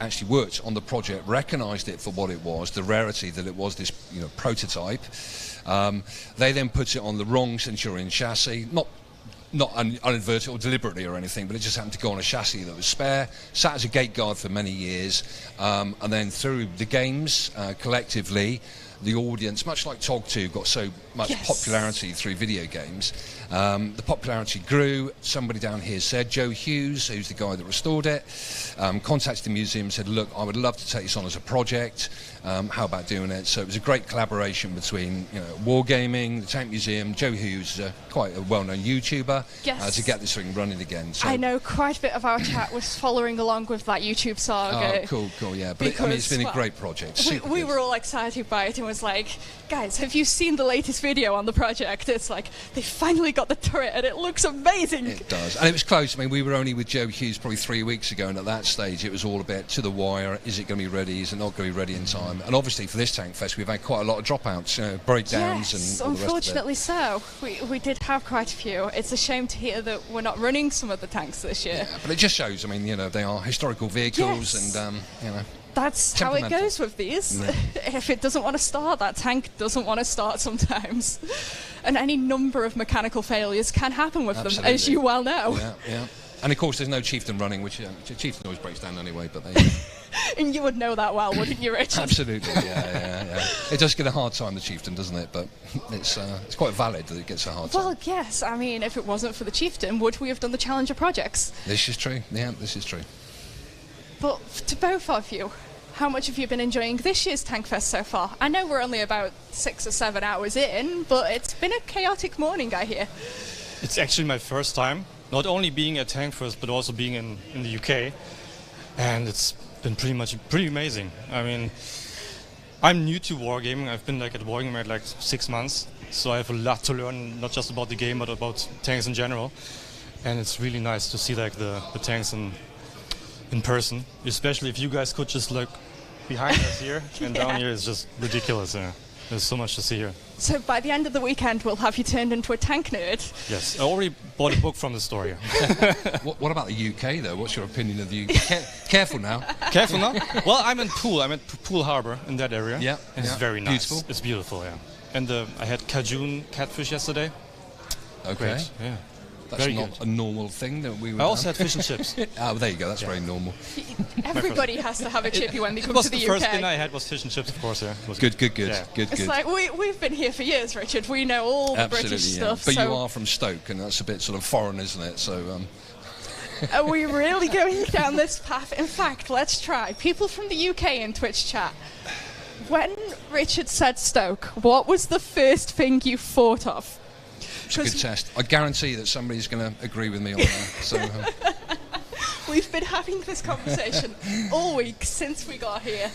actually worked on the project, recognised it for what it was, the rarity that it was, this prototype. They then put it on the wrong Centurion chassis, not inadvertently or deliberately or anything, but it just happened to go on a chassis that was spare, sat as a gate guard for many years, and then through the games, collectively, the audience, much like TOG 2, got so much popularity through video games. The popularity grew. Somebody down here said, Joe Hughes, who's the guy that restored it, contacted the museum and said, look, I would love to take this on as a project. How about doing it? So it was a great collaboration between Wargaming, the Tank Museum, Joe Hughes, quite a well-known YouTuber, to get this thing running again. So I know quite a bit of our chat was following along with that YouTube saga. Oh, cool, yeah. But it's been a great project. We were all excited by it and was like, guys, have you seen the latest video on the project? It's like, they finally got the turret and it looks amazing. It does. And it was close. I mean, we were only with Joe Hughes probably 3 weeks ago, and at that stage it was all a bit to the wire. Is it going to be ready? Is it not going to be ready in time? And obviously for this Tankfest we've had quite a lot of dropouts, breakdowns and all the rest unfortunately of it. so. We did have quite a few. It's a shame to hear that we're not running some of the tanks this year. Yeah, but it just shows, I mean, they are historical vehicles and, That's how it goes with these. Yeah. If it doesn't want to start, that tank doesn't want to start sometimes. And any number of mechanical failures can happen with them, as you well know. Yeah. And of course there's no Chieftain running, which Chieftain always breaks down anyway, but they... And you would know that well, wouldn't you, Richard? Absolutely, yeah. It does get a hard time, the Chieftain, doesn't it? But it's quite valid that it gets a hard time. Well, yes. I mean, if it wasn't for the Chieftain, would we have done the Challenger projects? This is true. Yeah, this is true. But to both of you, how much have you been enjoying this year's Tankfest so far? I know we're only about 6 or 7 hours in, but it's been a chaotic morning, I hear. It's actually my first time, not only being at Tankfest, but also being in the UK. And it's been pretty amazing. I mean, I'm new to wargaming. I've been at wargaming 6 months, so I have a lot to learn, not just about the game, but about tanks in general. And it's really nice to see the tanks in person, especially if you guys could just look behind us here and down here. It's just ridiculous. There's so much to see here. So by the end of the weekend, we'll have you turned into a tank nerd. Yes, I already bought a book from the store here. What about the UK, though? What's your opinion of the UK? Careful now. Careful now? Well, I'm in Poole Harbour, in that area. Yeah. It's very nice. Beautiful. It's beautiful, yeah. And I had Cajun catfish yesterday. Okay. Great, yeah. That's very not good. a normal thing that we would I also have. had fish and chips. Oh, there you go. That's very normal. Everybody has to have a chippy when they come to the UK. The first thing I had was fish and chips, of course. Yeah. It was Good. Yeah. It's like we've been here for years, Richard. We know all the British stuff. But you are from Stoke, and that's a bit sort of foreign, isn't it? So. Are we really going down this path? In fact, let's try. People from the UK in Twitch chat. When Richard said Stoke, what was the first thing you thought of? It's a good test. I guarantee that somebody's going to agree with me on that. So, we've been having this conversation all week since we got here.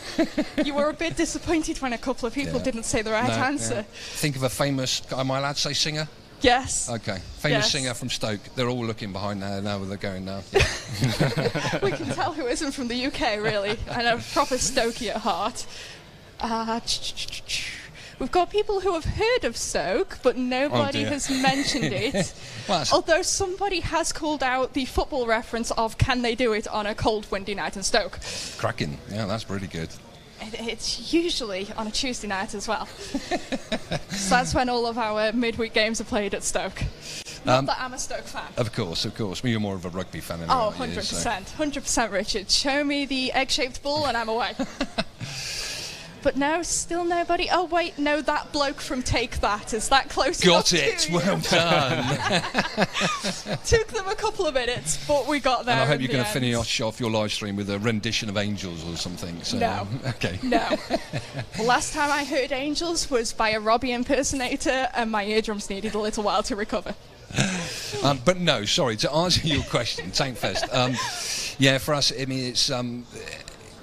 You were a bit disappointed when a couple of people didn't say the right answer. Yeah. Think of a famous, am I allowed to say singer? Yes. Okay. Famous singer from Stoke. They're all looking behind now where they're going now. Yeah. We can tell who isn't from the UK, really, and a proper Stokey at heart. We've got people who have heard of Stoke, but nobody has mentioned it. Although somebody has called out the football reference of can they do it on a cold, windy night in Stoke. Cracking. Yeah, that's really good. It's usually on a Tuesday night as well. So that's when all of our midweek games are played at Stoke. Not that I'm a Stoke fan. Of course. You're more of a rugby fan anyway. Oh, 100%. 100%, Richard. Show me the egg-shaped ball and I'm away. But no, still nobody. Oh, wait, no, that bloke from Take That. Is that close enough? Got it. Well done. Took them a couple of minutes, but we got there. And I hope you're going to finish off your live stream with a rendition of Angels or something. So, no. Okay. No. Last time I heard Angels was by a Robbie impersonator, and my eardrums needed a little while to recover. But no, sorry, to answer your question, Tankfest. For us, I mean, it's...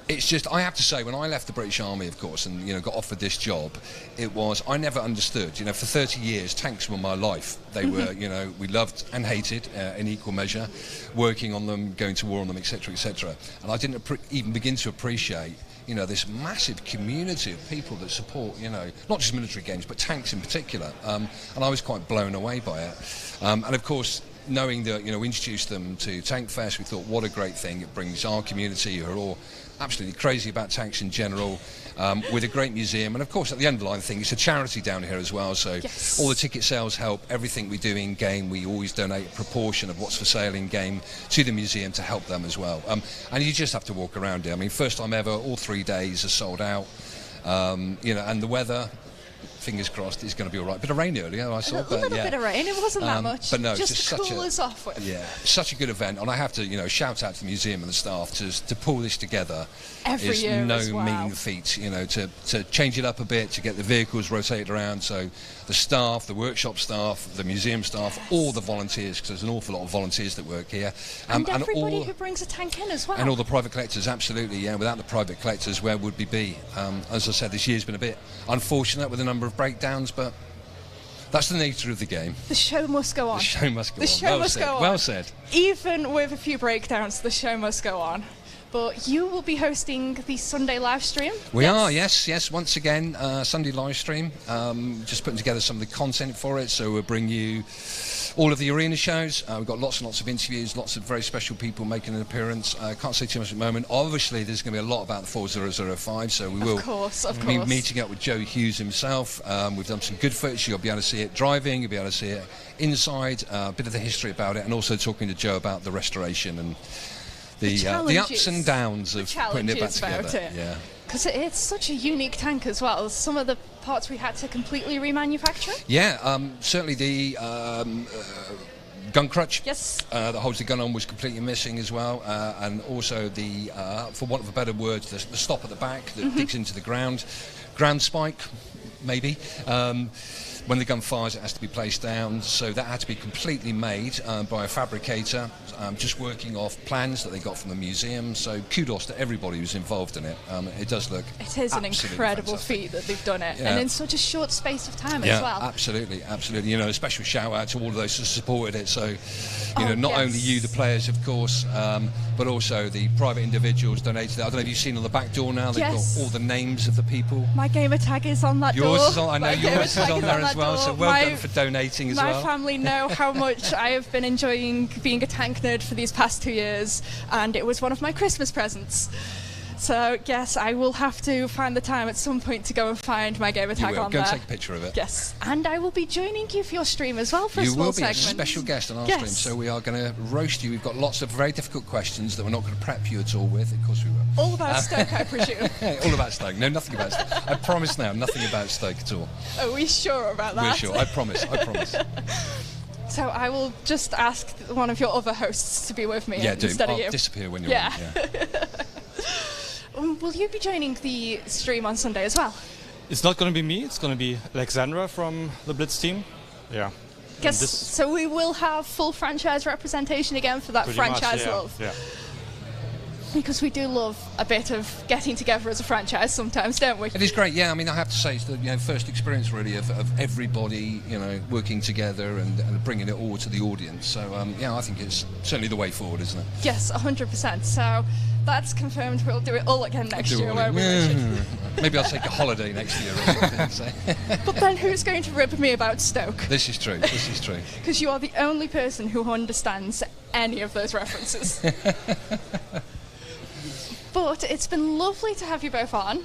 It's just, I have to say, when I left the British Army, of course, and got offered this job, it was, I never understood. For 30 years, tanks were my life. They were, we loved and hated in equal measure, working on them, going to war on them, etc., etc. And I didn't even begin to appreciate this massive community of people that support, not just military games, but tanks in particular. And I was quite blown away by it. And of course, knowing that, we introduced them to Tankfest, we thought, what a great thing. It brings our community, who are all absolutely crazy about tanks in general, with a great museum. And of course, at the underlying thing, it's a charity down here as well. So yes. All the ticket sales help. Everything we do in game, we always donate a proportion of what's for sale in game to the museum to help them as well. And you just have to walk around here. I mean, first time ever, all 3 days are sold out. And the weather, fingers crossed, it's going to be all right. Bit of rain earlier, I saw. A little bit of rain. It wasn't that much. But no, just it's to just cool us off with. Yeah, such a good event, and I have to, shout out to the museum and the staff to pull this together. Every is year no as well. mean feat. To change it up a bit, to get the vehicles rotated around. So the staff, the workshop staff, the museum staff, all the volunteers, because there's an awful lot of volunteers that work here, and everybody who brings a tank in as well. And all the private collectors, absolutely. Yeah, without the private collectors, where would we be? As I said, this year's been a bit unfortunate with a number of breakdowns, but that's the nature of the game. The show must go on. The show must go on. The show must go on. Well said. Even with a few breakdowns, the show must go on. But you will be hosting the Sunday live stream? We are, yes. Once again, Sunday live stream. Just putting together some of the content for it. So we'll bring you all of the arena shows. We've got lots and lots of interviews, lots of very special people making an appearance. Can't say too much at the moment. Obviously, there's going to be a lot about the 4005, so we will be meeting up with Joe Hughes himself. We've done some good footage. You'll be able to see it driving, you'll be able to see it inside, a bit of the history about it, and also talking to Joe about the restoration and the ups and downs of putting it back together. Yeah. Because it's such a unique tank as well. Some of the parts we had to completely remanufacture. Yeah, certainly the gun crutch that holds the gun on was completely missing as well, and also the, for want of a better word, the stop at the back that digs into the ground spike, maybe. When the gun fires, it has to be placed down, so that had to be completely made by a fabricator, just working off plans that they got from the museum. So kudos to everybody who's involved in it. It does look It is an incredible fantastic feat that they've done it, and in such a short space of time yeah, as well. Absolutely. A special shout out to all of those who supported it. So, not only you, the players, of course, but also the private individuals donated it. I don't know if you've seen on the back door now, they've got all the names of the people. My gamer tag is on that door. Yours is on, I know yours is on there as well, so well done for donating as well. My family know how much I have been enjoying being a tank nerd for these past 2 years, and it was one of my Christmas presents. So, yes, I will have to find the time at some point to go and find my gamer tag on there. Go and take a picture of it. Yes, and I will be joining you for your stream as well for a small segment. You will be a special guest on our stream, so we are going to roast you. We've got lots of very difficult questions that we're not going to prep you at all with. Of course we will. All about Stoke, I presume. All about Stoke. No, nothing about Stoke. I promise now, nothing about Stoke at all. Are we sure about that? We're sure. I promise. So I will just ask one of your other hosts to be with me instead of you. I'll disappear when you're on. Yeah. Will you be joining the stream on Sunday as well? It's not going to be me. It's going to be Alexandra from the Blitz team. Yeah. Yes. So we will have full franchise representation again for that franchise love. Yeah. Because we do love a bit of getting together as a franchise sometimes, don't we? It is great, yeah. I mean, I have to say, it's the first experience really of everybody, working together and bringing it all to the audience. So, I think it's certainly the way forward, isn't it? Yes, 100%. So that's confirmed. We'll do it all again next year, won't we, Richard? Maybe I'll take a holiday next year or something. So. But then who's going to rib me about Stoke? This is true. Because you are the only person who understands any of those references. But it's been lovely to have you both on.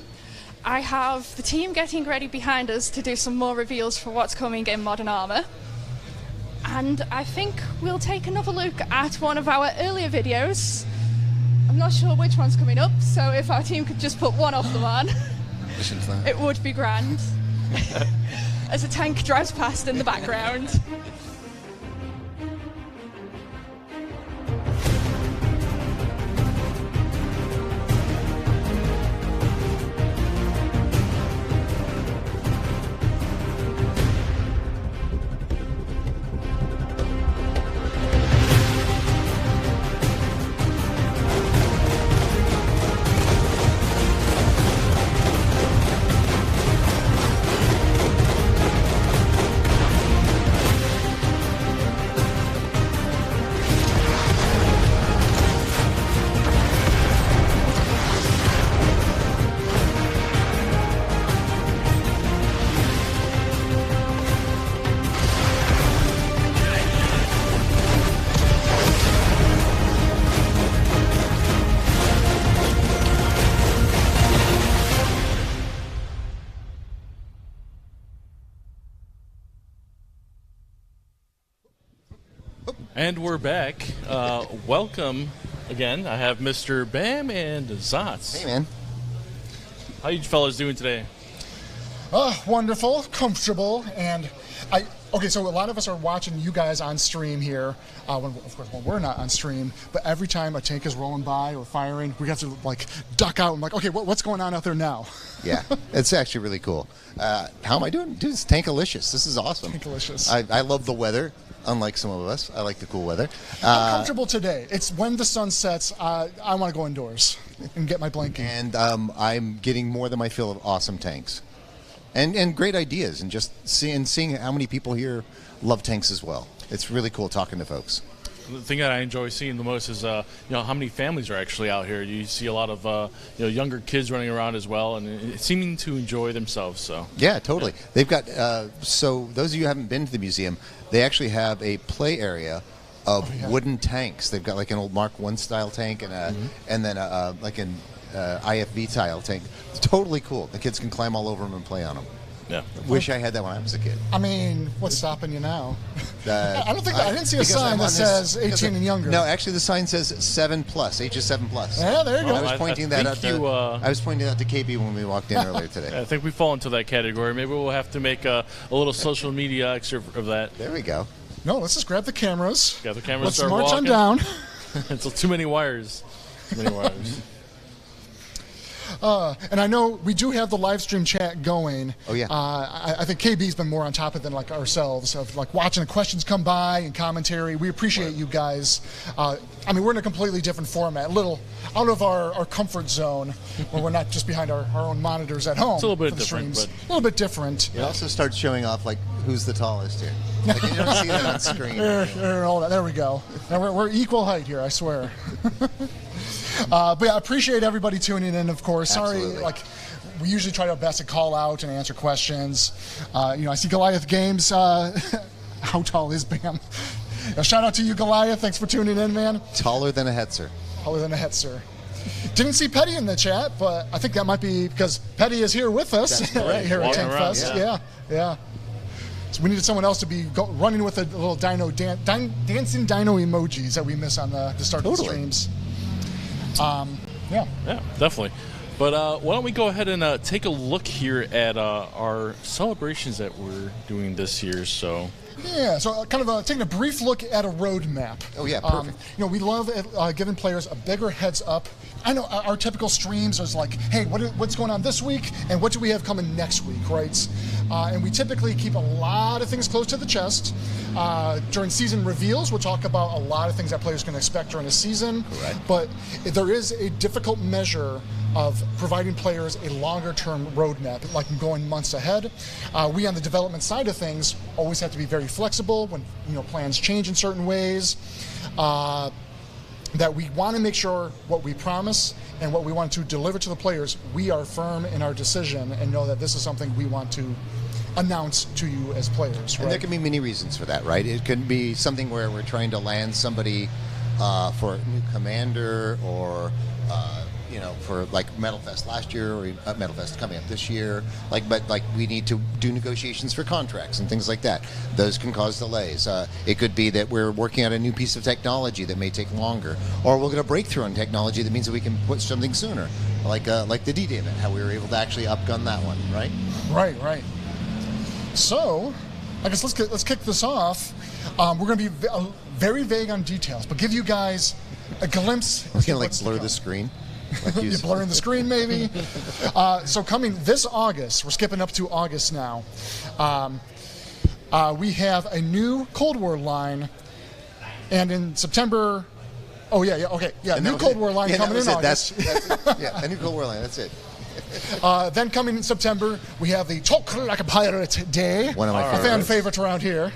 I have the team getting ready behind us to do some more reveals for what's coming in Modern Armour. And I think we'll take another look at one of our earlier videos. I'm not sure which one's coming up, so if our team could just put one off the one, listen to that. It would be grand. As a tank drives past in the background. And we're back. Welcome again. I have Mr. Bam and Zotz. Hey, man. How you fellas doing today? Wonderful, comfortable, and okay, so a lot of us are watching you guys on stream here, of course when we're not on stream, but every time a tank is rolling by or firing, we have to like duck out and like, okay, what's going on out there now? Yeah, it's actually really cool. How am I doing? Dude, it's Tankalicious. This is awesome. Tankalicious. I love the weather, unlike some of us. I like the cool weather. I'm comfortable today. It's when the sun sets, I want to go indoors and get my blanket. And I'm getting more than my fill of awesome tanks. And great ideas, and just seeing how many people here love tanks as well. It's really cool talking to folks. The thing that I enjoy seeing the most is how many families are actually out here. You see a lot of younger kids running around as well, and seeming to enjoy themselves. So yeah, totally. Yeah. They've got so those of you who haven't been to the museum, they actually have a play area of wooden tanks. They've got like an old Mark I style tank and and then like an IFV style tank. It's totally cool. The kids can climb all over them and play on them. Yeah. Wish I had that when I was a kid. I mean, what's stopping you now? I don't think I didn't see a sign that says 18 and younger. No, actually, the sign says 7+, ages 7+. Yeah, there you go. I was pointing that out. I was pointing that to KB when we walked in earlier today. I think we fall into that category. Maybe we'll have to make a little social media excerpt of that. There we go. No, let's just grab the cameras. Got the cameras. Let's march on down. It's too many wires. Too many wires. And I know we do have the live stream chat going. Oh yeah. I think KB's been more on top of it than like ourselves, of like watching the questions come by and commentary. We appreciate you guys. I mean, we're in a completely different format, a little out of our comfort zone, where we're not just behind our own monitors at home. It's a little bit different, but a little bit different. It also starts showing off like who's the tallest here. Like, you don't see that on screen. There we go. Now we're equal height here, I swear. But yeah, I appreciate everybody tuning in, of course. Absolutely. Sorry, like we usually try our best to call out and answer questions. I see Goliath Games. How tall is Bam? Shout out to you, Goliath. Thanks for tuning in, man. Taller than a Hetzer. Taller than a Hetzer. Didn't see Petty in the chat, but I think that might be because Petty is here with us right here at Tankfest. Tankfest. Yeah. So we needed someone else to be running with a little dancing dino emojis that we miss on the start of the streams. Yeah, definitely. But why don't we go ahead and take a look here at our celebrations that we're doing this year? So kind of taking a brief look at a roadmap. Oh yeah, perfect. We love giving players a bigger heads up. I know our typical streams is like, hey, what's going on this week, and what do we have coming next week, right? And we typically keep a lot of things close to the chest. During season reveals, we'll talk about a lot of things that players can expect during a season. Correct. But there is a difficult measure of providing players a longer-term roadmap, like going months ahead. We, on the development side of things, always have to be very flexible when plans change in certain ways. That we want to make sure what we promise and what we want to deliver to the players, we are firm in our decision and know that this is something we want to announce to you as players. Right? And there can be many reasons for that, right? It could be something where we're trying to land somebody for a new commander, or for like Metalfest last year, or Metalfest coming up this year. But we need to do negotiations for contracts and things like that. Those can cause delays. It could be that we're working on a new piece of technology that may take longer, or we'll get a breakthrough in technology that means that we can put something sooner, like the D-Day event, how we were able to actually upgun that one, right? Right. So, I guess let's kick this off. We're going to be very vague on details, but give you guys a glimpse. I was going to blur the screen. You're blurring the screen, maybe. So coming this August, we're skipping up to August now. We have a new Cold War line, and in September. Oh yeah, okay, yeah. New Cold War line coming in August. That's a new Cold War line. That's it. Then coming in September, we have the Talk Like a Pirate Day. One of my favorites. A fan favorite around here.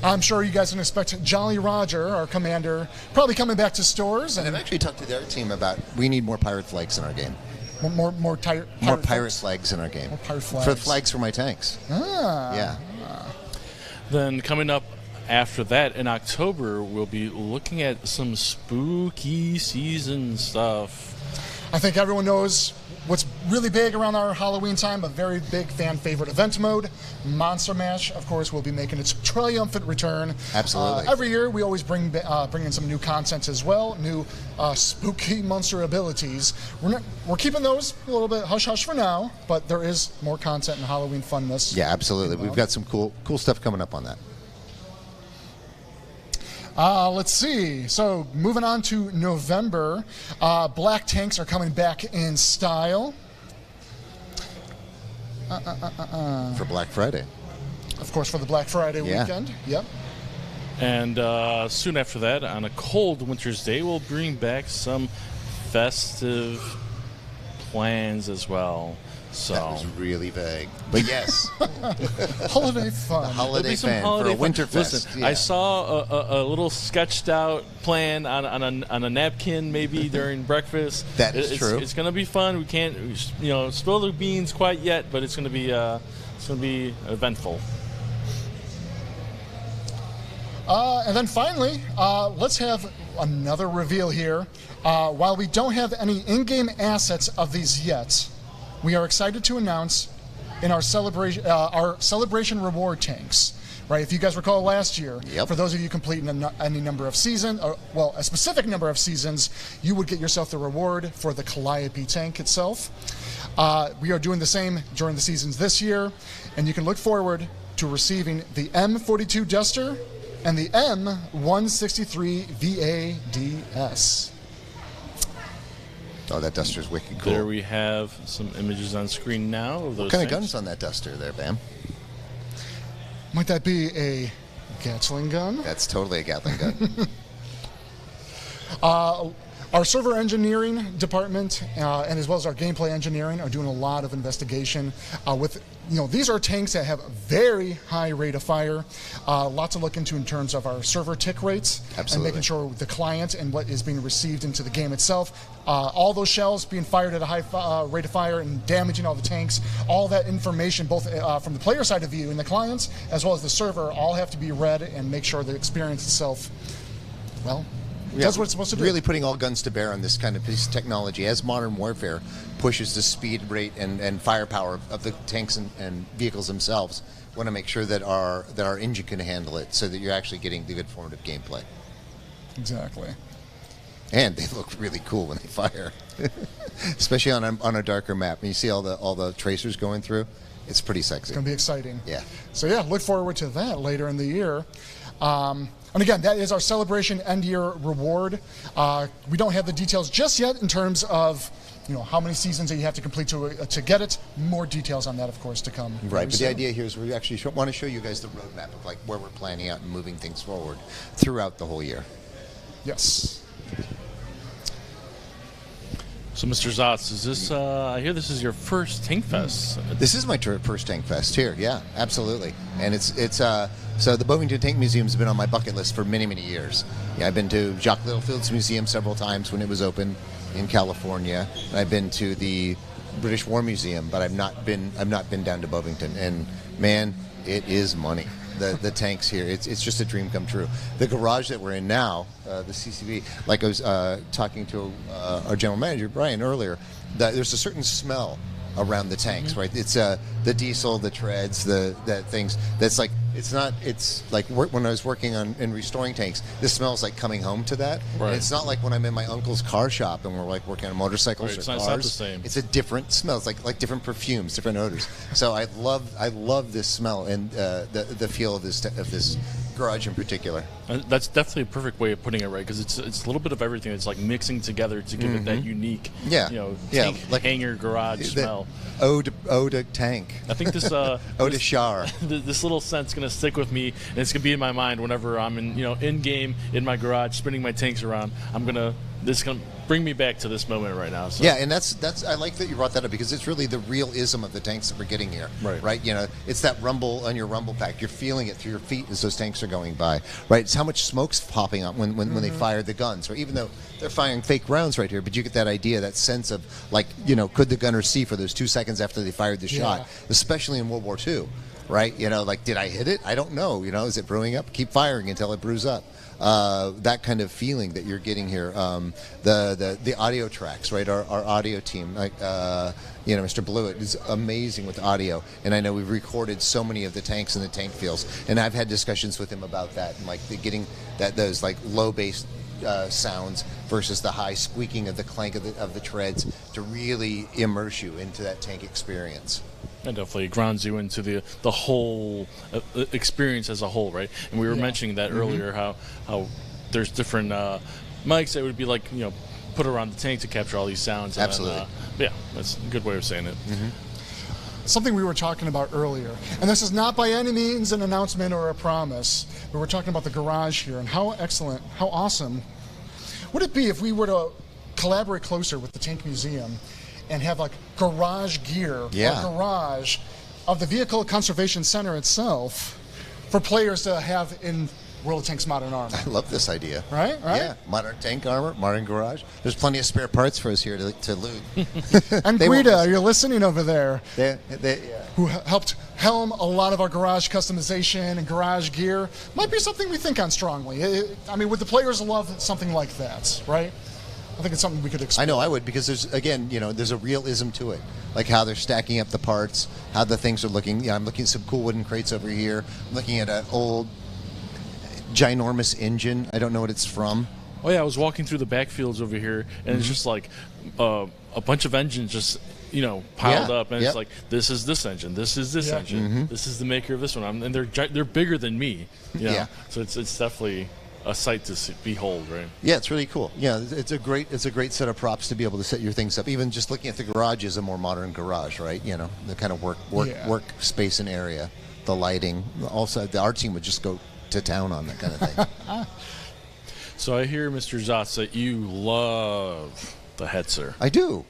I'm sure you guys can expect Jolly Roger, our commander, probably coming back to stores. And I've actually talked to their team about we need more pirate flags in our game. More pirate flags in our game. More pirate flags. For the flags for my tanks. Yeah. Then coming up after that in October, we'll be looking at some spooky season stuff. I think everyone knows what's really big around our Halloween time, a very big fan favorite event mode. Monster Mash, of course, will be making its triumphant return. Absolutely. Every year we always bring in some new content as well, new spooky monster abilities. We're keeping those a little bit hush-hush for now, but there is more content and Halloween funness. Yeah, absolutely. We've got some cool stuff coming up on that. Let's see. So moving on to November, black tanks are coming back in style. For Black Friday. Of course, for the Black Friday weekend. Yep. And soon after that, on a cold winter's day, we'll bring back some festive plans as well. So that was really vague, but yes. Holiday fun. Holiday fan for a winter fest. Listen, I saw a little sketched out plan on a napkin maybe during breakfast. That is true. It's going to be fun. We can't spill the beans quite yet, but it's going to be eventful. And then finally, let's have another reveal here. While we don't have any in-game assets of these yet, we are excited to announce in our celebration reward tanks. Right, if you guys recall last year, for those of you completing any number of seasons, a specific number of seasons, you would get yourself the reward for the Calliope tank itself. We are doing the same during the seasons this year, and you can look forward to receiving the M42 Duster and the M163 VADS. Oh, that Duster's wicked cool. There we have some images on screen now of those What kind of things. guns on that Duster there, Bam? Might that be a Gatling gun? That's totally a Gatling gun. Our server engineering department and as well as our gameplay engineering are doing a lot of investigation with, these are tanks that have a very high rate of fire. Lots to look into in terms of our server tick rates. Absolutely. And making sure the client and what is being received into the game itself. All those shells being fired at a high rate of fire and damaging all the tanks. All that information, both from the player side of view and the clients, as well as the server, all have to be read and make sure the experience itself, does what it's supposed to do. Really putting all guns to bear on this kind of piece of technology as modern warfare pushes the speed rate and firepower of the tanks and vehicles themselves. We want to make sure that our engine can handle it so that you're actually getting the good formative gameplay. Exactly. And they look really cool when they fire, especially on a darker map. And you see all the tracers going through. It's pretty sexy. It's going to be exciting. Yeah. So look forward to that later in the year. And again, that is our celebration end-year reward. We don't have the details just yet in terms of how many seasons that you have to complete to get it. More details on that, of course, to come. Right, but the idea here is we actually want to show you guys the roadmap of where we're planning out and moving things forward throughout the whole year. Yes. So, Mr. Zotz, is this? I hear this is your first Tankfest. This is my first Tankfest here. Yeah, absolutely. And it's so the Bovington Tank Museum has been on my bucket list for many, many years. Yeah, I've been to Jacques Littlefield's museum several times when it was open in California. And I've been to the British War Museum, but I've not been down to Bovington. And man, it is money. The tanks here, it's just a dream come true. The garage that we're in now, the CCV, like I was talking to our general manager Brian earlier, that there's a certain smell around the tanks, right? It's the diesel, the treads, the things. That's like it's like when I was working on and restoring tanks. This smells like coming home to that. Right. And it's not like when I'm in my uncle's car shop and we're working on motorcycles or cars. It's not the same. It's a different smell. It's like different perfumes, different odors. So I love this smell and the feel of this garage in particular. That's definitely a perfect way of putting it, right? Because it's a little bit of everything. It's like mixing together to give it that unique, tank hangar garage smell. Ode to tank. I think this Ode to Char. This little scent's gonna stick with me, and it's gonna be in my mind whenever I'm in game in my garage spinning my tanks around. This is gonna bring me back to this moment right now. So. Yeah, and that's I like that you brought that up because it's really the realism of the tanks that we're getting here. Right. It's that rumble on your rumble pack. You're feeling it through your feet as those tanks are going by. Right. It's how much smoke's popping up when they fire the guns. Or even though they're firing fake rounds right here, but you get that idea, that sense of could the gunner see for those 2 seconds after they fired the shot, especially in World War II. Right. Did I hit it? I don't know. Is it brewing up? Keep firing until it brews up. that kind of feeling that you're getting here. The audio tracks, right? Our audio team, like Mr. Blewett is amazing with audio, and I know we've recorded so many of the tanks and the tank feels, and I've had discussions with him about that, and like getting those like low bass sounds versus the high squeaking of the clank of the treads to really immerse you into that tank experience. It definitely grounds you into the whole experience as a whole, right? And we were mentioning that earlier, how there's different mics that would be like, put around the tank to capture all these sounds. And Absolutely. Then, that's a good way of saying it. Something we were talking about earlier, and this is not by any means an announcement or a promise, but we're talking about the garage here and how excellent, how awesome would it be if we were to collaborate closer with the Tank Museum and have like garage gear or garage of the Vehicle Conservation Center itself for players to have in World of Tanks Modern Armor. I love this idea. Right? Yeah, modern tank armor, modern garage. There's plenty of spare parts for us here to loot. And Guida, you're listening over there, Yeah. who helped helm a lot of our garage customization and garage gear. Might be something we think on strongly. Would the players love something like that, right? I think it's something we could explore. I know I would, because there's a realism to it, like how they're stacking up the parts, how the things are looking. I'm looking at some cool wooden crates over here. I'm looking at an old ginormous engine. I don't know what it's from. Oh yeah, I was walking through the backfields over here, and it's just like a bunch of engines just piled up, and it's like, this is this engine, this is this engine, this is the maker of this one, and they're bigger than me. So it's definitely a sight to behold, right? Yeah, it's really cool. Yeah, it's a great set of props to be able to set your things up. Even just looking at the garage is a more modern garage, right? The kind of work space and area, the lighting. Also, our team would just go to town on that kind of thing. So I hear, Mr. Zotz, that you love the Hetzer. I do.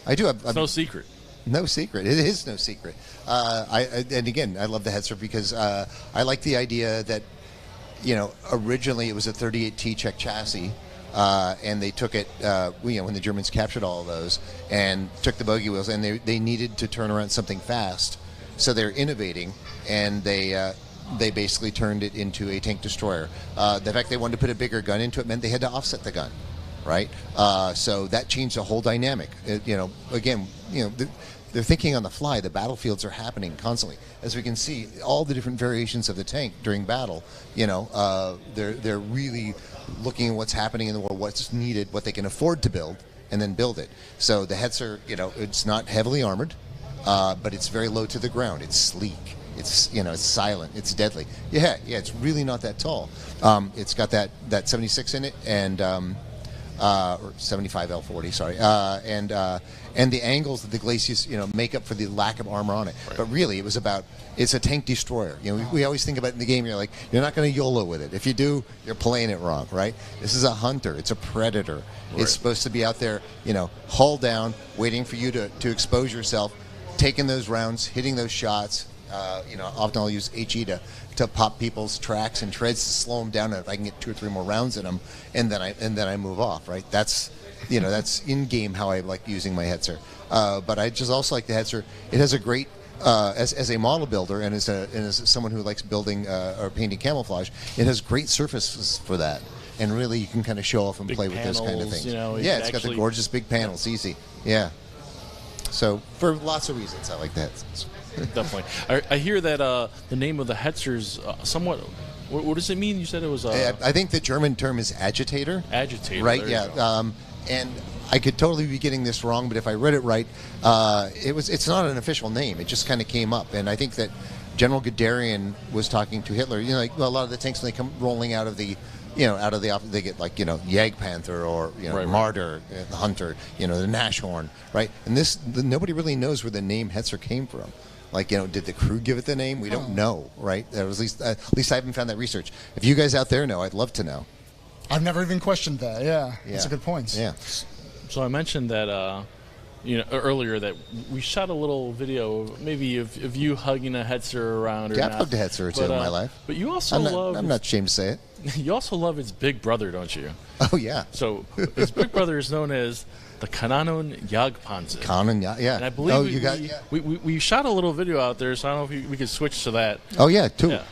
It's no secret. No secret. It is no secret. And again, I love the Hetzer because I like the idea that, originally it was a 38T Czech chassis, and they took it, when the Germans captured all of those and took the bogey wheels, and they needed to turn around something fast, so they're innovating, and they basically turned it into a tank destroyer. The fact they wanted to put a bigger gun into it meant they had to offset the gun, right? So that changed the whole dynamic. They're thinking on the fly. The battlefields are happening constantly. As we can see, all the different variations of the tank during battle, they're really looking at what's happening in the war, what's needed, what they can afford to build, and then build it. So the Hetzer, it's not heavily armored, but it's very low to the ground. It's sleek. It's it's silent. It's deadly. Yeah. It's really not that tall. It's got that 76 in it, and or 75 L40, sorry, and the angles that the Glacius make up for the lack of armor on it. Right. But really, it's a tank destroyer. We always think about it in the game. You're like, you're not going to YOLO with it. If you do, you're playing it wrong, right? This is a hunter. It's a predator. Right. It's supposed to be out there, hull down, waiting for you to expose yourself, taking those rounds, hitting those shots. Often I'll use HE to pop people's tracks and treads to slow them down. If I can get 2 or 3 more rounds in them, and then I move off. Right? That's that's in game how I like using my Hetzer. But I just also like the Hetzer. It has a great as a model builder and as someone who likes building or painting camouflage. It has great surfaces for that, and really you can kind of show off and big play panels, with those kind of things. It's got the gorgeous big panels. Easy. Yeah. So for lots of reasons, I like that. Definitely. I hear that the name of the Hetzer's somewhat. What does it mean? You said it was. I think the German term is agitator. Agitator. Right. Yeah. And I could totally be getting this wrong, but if I read it right, it's not an official name. It just kind of came up, and I think that General Guderian was talking to Hitler. A lot of the tanks when they come rolling out of the. Out of the office, they get like Jagdpanther or Marder, the Hunter, the Nashorn, right? And nobody really knows where the name Hetzer came from. Like, did the crew give it the name? We don't know, right? At least I haven't found that research. If you guys out there know, I'd love to know. I've never even questioned that. Yeah. That's a good point. Yeah. So I mentioned that earlier that we shot a little video, maybe of you hugging a Hetzer around. I've hugged a Hetzer or two in my life. But you also I'm not ashamed to say it. You also love its big brother, don't you? Oh yeah. So its big brother is known as the Kanonen Jagdpanzer. Yeah. And I believe we shot a little video out there, so I don't know if we could switch to that. Oh yeah, too. Yeah.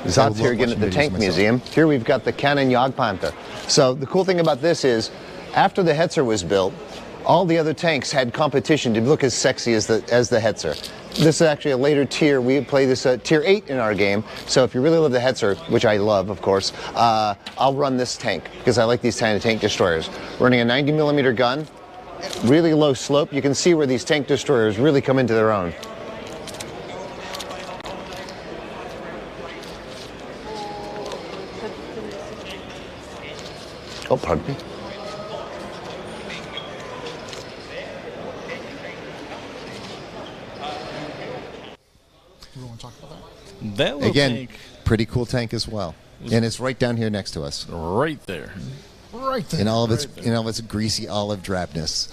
Zot's here again at the Tank Museum. Here we've got the Canon Jagdpanther. So the cool thing about this is, after the Hetzer was built, all the other tanks had competition to look as sexy as the Hetzer. This is actually a later tier. We play this tier 8 in our game. So if you really love the Hetzer, which I love, of course, I'll run this tank because I like these tiny tank destroyers. Running a 90mm gun, really low slope. You can see where these tank destroyers really come into their own. Oh, pardon me. You want to talk about that? That little Again, tank pretty cool tank as well. And it's right down here next to us. right there. Right there. In all of its greasy olive drabness.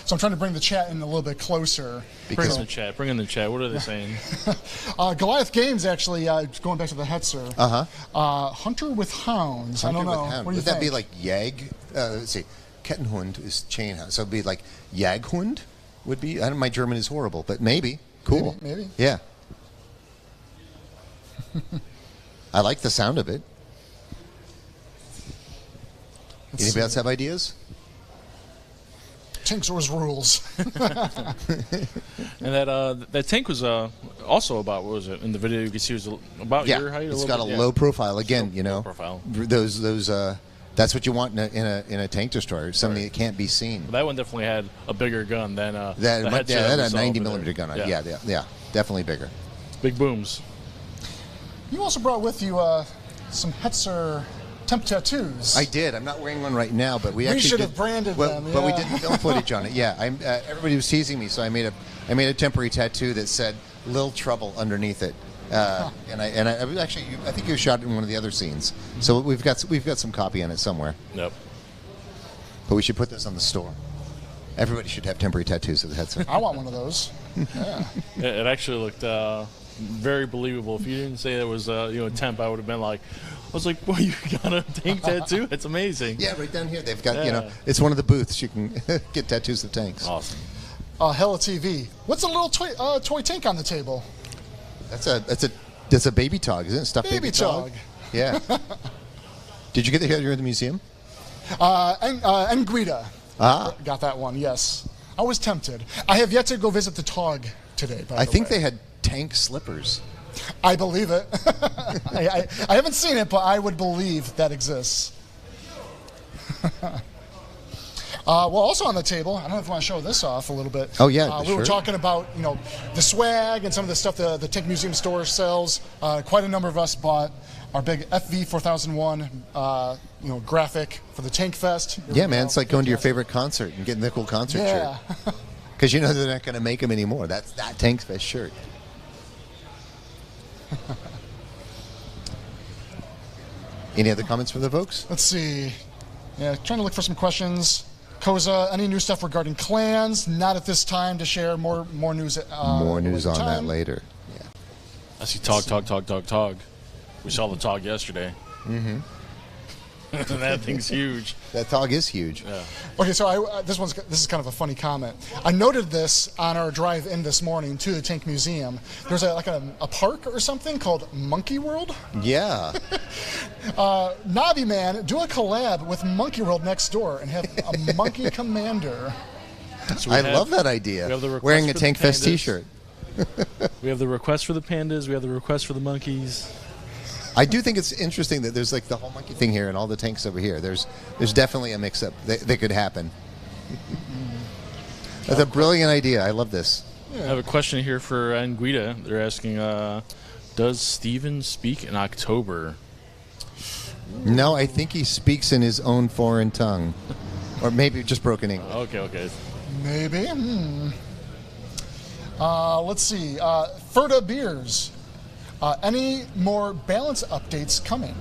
So I'm trying to bring the chat in a little bit closer. Bring in the chat. Bring in the chat. What are they saying? Goliath Games actually, going back to the Hetzer. Hunter with Hounds. I don't know. What do you Would think? that be like Jag? Let's see. Kettenhund is chain hound. So it'd be like Jaghund would be. I don't, my German is horrible, but maybe. Cool. Maybe. Yeah. I like the sound of it. Anybody else have ideas? Tanks Wars rules. And that tank was also about, what was it in the video? You can see it was about your height. It's got a low profile. Again, you know, profile. those that's what you want in a tank destroyer. Something that can't be seen. Well, that one definitely had a bigger gun than that the had a 90mm gun. Yeah. Yeah, definitely bigger. Big booms. You also brought with you some Hetzer temp tattoos. I did. I'm not wearing one right now, but we should have branded them. But we did film footage on it. Yeah, everybody was teasing me, so I made a temporary tattoo that said "Lil Trouble" underneath it. And I was actually, I think you shot it in one of the other scenes. So we've got some copy on it somewhere. Yep. But we should put this on the store. Everybody should have temporary tattoos of the Hetzer. I want one of those. Yeah. It actually looked very believable. If you didn't say it was a temp, I would have been like, I was like, boy, you got a tank tattoo? It's amazing. Yeah, right down here they've got it's one of the booths you can get tattoos of tanks. Awesome. Hella TV. What's a little toy tank on the table? That's a baby tog, isn't it? Stuffed Baby tog. Yeah. Did you get the here at the museum? And Guida. Ah. Got that one, yes. I was tempted. I have yet to go visit the tog today, by I the think way. they had tank slippers. I believe it. I haven't seen it, but I would believe that exists. Well, also on the table, I don't know if you want to show this off a little bit. Oh, yeah, we were talking about the swag and some of the stuff the Tank Museum store sells. Quite a number of us bought our big FV 4001 graphic for the Tankfest. Yeah, man, it's like going to your favorite concert and getting the cool concert shirt. Because you know they're not going to make them anymore. That's that Tankfest shirt. Any other comments from the folks? Let's see. Yeah, trying to look for some questions. Koza, any new stuff regarding clans? Not at this time to share. More news. More news on that later. Yeah. I see Tog. We saw the Tog yesterday. Mm-hmm. That thing's huge. That Tog is huge. Yeah. Okay, so this is kind of a funny comment. I noted this on our drive in this morning to the Tank Museum. There's a park or something called Monkey World. Yeah. Navi Man, do a collab with Monkey World next door and have a monkey commander. So I love that idea. Wearing a Tankfest T-shirt. We have the request for the pandas. We have the request for the monkeys. I do think it's interesting that there's like the whole monkey thing here and all the tanks over here. There's definitely a mix-up that could happen. That's a brilliant idea. I love this. I have a question here for Anguita. They're asking, does Steven speak in October? No, I think he speaks in his own foreign tongue. Or maybe just broken English. Okay. Maybe. Let's see. Ferda Beers. Any more balance updates coming?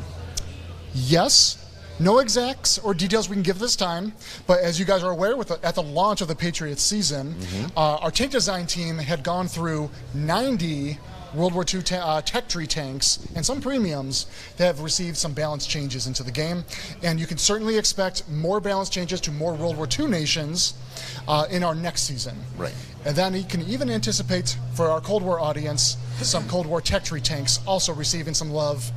Yes. No exacts or details we can give this time, but as you guys are aware, at the launch of the Patriots season, our tank design team had gone through 90 World War II tech tree tanks and some premiums that have received some balance changes into the game. And you can certainly expect more balance changes to more World War II nations in our next season. Right. And then you can even anticipate for our Cold War audience some Cold War tech tree tanks also receiving some love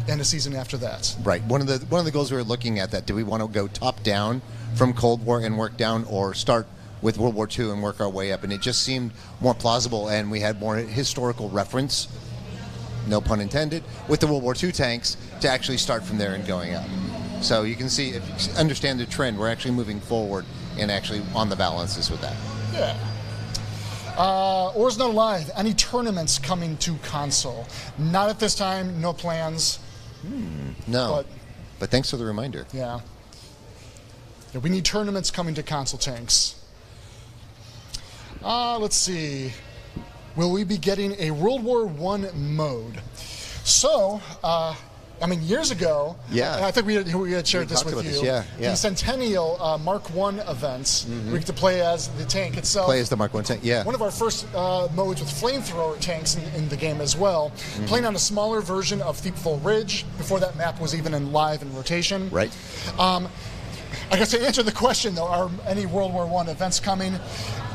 in a season after that. Right. One of the goals we were looking at, that do we want to go top down from Cold War and work down, or start with World War II and work our way up? And it just seemed more plausible, and we had more historical reference, no pun intended, with the World War II tanks to actually start from there and going up. So you can see, if you understand the trend, we're actually moving forward and actually on the balances with that. Yeah. Or's Not Alive, any tournaments coming to console? Not at this time, no plans. No, but thanks for the reminder. Yeah. We need tournaments coming to console tanks. Let's see. Will we be getting a World War I mode? So, I mean, years ago, and I think we had shared this with you. The Centennial Mark I events, we get to play as the tank itself. Play as the Mark I tank, yeah. One of our first modes with flamethrower tanks in the game as well. Playing on a smaller version of Thiepval Ridge. Before that map was even in live and rotation. Right. I guess to answer the question, though, are any World War I events coming?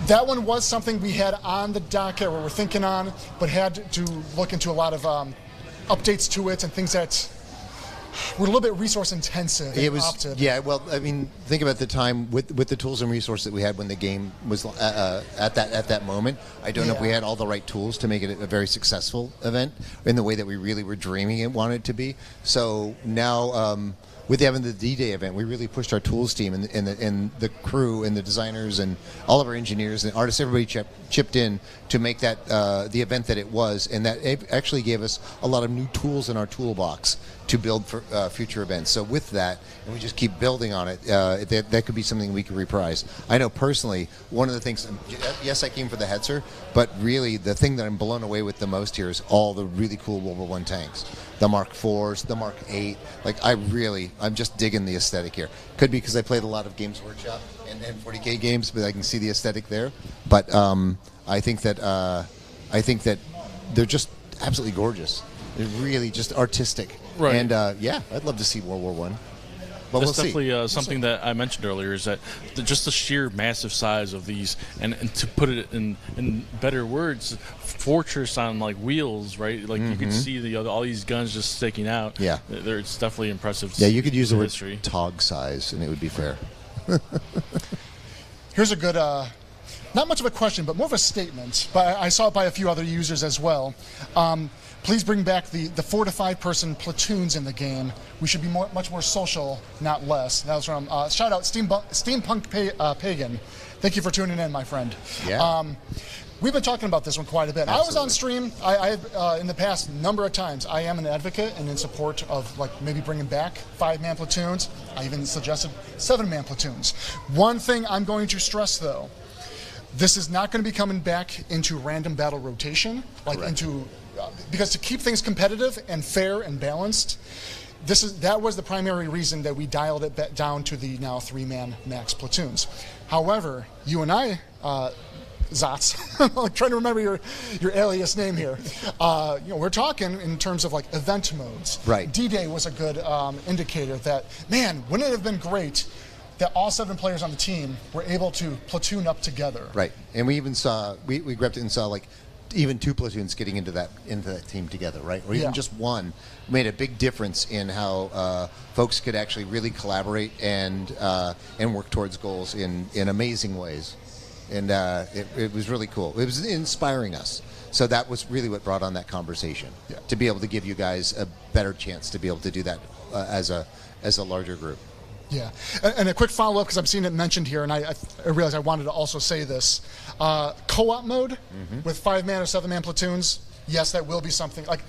That one was something we had on the docket, where we're thinking on, but had to look into a lot of updates to it and things that were a little bit resource intensive. It was, yeah. Well, I mean, think about the time with the tools and resources that we had when the game was at that moment. I don't know if we had all the right tools to make it a very successful event in the way that we really were dreaming it wanted to be. So now, with having the D-Day event, we really pushed our tools team and the crew and the designers and all of our engineers and artists. Everybody chipped in to make that the event that it was, and that actually gave us a lot of new tools in our toolbox to build for future events. So with that, and we just keep building on it, that could be something we could reprise. I know personally, one of the things, yes, I came for the Hetzer, but really the thing that I'm blown away with the most here is all the really cool World War I tanks. The Mark IVs, the Mark VIII. Like, I'm just digging the aesthetic here. Could be because I played a lot of Games Workshop and 40K games, but I can see the aesthetic there. But I think that they're just absolutely gorgeous. They're really just artistic. Right. And I'd love to see World War I. But That's we'll definitely something that I mentioned earlier, is that just the sheer massive size of these, and to put it in better words, fortress on like wheels, right? Like you could see all these guns just sticking out. Yeah, it's definitely impressive. Yeah, you could use the word history. TOG size, and it would be fair. Here's a good, not much of a question, but more of a statement. But I saw it by a few other users as well. Please bring back the 4 to 5 person platoons in the game. We should be much more social, not less. That was from shout out Steampunk Pagan. Thank you for tuning in, my friend. Yeah. We've been talking about this one quite a bit. Absolutely. I was on stream. I in the past number of times, I am an advocate and in support of like maybe bringing back 5-man platoons. I even suggested 7-man platoons. One thing I'm going to stress though, this is not going to be coming back into random battle rotation, like because to keep things competitive and fair and balanced, that was the primary reason that we dialed it down to the now 3-man max platoons. However, you and I, Zats, I'm trying to remember your alias name here. We're talking in terms of like event modes. Right. D-Day was a good indicator that, man, wouldn't it have been great that all 7 players on the team were able to platoon up together. Right, and we even saw we grabbed it and saw like even 2 platoons getting into that team together, right? Or even just one made a big difference in how folks could actually really collaborate and work towards goals in amazing ways, and it was really cool. It was inspiring us. So that was really what brought on that conversation, to be able to give you guys a better chance to be able to do that as a larger group. Yeah, and a quick follow-up, because I'm seeing it mentioned here, and I realized I wanted to also say this. Co-op mode with 5-man or 7-man platoons, yes, that will be something. Like,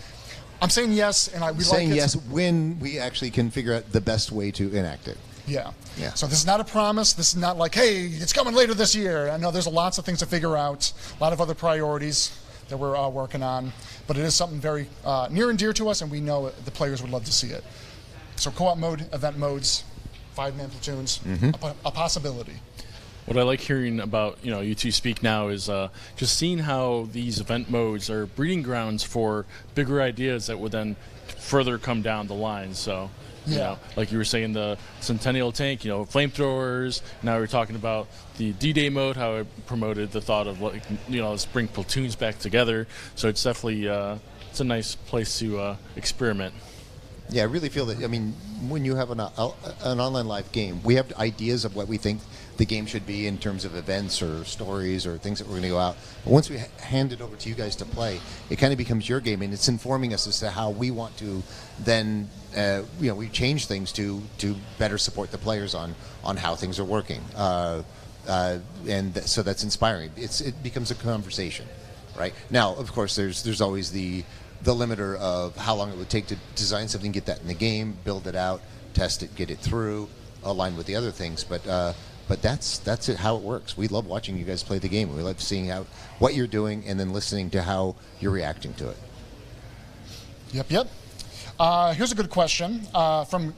I'm saying yes, and we saying like it. Yes when we actually can figure out the best way to enact it. Yeah. Yeah. So this is not a promise. This is not like, hey, it's coming later this year. I know there's lots of things to figure out, a lot of other priorities that we're working on, but it is something very near and dear to us, and we know the players would love to see it. So co-op mode, event modes, 5-man platoons, a possibility. What I like hearing about, you two speak now is just seeing how these event modes are breeding grounds for bigger ideas that would then further come down the line. So, like you were saying, the Centennial tank, flamethrowers. Now we're talking about the D-Day mode, how it promoted the thought of let's bring platoons back together. So it's definitely it's a nice place to experiment. Yeah, I really feel that. I mean, when you have an online live game, we have ideas of what we think the game should be in terms of events or stories or things that we're going to go out. But once we hand it over to you guys to play, it kind of becomes your game, and it's informing us as to how we want to then, we change things to better support the players on how things are working. So that's inspiring. It becomes a conversation, right? Now, of course, there's always the limiter of how long it would take to design something, get that in the game, build it out, test it, get it through, align with the other things. But that's how it works. We love watching you guys play the game. We love seeing what you're doing and then listening to how you're reacting to it. Yep. Here's a good question from,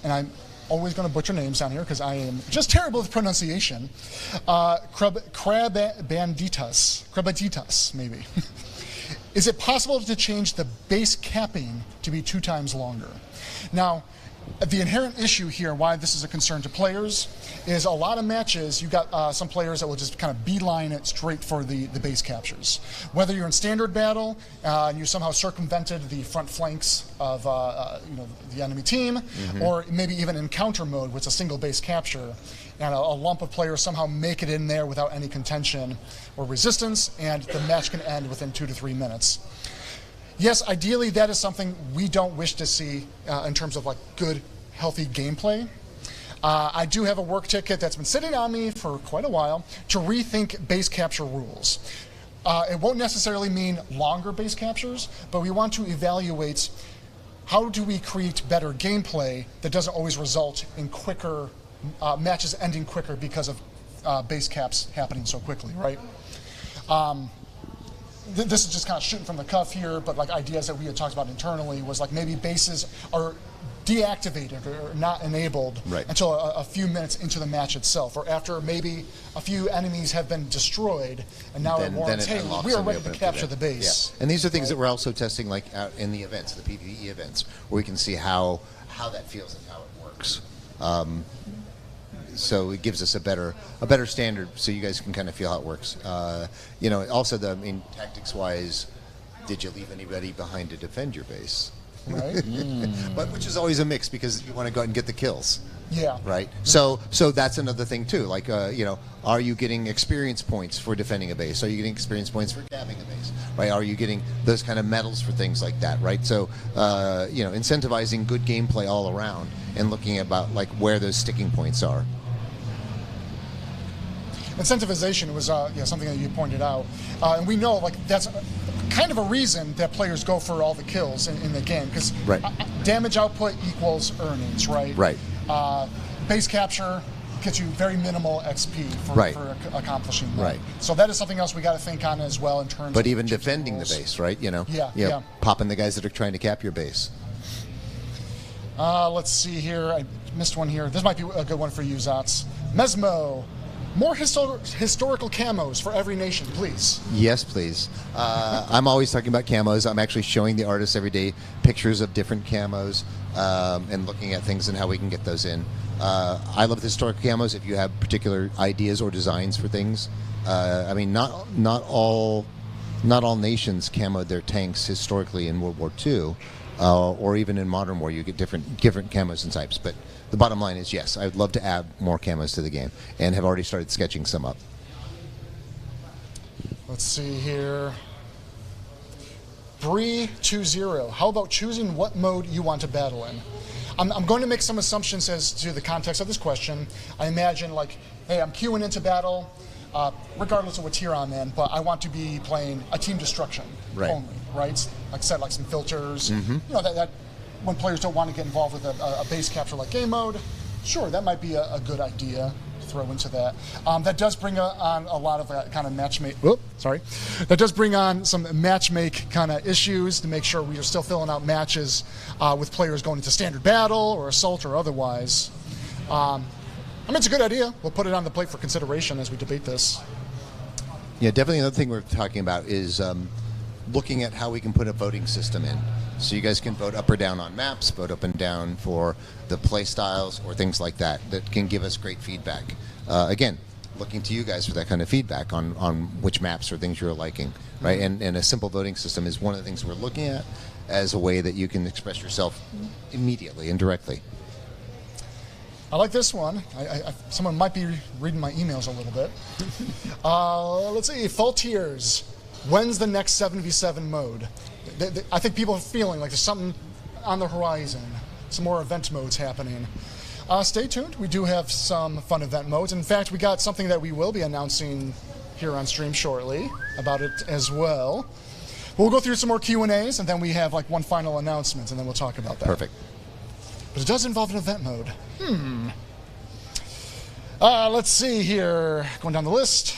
and I'm always going to butcher names down here because I am just terrible with pronunciation. Krabanditas, maybe. Is it possible to change the base capping to be 2 times longer? Now, the inherent issue here, why this is a concern to players, is a lot of matches, you got some players that will just kind of beeline it straight for the base captures. Whether you're in standard battle and you somehow circumvented the front flanks of the enemy team, or maybe even in counter mode, with a single base capture, and a lump of players somehow make it in there without any contention or resistance, and the match can end within 2 to 3 minutes. Yes, ideally that is something we don't wish to see in terms of good, healthy gameplay. I do have a work ticket that's been sitting on me for quite a while to rethink base capture rules. It won't necessarily mean longer base captures, but we want to evaluate how do we create better gameplay that doesn't always result in quicker matches ending quicker because of base caps happening so quickly, right? This is just kind of shooting from the cuff here, but ideas that we had talked about internally was maybe bases are deactivated or not enabled until a few minutes into the match itself, or after maybe a few enemies have been destroyed, and now it warrants, hey, we are ready to capture the base. Yeah. And these are things that we're also testing out in the events, the PvE events, where we can see how that feels and how it works. So it gives us a better standard, so you guys can kind of feel how it works. Also tactics-wise, did you leave anybody behind to defend your base? Right. But which is always a mix because you want to go out and get the kills. Yeah. Right. So that's another thing too. Are you getting experience points for defending a base? Are you getting experience points for capping a base? Right. Are you getting those kind of medals for things like that? Right. So incentivizing good gameplay all around and looking about where those sticking points are. Incentivization was something that you pointed out, and we know that's kind of a reason that players go for all the kills in the game, because damage output equals earnings, right? Right. Base capture gets you very minimal XP for accomplishing that. Right. So that is something else we got to think on as well in terms. But of even defending the base, right? Popping the guys that are trying to cap your base. Let's see here. I missed one here. This might be a good one for you, Zats. Mesmo. More historical camos for every nation, please. Yes, please. I'm always talking about camos. I'm actually showing the artists every day pictures of different camos and looking at things and how we can get those in. I love the historical camos. If you have particular ideas or designs for things, not all nations camoed their tanks historically in World War II, or even in modern war. You get different camos and types, but. The bottom line is, yes, I'd love to add more camos to the game and have already started sketching some up. Let's see here. Bree20, how about choosing what mode you want to battle in? I'm going to make some assumptions as to the context of this question. I imagine, hey, I'm queuing into battle, regardless of what tier I'm in, but I want to be playing a team destruction only, right? Set some filters, that when players don't want to get involved with a base capture like game mode, sure, that might be a good idea to throw into that. That does bring on a lot of kind of matchmake. That does bring on some matchmake kind of issues to make sure we are still filling out matches with players going into standard battle or assault or otherwise. I mean, it's a good idea. We'll put it on the plate for consideration as we debate this. Yeah, definitely another thing we're talking about is looking at how we can put a voting system in. So you guys can vote up or down on maps, vote up and down for the play styles or things like that can give us great feedback. Again, looking to you guys for that kind of feedback on which maps or things you're liking, right? And a simple voting system is one of the things we're looking at as a way that you can express yourself immediately and directly. I like this one. Someone might be reading my emails a little bit. Let's see. Faultiers. When's the next 7v7 mode? I think people are feeling like there's something on the horizon. Some more event modes happening. Stay tuned. We do have some fun event modes. In fact, we got something that we will be announcing here on stream shortly about it as well. We'll go through some more Q&As, and then we have like one final announcement, and then we'll talk about that. Perfect. But it does involve an event mode. Let's see here. Going down the list.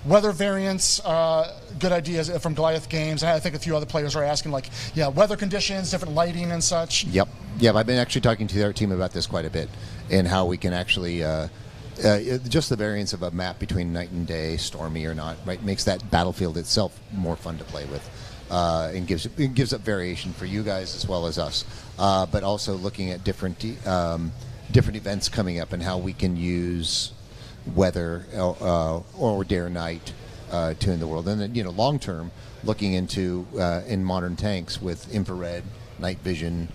Weather variants, good ideas from Goliath Games. I think a few other players are asking, like, yeah, weather conditions, different lighting and such. Yep. I've been actually talking to their team about this quite a bit, and how we can actually just the variance of a map between night and day, stormy or not, right, makes that battlefield itself more fun to play with, and gives up variation for you guys as well as us. But also looking at different events coming up and how we can use weather or day or night to in the world, and then long term looking into in modern tanks with infrared, night vision,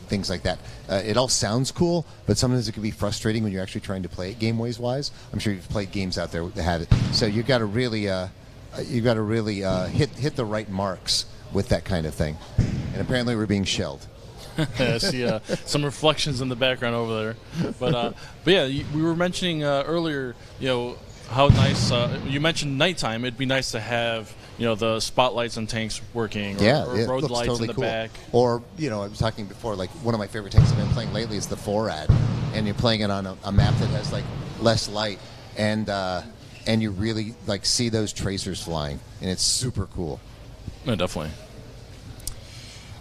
things like that. It all sounds cool, but sometimes it can be frustrating when you're actually trying to play it game ways wise. I'm sure you've played games out there that have it, so you got to really hit the right marks with that kind of thing. And apparently we're being shelled. I see some reflections in the background over there, but yeah, we were mentioning earlier, how nice. You mentioned nighttime. It'd be nice to have the spotlights on tanks working, or road lights totally in the cool. back. Or I was talking before, like one of my favorite tanks I've been playing lately is the Forad, and you're playing it on a map that has like less light, and you really like see those tracers flying, and it's super cool. No, definitely.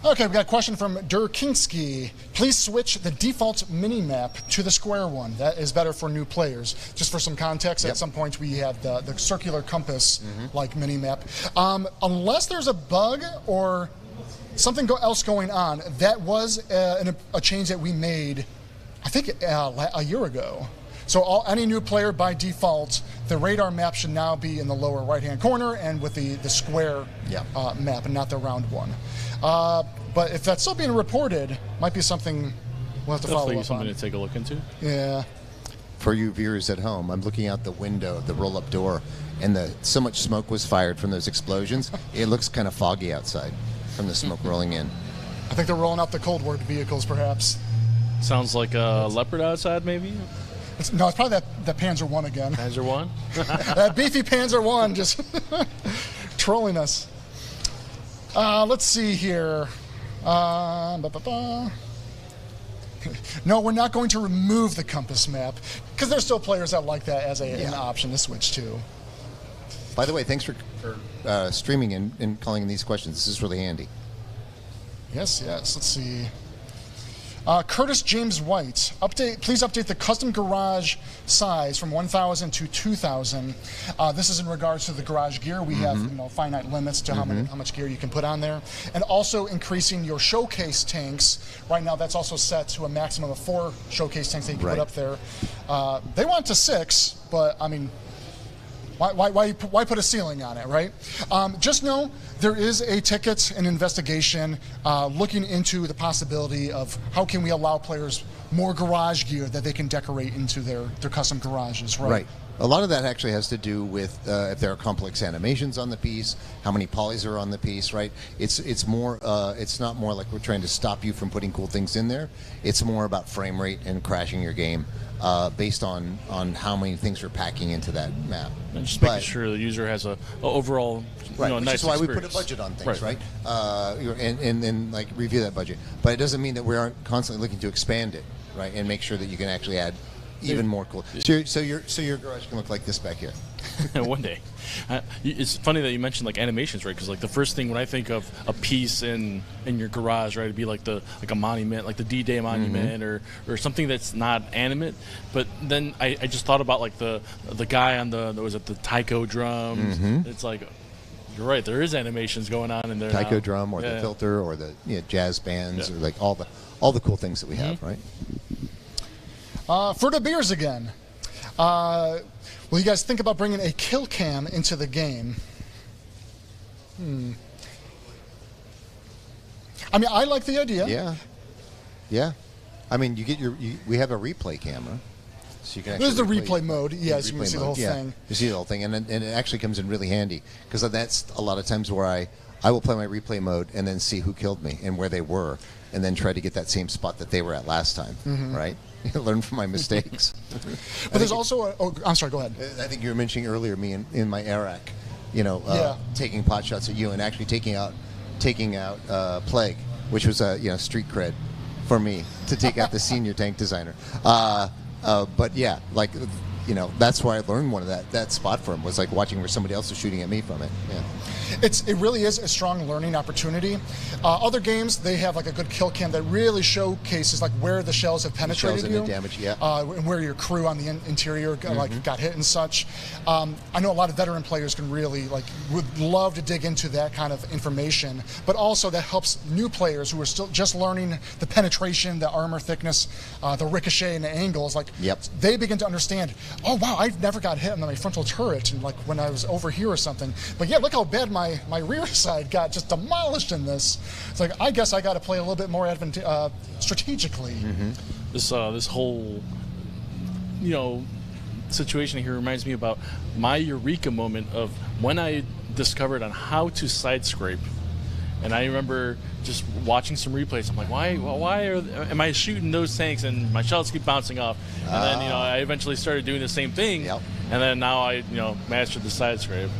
Okay, we got a question from Durkinski. Please switch the default mini-map to the square one. That is better for new players. Just for some context, at some point we have the circular compass-like mini-map. Unless there's a bug or something else going on, that was a change that we made, I think, a year ago. So any new player, by default, the radar map should now be in the lower right-hand corner and with the square map and not the round one. But if that's still being reported, might be something we'll have to follow up on. Definitely something to take a look into. Yeah. For you viewers at home, I'm looking out the window, the roll-up door, and so much smoke was fired from those explosions. It looks kind of foggy outside from the smoke rolling in. I think they're rolling out the Cold War vehicles, perhaps. Sounds like a leopard outside, maybe? It's probably that Panzer I again. Panzer I? That beefy Panzer I just trolling us. Let's see here. No, we're not going to remove the compass map, because there's still players that like that as an option to switch to. By the way, thanks for streaming and calling in these questions. This is really handy. Yes. Let's see. Curtis James White, please update the custom garage size from 1,000 to 2,000. This is in regards to the garage gear. We have finite limits to how much gear you can put on there, and also increasing your showcase tanks. Right now, that's also set to a maximum of 4 showcase tanks that you can put up there. They want to 6, but I mean, why put a ceiling on it, right? Just know there is a ticket and investigation looking into the possibility of how can we allow players more garage gear that they can decorate into their custom garages, right? Right. A lot of that actually has to do with if there are complex animations on the piece, how many polys are on the piece, right? It's more. It's not more like we're trying to stop you from putting cool things in there. It's more about frame rate and crashing your game based on how many things you're packing into that map. And just making sure the user has a overall which nice is why experience. we put a budget on things, right? And like review that budget. But it doesn't mean that we aren't constantly looking to expand it, right? And make sure that you can actually add even more cool. So your garage can look like this back here. One day. It's funny that you mentioned like animations, right? Because like the first thing when I think of a piece in your garage, right, it'd be like a monument, like the D-Day monument, or something that's not animate. But then I just thought about like the guy on the taiko drums. It's like, you're right, there is animations going on in there. Taiko drum, or the filter, or the jazz bands, or like all the cool things that we have, right? For the beers again. Will you guys think about bringing a kill cam into the game? I mean, I like the idea. Yeah. I mean, we have a replay camera, so you can. There's the replay mode. Yes, you can see the whole thing. You see the whole thing, and it actually comes in really handy because that's a lot of times where I will play my replay mode and then see who killed me and where they were, and then try to get that same spot that they were at last time. Right. Learn from my mistakes. But there's also I'm sorry, go ahead. I think you were mentioning earlier me in my Erac, taking pot shots at you and actually taking out Plague, which was street cred for me to take out the senior tank designer. But yeah, like that's where I learned one of that spot from was like watching where somebody else was shooting at me from it. Yeah. It really is a strong learning opportunity. Other games, they have like a good kill cam that really showcases like where the shells have penetrated and you, the damage, and where your crew on the interior got hit and such. I know a lot of veteran players can really would love to dig into that kind of information, but also that helps new players who are still just learning the penetration, the armor thickness, the ricochet, and the angles. They begin to understand. Oh wow, I never got hit on my frontal turret, and like when I was over here or something. But yeah, look how bad my rear side got just demolished in this. It's like, I guess I got to play a little bit more strategically. This whole situation here reminds me about my eureka moment of when I discovered on how to side scrape. And I remember just watching some replays. I'm like, why am I shooting those tanks and my shells keep bouncing off? And then I eventually started doing the same thing. Yep. And then now I mastered the side scrape.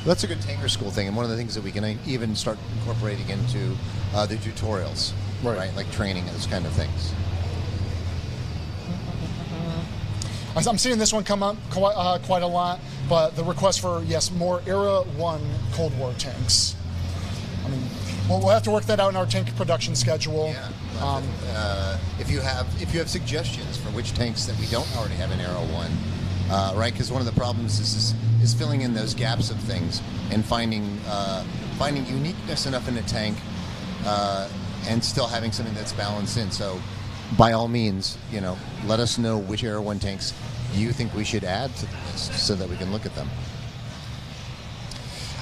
That's a good tanker school thing, and one of the things that we can even start incorporating into the tutorials, right? Like training, those kind of things. I'm seeing this one come up quite a lot, but the request for, more Era 1 Cold War tanks. I mean, we'll have to work that out in our tank production schedule. Yeah. If you have suggestions for which tanks that we don't already have in Era 1, right? Because one of the problems is filling in those gaps of things and finding uniqueness enough in a tank and still having something that's balanced in. So, by all means, let us know which Era 1 tanks you think we should add to the list so that we can look at them.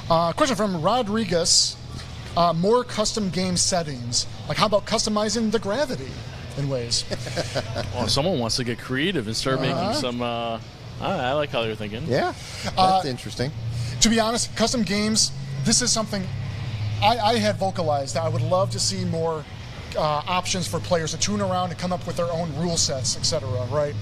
Question from Rodriguez. More custom game settings. Like, how about customizing the gravity in ways? Well, someone wants to get creative and start making some... I like how you're thinking. Yeah, that's interesting. To be honest, custom games, this is something I had vocalized that I would love to see more options for players to tune around and come up with their own rule sets, etc., right?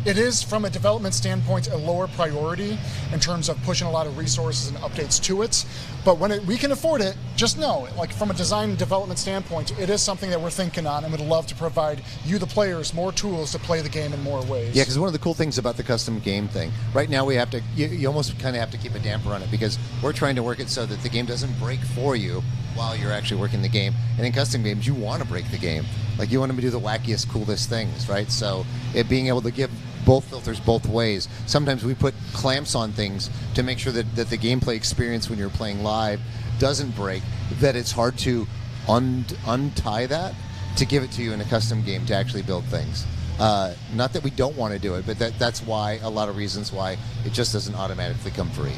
It is, from a development standpoint, a lower priority in terms of pushing a lot of resources and updates to it. But when we can afford it, just know, like from a design and development standpoint, it is something that we're thinking on and would love to provide you, the players, more tools to play the game in more ways. Yeah, because one of the cool things about the custom game thing, right now we have to, you almost kind of have to keep a damper on it because we're trying to work it so that the game doesn't break for you while you're actually working the game. And in custom games, you want to break the game. Like, you want them to do the wackiest, coolest things, right? So it being able to give both filters both ways. Sometimes we put clamps on things to make sure that the gameplay experience when you're playing live doesn't break, that it's hard to untie that to give it to you in a custom game to actually build things. Not that we don't want to do it, but that's why, a lot of reasons why it just doesn't automatically come free.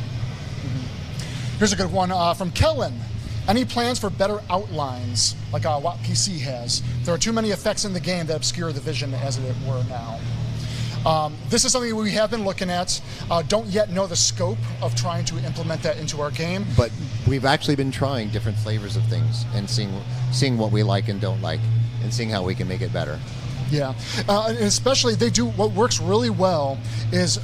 Here's a good one from Kellen. Any plans for better outlines, like what PC has? There are too many effects in the game that obscure the vision, as it were, now. This is something we have been looking at. Don't yet know the scope of trying to implement that into our game. But we've actually been trying different flavors of things and seeing what we like and don't like and seeing how we can make it better. Yeah, and especially they do what works really well is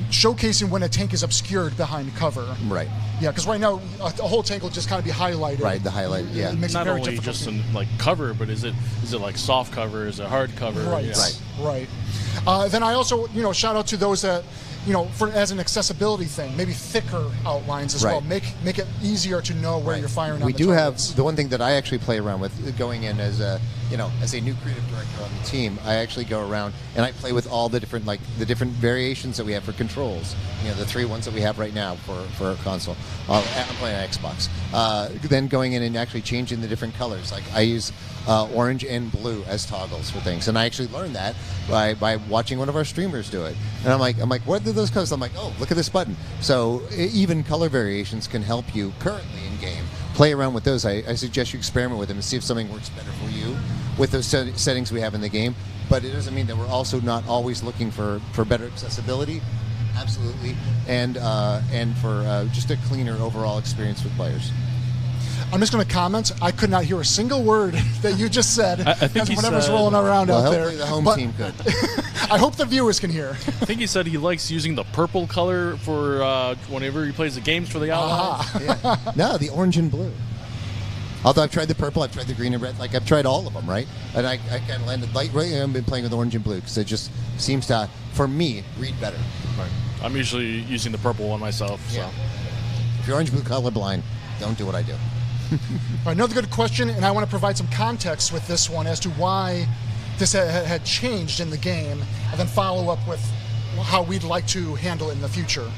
showcasing when a tank is obscured behind cover. Right. Yeah, because right now a whole tank will just kind of be highlighted. Right, the highlight, yeah. It makes Not it very only difficult. just in like cover, but is it like soft cover? Is it hard cover? Right, Yeah. right. Then I also, shout out to those that, as an accessibility thing, maybe thicker outlines as well. Right. Make it easier to know where you're firing on We the do targets. have the one thing that I actually play around with going in as a as a new creative director on the team. I actually go around and I play with all the different the different variations that we have for controls. The 3 ones that we have right now for our console. I'm playing on Xbox. Then going in and actually changing the different colors. Like I use orange and blue as toggles for things, and I actually learned that by watching one of our streamers do it. And I'm like, what are those colors? I'm like, oh, look at this button. So even color variations can help you currently in game. Play around with those. I suggest you experiment with them and see if something works better for you with those settings we have in the game. But it doesn't mean that we're also not always looking for better accessibility. Absolutely, and for just a cleaner overall experience with players. I'm just going to comment. I could not hear a single word that you just said. I think he whatever's said- rolling around Well, out there. hopefully the home But team could. I hope the viewers can hear. I think he said he likes using the purple color for whenever he plays the games for the outlines. No, the orange and blue. Although I've tried the purple, I've tried the green and red. Like I've tried all of them, right? And I kind of landed light. Right, I've been playing with orange and blue because it just seems to, for me, read better. Right. I'm usually using the purple one myself. So. Yeah. If you're orange blue colorblind, don't do what I do. All right, another good question, and I want to provide some context with this one as to why this had changed in the game, and then follow up with how we'd like to handle it in the future.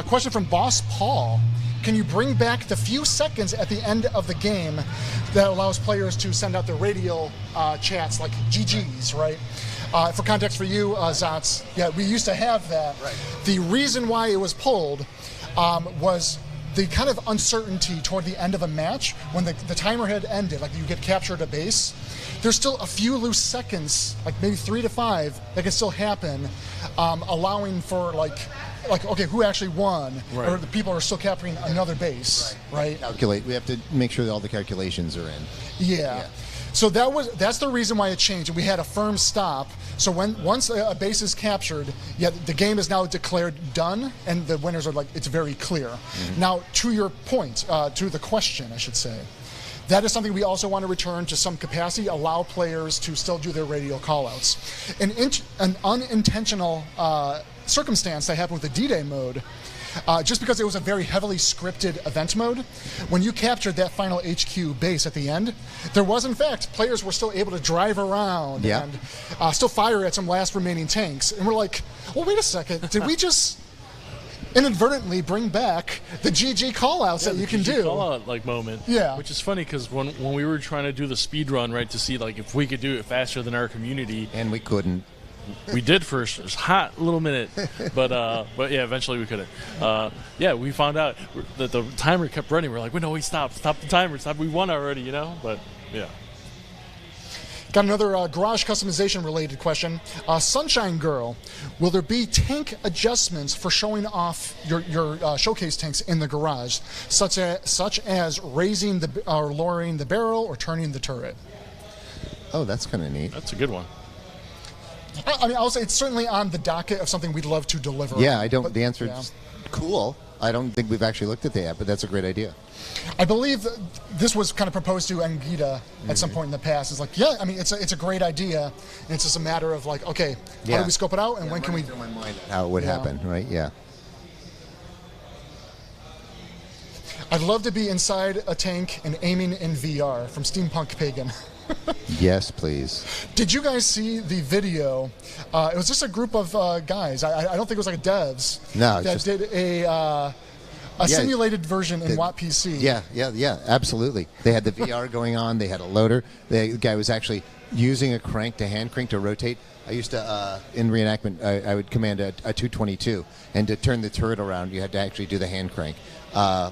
Question from Boss Paul. Can you bring back the few seconds at the end of the game that allows players to send out their radial chats like GGs, right? For context for you, Zatz, yeah, we used to have that. Right. The reason why it was pulled was the kind of uncertainty toward the end of a match when the timer had ended, like you get captured at a base. There's still a few loose seconds, like maybe 3 to 5, that can still happen, allowing for like okay, who actually won, Right. or the people are still capturing another base, right? Calculate. We have to make sure that all the calculations are in. Yeah. So that's the reason why it changed. We had a firm stop. So once a base is captured, the game is now declared done, and the winners are it's very clear. Mm-hmm. Now, to your point, to the question, I should say, that is something we also want to return to some capacity, allow players to still do their radial callouts. An unintentional circumstance that happened with the D-Day mode, just because it was a very heavily scripted event mode, when you captured that final HQ base at the end, there was, in fact, players were still able to drive around and still fire at some last remaining tanks. And we're like, well, wait a second, did we just inadvertently bring back the GG callouts that you can do? Call-out moment. Yeah. Which is funny because when we were trying to do the speed run, right, to see if we could do it faster than our community, And we couldn't. we did for a hot little minute, but yeah, eventually we couldn't. We found out that the timer kept running. We're like, wait, stop the timer, stop. We won already, But yeah. Got another garage customization related question. Sunshine Girl, will there be tank adjustments for showing off your showcase tanks in the garage, such as raising or lowering the barrel or turning the turret? Oh, that's kind of neat. That's a good one. I mean, I'll say it's certainly on the docket of something we'd love to deliver. Yeah, on, the answer is cool. I don't think we've actually looked at that yet, but that's a great idea. I believe this was kind of proposed to Angita at some point in the past. It's like, it's a great idea. And it's just a matter of okay, how do we scope it out, and when can we? My mind how it would happen, right? Yeah. I'd love to be inside a tank and aiming in VR from Steampunk Pagan. Yes, please. Did you guys see the video? It was just a group of guys. I don't think it was devs. No, that just did a simulated version in Watt PC. Yeah, absolutely. They had the VR going on. They had a loader. The guy was actually using a crank to hand crank to rotate. I used to, in reenactment, I would command a 222, and to turn the turret around, you had to actually do the hand crank,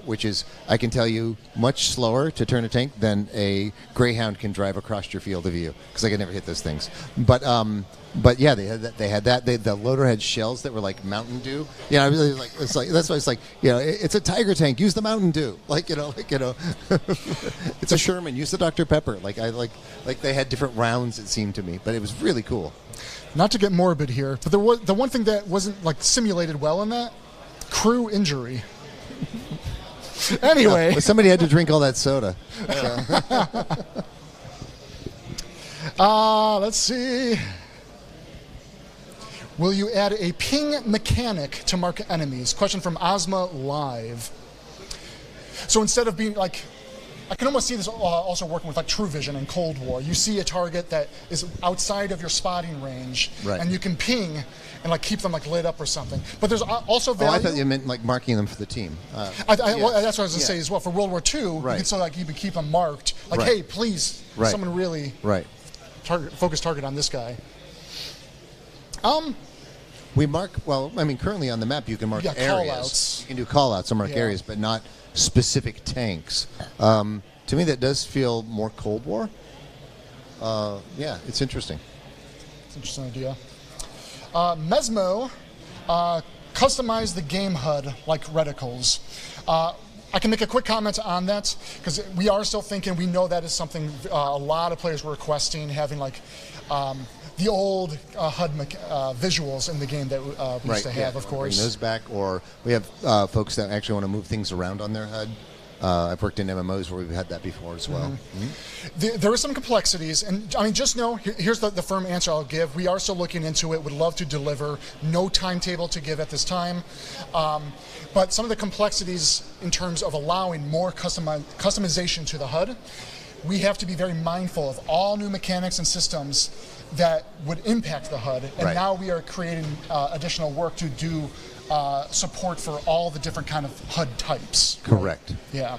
which is, I can tell you, much slower to turn a tank than a Greyhound can drive across your field of view, because I could never hit those things. But yeah, they had that. The loader had shells that were like Mountain Dew. I really that's why it's it's a Tiger tank. Use the Mountain Dew. It's a Sherman. Use the Dr. Pepper. They had different rounds. It seemed to me, but it was really cool. Not to get morbid here, but there was the one thing that wasn't like simulated well in that crew injury. Anyway, Well, somebody had to drink all that soda. Let's see. Will you add a ping mechanic to mark enemies? Question from Ozma Live. So instead of being like, I can almost see this also working with like True Vision and Cold War. You see a target that is outside of your spotting range, Right. and you can ping and like keep them like lit up or something. But there's also value. Oh, I thought you meant like marking them for the team. Well, that's what I was going to say as well. For World War II, Right. you can still like even keep them marked. Like, Right. hey, please, Right. someone really Right. focus target on this guy. We mark, well, I mean, currently on the map you can mark Yeah, areas. call-outs. You can do call-outs or mark Yeah. areas, but not specific tanks. To me, that does feel more Cold War. Yeah, it's interesting. It's an interesting idea. Mesmo customized the game HUD like reticles. I can make a quick comment on that because we are still thinking. We know that is something a lot of players were requesting, having like the old HUD visuals in the game that we used to have, of course. Bring those back, or we have folks that actually want to move things around on their HUD. I've worked in MMOs where we've had that before as well. There are some complexities, and I mean, just know, here's the firm answer I'll give. We are still looking into it, would love to deliver. No timetable to give at this time. But some of the complexities in terms of allowing more customization to the HUD, we have to be very mindful of all new mechanics and systems that would impact the HUD. And Right. now we are creating additional work to do support for all the different kind of HUD types. Correct. Yeah.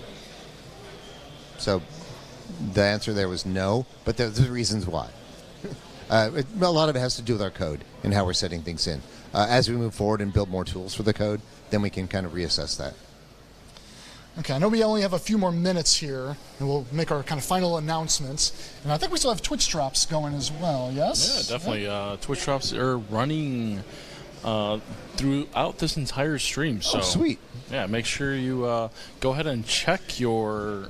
So the answer there was no, but there's reasons why. A lot of it has to do with our code and how we're setting things in. As we move forward and build more tools for the code, then we can kind of reassess that. Okay, I know we only have a few more minutes here, and we'll make our kind of final announcements. And I think we still have Twitch drops going as well, yes? Yeah, definitely. Twitch drops are running throughout this entire stream. So sweet. Yeah, make sure you go ahead and check your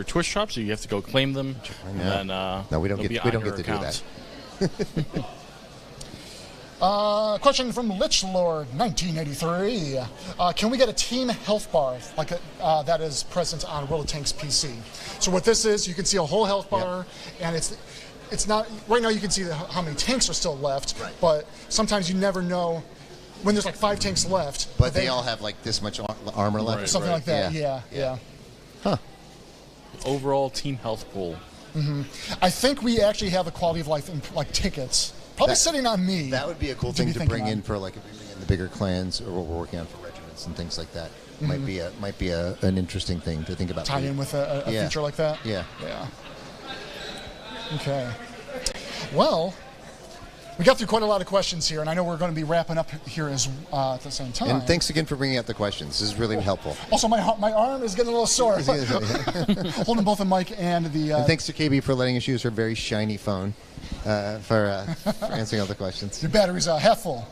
Twitch drops. So you have to go claim them. And then, No, we don't they'll get be to on your do account. that. Question from Lichlord, 1983. Can we get a team health bar like that is present on World of Tanks PC? So what this is, you can see a whole health bar, and it's not right now. You can see how many tanks are still left, Right. but sometimes you never know when there's like 5 tanks left. But they all have like this much armor left. Right, something like that. Yeah. Overall team health pool. I think we actually have a quality of life in like tickets. Probably sitting on me. That would be a cool to thing be to thinking bring in on. for like if we bring in the bigger clans or what we're working on for regiments and things like that. Might be an interesting thing to think about. Tie in with a Yeah. feature like that. Yeah. Yeah. Okay. Well, we got through quite a lot of questions here, and I know we're going to be wrapping up here as at the same time. And thanks again for bringing out the questions. This is really helpful. Also, my arm is getting a little sore. Holding both the mic and the. And thanks to KB for letting us use her very shiny phone for answering all the questions. Your battery's half full.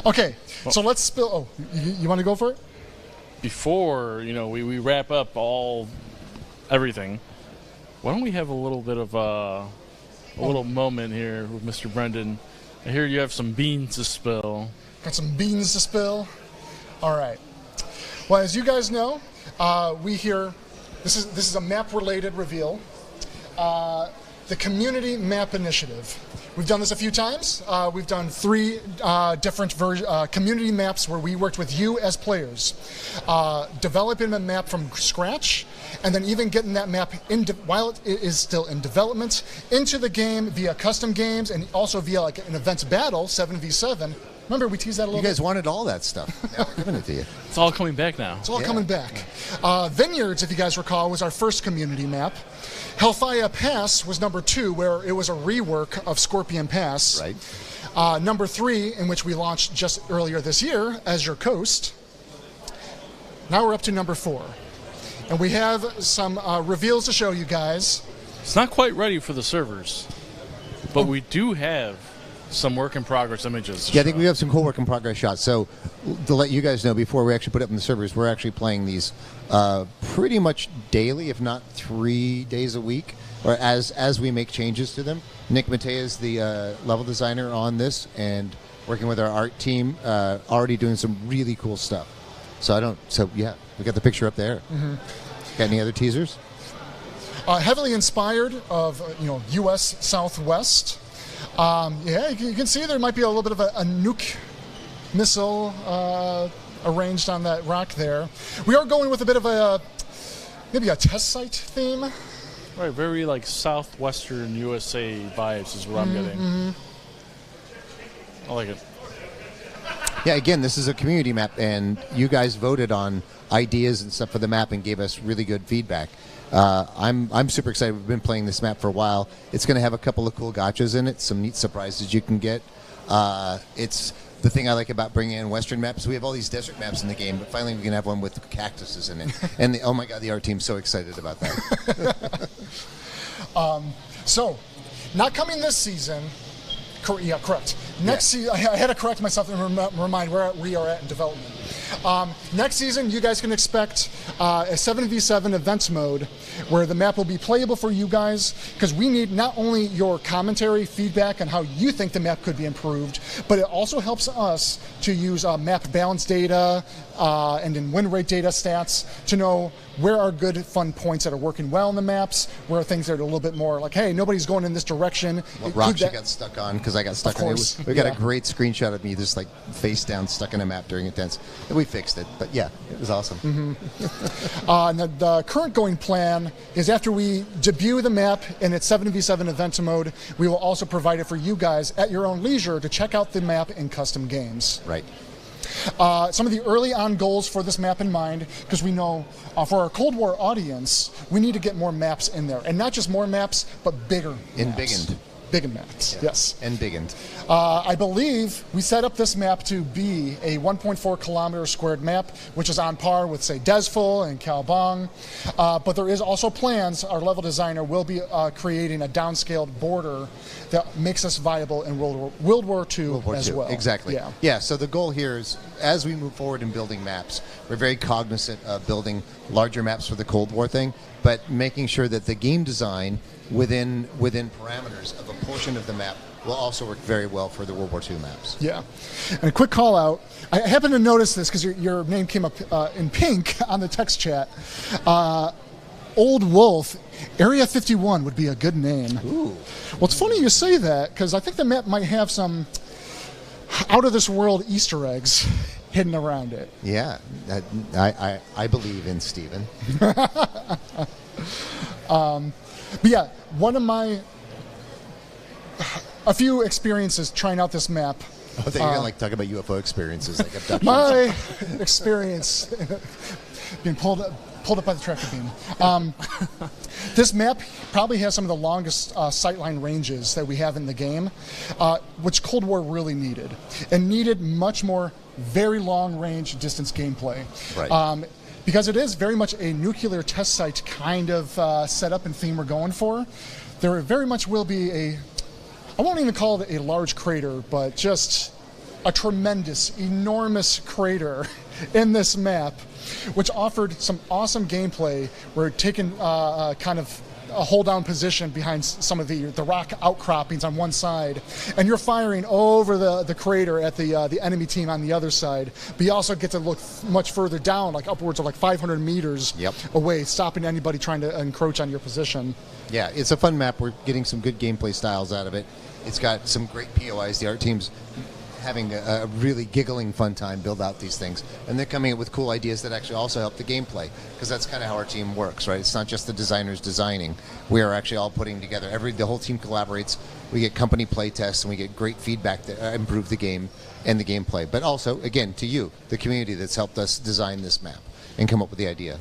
Okay, so let's spill. Oh, you want to go for it? Before we wrap up everything, why don't we have a little bit of a little moment here with Mr. Brendan? I hear you have some beans to spill. Got some beans to spill. All right. Well, as you guys know, we here. This is a map-related reveal. The Community Map Initiative. We've done this a few times. We've done 3 different community maps where we worked with you as players, developing a map from scratch, and then even getting that map while it is still in development into the game via custom games and also via like an events battle 7v7. Remember, we teased that a little You guys wanted all that stuff. Now we're giving it to you. It's all coming back now. It's all coming back. Vineyards, if you guys recall, was our first community map. Hellfire Pass was number 2, where it was a rework of Scorpion Pass. Right. Number 3, in which we launched just earlier this year, Azure Coast. Now we're up to number 4. And we have some reveals to show you guys. It's not quite ready for the servers, but we do have some work in progress images. Yeah, I think we have some cool work in progress shots. So to let you guys know, before we actually put it up in the servers, we're actually playing these pretty much daily, if not 3 days a week. or as we make changes to them. Nick Matei is the level designer on this, and working with our art team, already doing some really cool stuff. So yeah, we got the picture up there. Got any other teasers? Heavily inspired of U.S. Southwest. Yeah, you can see there might be a little bit of a nuke missile arranged on that rock there. We are going with a bit of maybe a test site theme. Right, very like southwestern USA vibes is what I'm getting. I like it. Yeah, again, this is a community map, and you guys voted on ideas and stuff for the map and gave us really good feedback. I'm super excited. We've been playing this map for a while. It's going to have a couple of cool gotchas in it, some neat surprises you can get. It's the thing I like about bringing in Western maps. We have all these desert maps in the game, but finally we can have one with cactuses in it. And oh my God, the art team's so excited about that. So, not coming this season. Yeah, correct. Next season, I had to correct myself and remind where we are at in development. Next season, you guys can expect a 7v7 events mode where the map will be playable for you guys, because we need not only your commentary, feedback on how you think the map could be improved, but it also helps us to use map balance data and then win rate data stats to know where are good, fun points that are working well in the maps, where are things that are a little bit more like, hey, nobody's going in this direction. What rocks you got stuck on, because I got stuck on it. We got a great screenshot of me just like face down stuck in a map during intense. And we fixed it, but yeah, it was awesome. And the current going plan is after we debut the map in its 7v7 event mode, we will also provide it for you guys at your own leisure to check out the map in custom games. Right. Some of the early on goals for this map in mind, because we know for our Cold War audience, we need to get more maps in there. And not just more maps, but bigger maps. Biggened maps, yes. And biggened. I believe we set up this map to be a 1.4 kilometer squared map, which is on par with, say, Desful and Kalbong. But there is also plans, our level designer will be creating a downscaled border that makes us viable in World War II as well. Exactly. Yeah, so the goal here is, as we move forward in building maps, we're very cognizant of building larger maps for the Cold War thing, but making sure that the game design within parameters of a portion of the map will also work very well for the World War II maps. Yeah. And a quick call out. I happened to notice this because your name came up in pink on the text chat. Old Wolf, Area 51 would be a good name. Ooh. Well, it's funny you say that, because I think the map might have some out-of-this-world Easter eggs hidden around it. Yeah, I believe in Steven. But yeah, a few experiences trying out this map. I thought you were going to talk about UFO experiences, like abductions. My experience being pulled up by the tractor beam. This map probably has some of the longest sightline ranges that we have in the game, which Cold War really needed. And needed much more very long-range distance gameplay. Right. Because it is very much a nuclear test site kind of setup and theme we're going for. There very much will be I won't even call it a large crater, but just a tremendous, enormous crater in this map, which offered some awesome gameplay. We're taking kind of a hold-down position behind some of the rock outcroppings on one side, and you're firing over the crater at the enemy team on the other side. But you also get to look much further down, like upwards of like 500 meters away, stopping anybody trying to encroach on your position. Yeah, it's a fun map. We're getting some good gameplay styles out of it. It's got some great POIs. The art team's having a really giggling fun time build out these things, and they're coming up with cool ideas that actually also help the gameplay, because that's kind of how our team works, right? It's not just the designers designing. We are actually all putting together, the whole team collaborates. We get company play tests, and we get great feedback that improve the game and the gameplay, but also, again, to you, the community that's helped us design this map and come up with the idea.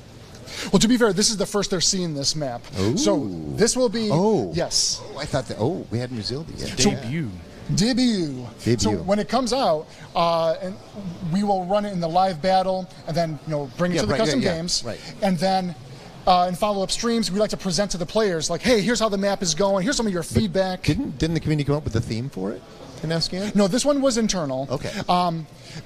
Well, to be fair, this is the first they're seeing this map. Ooh. So this will be yes. Oh, I thought that. Oh, we hadn't revealed it yet. Debut. So when it comes out, and we will run it in the live battle, and then bring it to the custom games, and then in follow-up streams, we like to present to the players like, hey, here's how the map is going. Here's some of your feedback. Didn't the community come up with a theme for it? Tasking? No, this one was internal. Okay.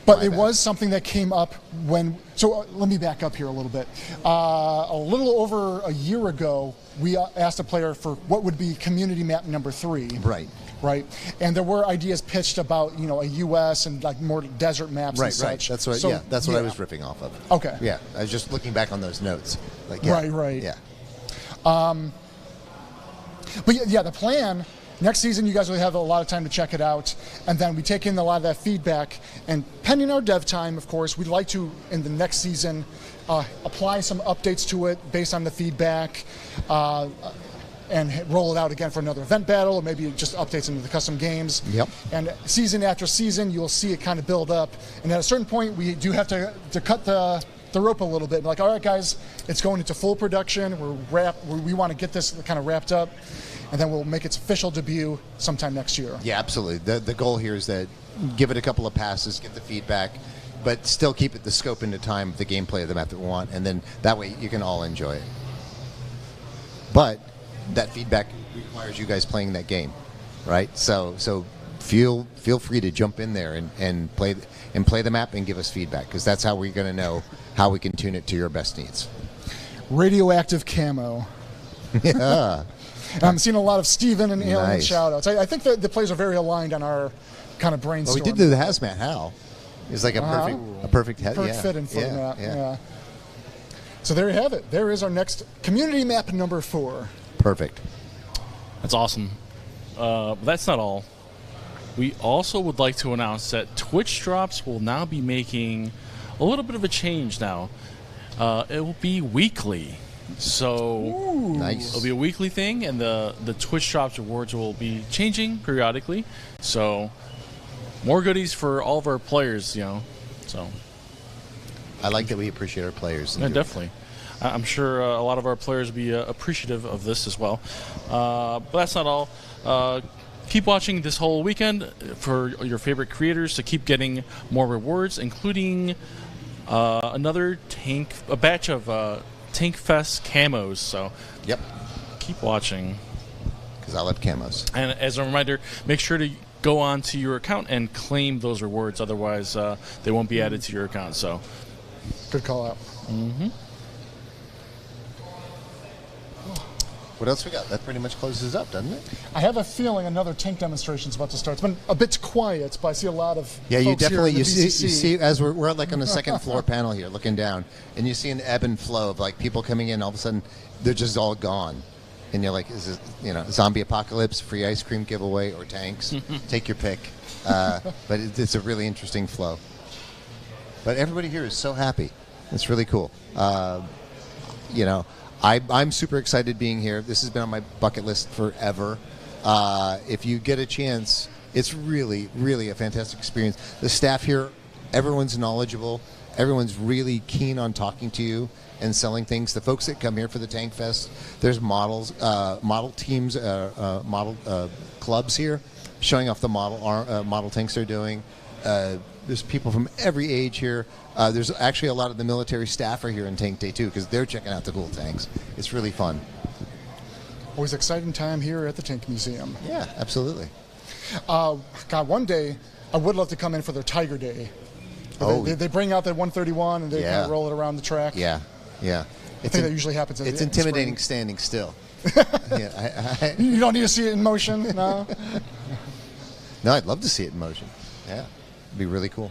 But it was something that came up when. So let me back up here a little bit. A little over a year ago, we asked a player for what would be community map number 3. Right. Right. And there were ideas pitched about a U.S. and like more desert maps and such. Right. That's what. That's what I was riffing off of. Okay. Yeah. I was just looking back on those notes. Like. Right. Yeah. But yeah, the plan. Next season, you guys will have a lot of time to check it out, and then we take in a lot of that feedback. And pending our dev time, of course, we'd like to, in the next season, apply some updates to it based on the feedback, and roll it out again for another event battle, or maybe just updates into the custom games. Yep. And season after season, you'll see it kind of build up. And at a certain point, we do have to cut the rope a little bit. Like, all right, guys, it's going into full production. We want to get this kind of wrapped up. And then we'll make its official debut sometime next year. Yeah, absolutely. The goal here is that give it a couple of passes, get the feedback, but still keep it the scope into time of the gameplay of the map that we want, and then that way you can all enjoy it. But that feedback requires you guys playing that game, right? So feel free to jump in there and play the map and give us feedback, because that's how we're going to know how we can tune it to your best needs. Radioactive camo. Yeah. I'm seeing a lot of Steven and Alien Nice. shout-outs. I think that the players are very aligned on our kind of brainstorm. Well, we did do the hazmat Hal. It's like a perfect fit in for the map. Yeah. Yeah. So there you have it. There is our next community map number 4. Perfect. That's awesome. But that's not all. We also would like to announce that Twitch drops will now be making a little bit of a change now. It will be weekly. So Nice. It'll be a weekly thing, and the Twitch drops rewards will be changing periodically. So more goodies for all of our players, So I like that we appreciate our players. yeah, definitely. I'm sure a lot of our players will be appreciative of this as well. But that's not all. Keep watching this whole weekend for your favorite creators to keep getting more rewards, including another a batch of Tankfest camos. So Yep. keep watching. Because I love camos. And as a reminder, make sure to go on to your account and claim those rewards. Otherwise, they won't be added to your account. So Good call out. What else we got? That pretty much closes up, doesn't it? I have a feeling another tank demonstration is about to start. It's been a bit quiet, but I see a lot of Yeah, you folks definitely here in the you BCC. see as we're like on the second floor panel here, looking down, and you see an ebb and flow of like people coming in. All of a sudden, they're just all gone, and you're like, is it zombie apocalypse, free ice cream giveaway, or tanks? Take your pick. But it's a really interesting flow. But everybody here is so happy. It's really cool. I'm super excited being here. This has been on my bucket list forever. If you get a chance, it's really, really a fantastic experience. The staff here, everyone's knowledgeable. Everyone's really keen on talking to you and selling things. The folks that come here for the Tank Fest, there's model teams, model clubs here showing off the model tanks they're doing. There's people from every age here. There's actually a lot of the military staff are here in Tank Day too, because they're checking out the cool tanks. It's really fun. Always exciting time here at the Tank Museum. Yeah, absolutely. God, one day I would love to come in for their Tiger Day. They bring out that 131 and they kind of roll it around the track. Yeah. I think that usually happens. It's intimidating standing still. You don't need to see it in motion, no? No, I'd love to see it in motion. Yeah, it'd be really cool.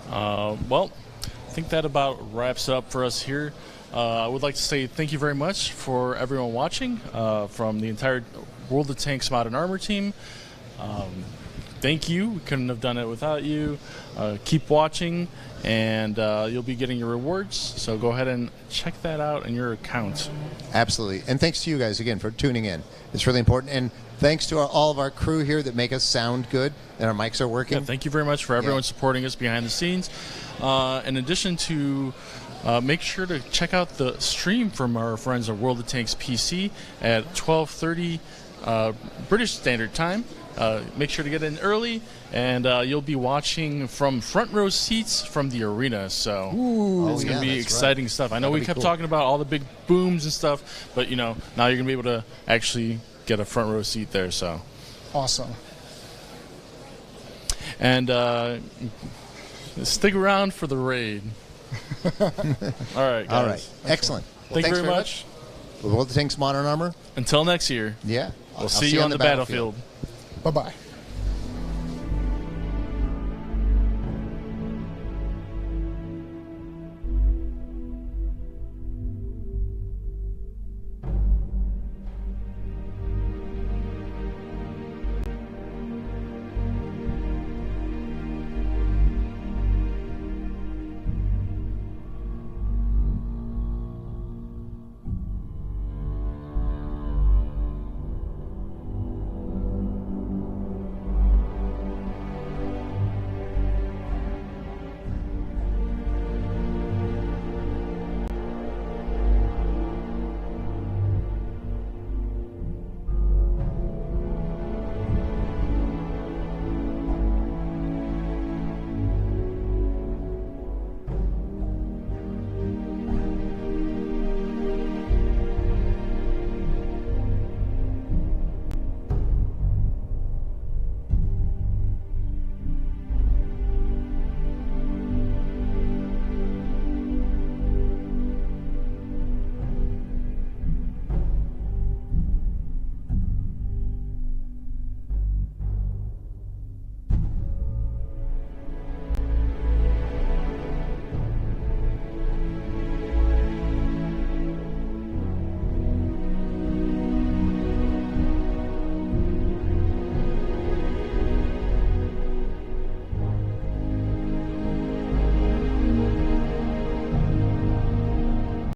Well, I think that about wraps up for us here. I would like to say thank you very much for everyone watching from the entire World of Tanks Modern Armor team. Thank you. We couldn't have done it without you. Keep watching, and you'll be getting your rewards. So go ahead and check that out in your account. Absolutely. And thanks to you guys again for tuning in. It's really important. And thanks to all of our crew here that make us sound good and our mics are working. Yeah, thank you very much for everyone supporting us behind the scenes. In addition to make sure to check out the stream from our friends at World of Tanks PC at 12:30 British Standard Time. Make sure to get in early, and you'll be watching from front row seats from the arena. So it's going to be exciting stuff. I know we kept talking about all the big booms and stuff, but now you're going to be able to actually get a front row seat there. So awesome. And stick around for the raid. All right, guys. All right. Excellent. Well, Thank you thanks very much. World of Tanks Modern Armor. Until next year. Yeah. We'll see you on the battlefield. Bye-bye.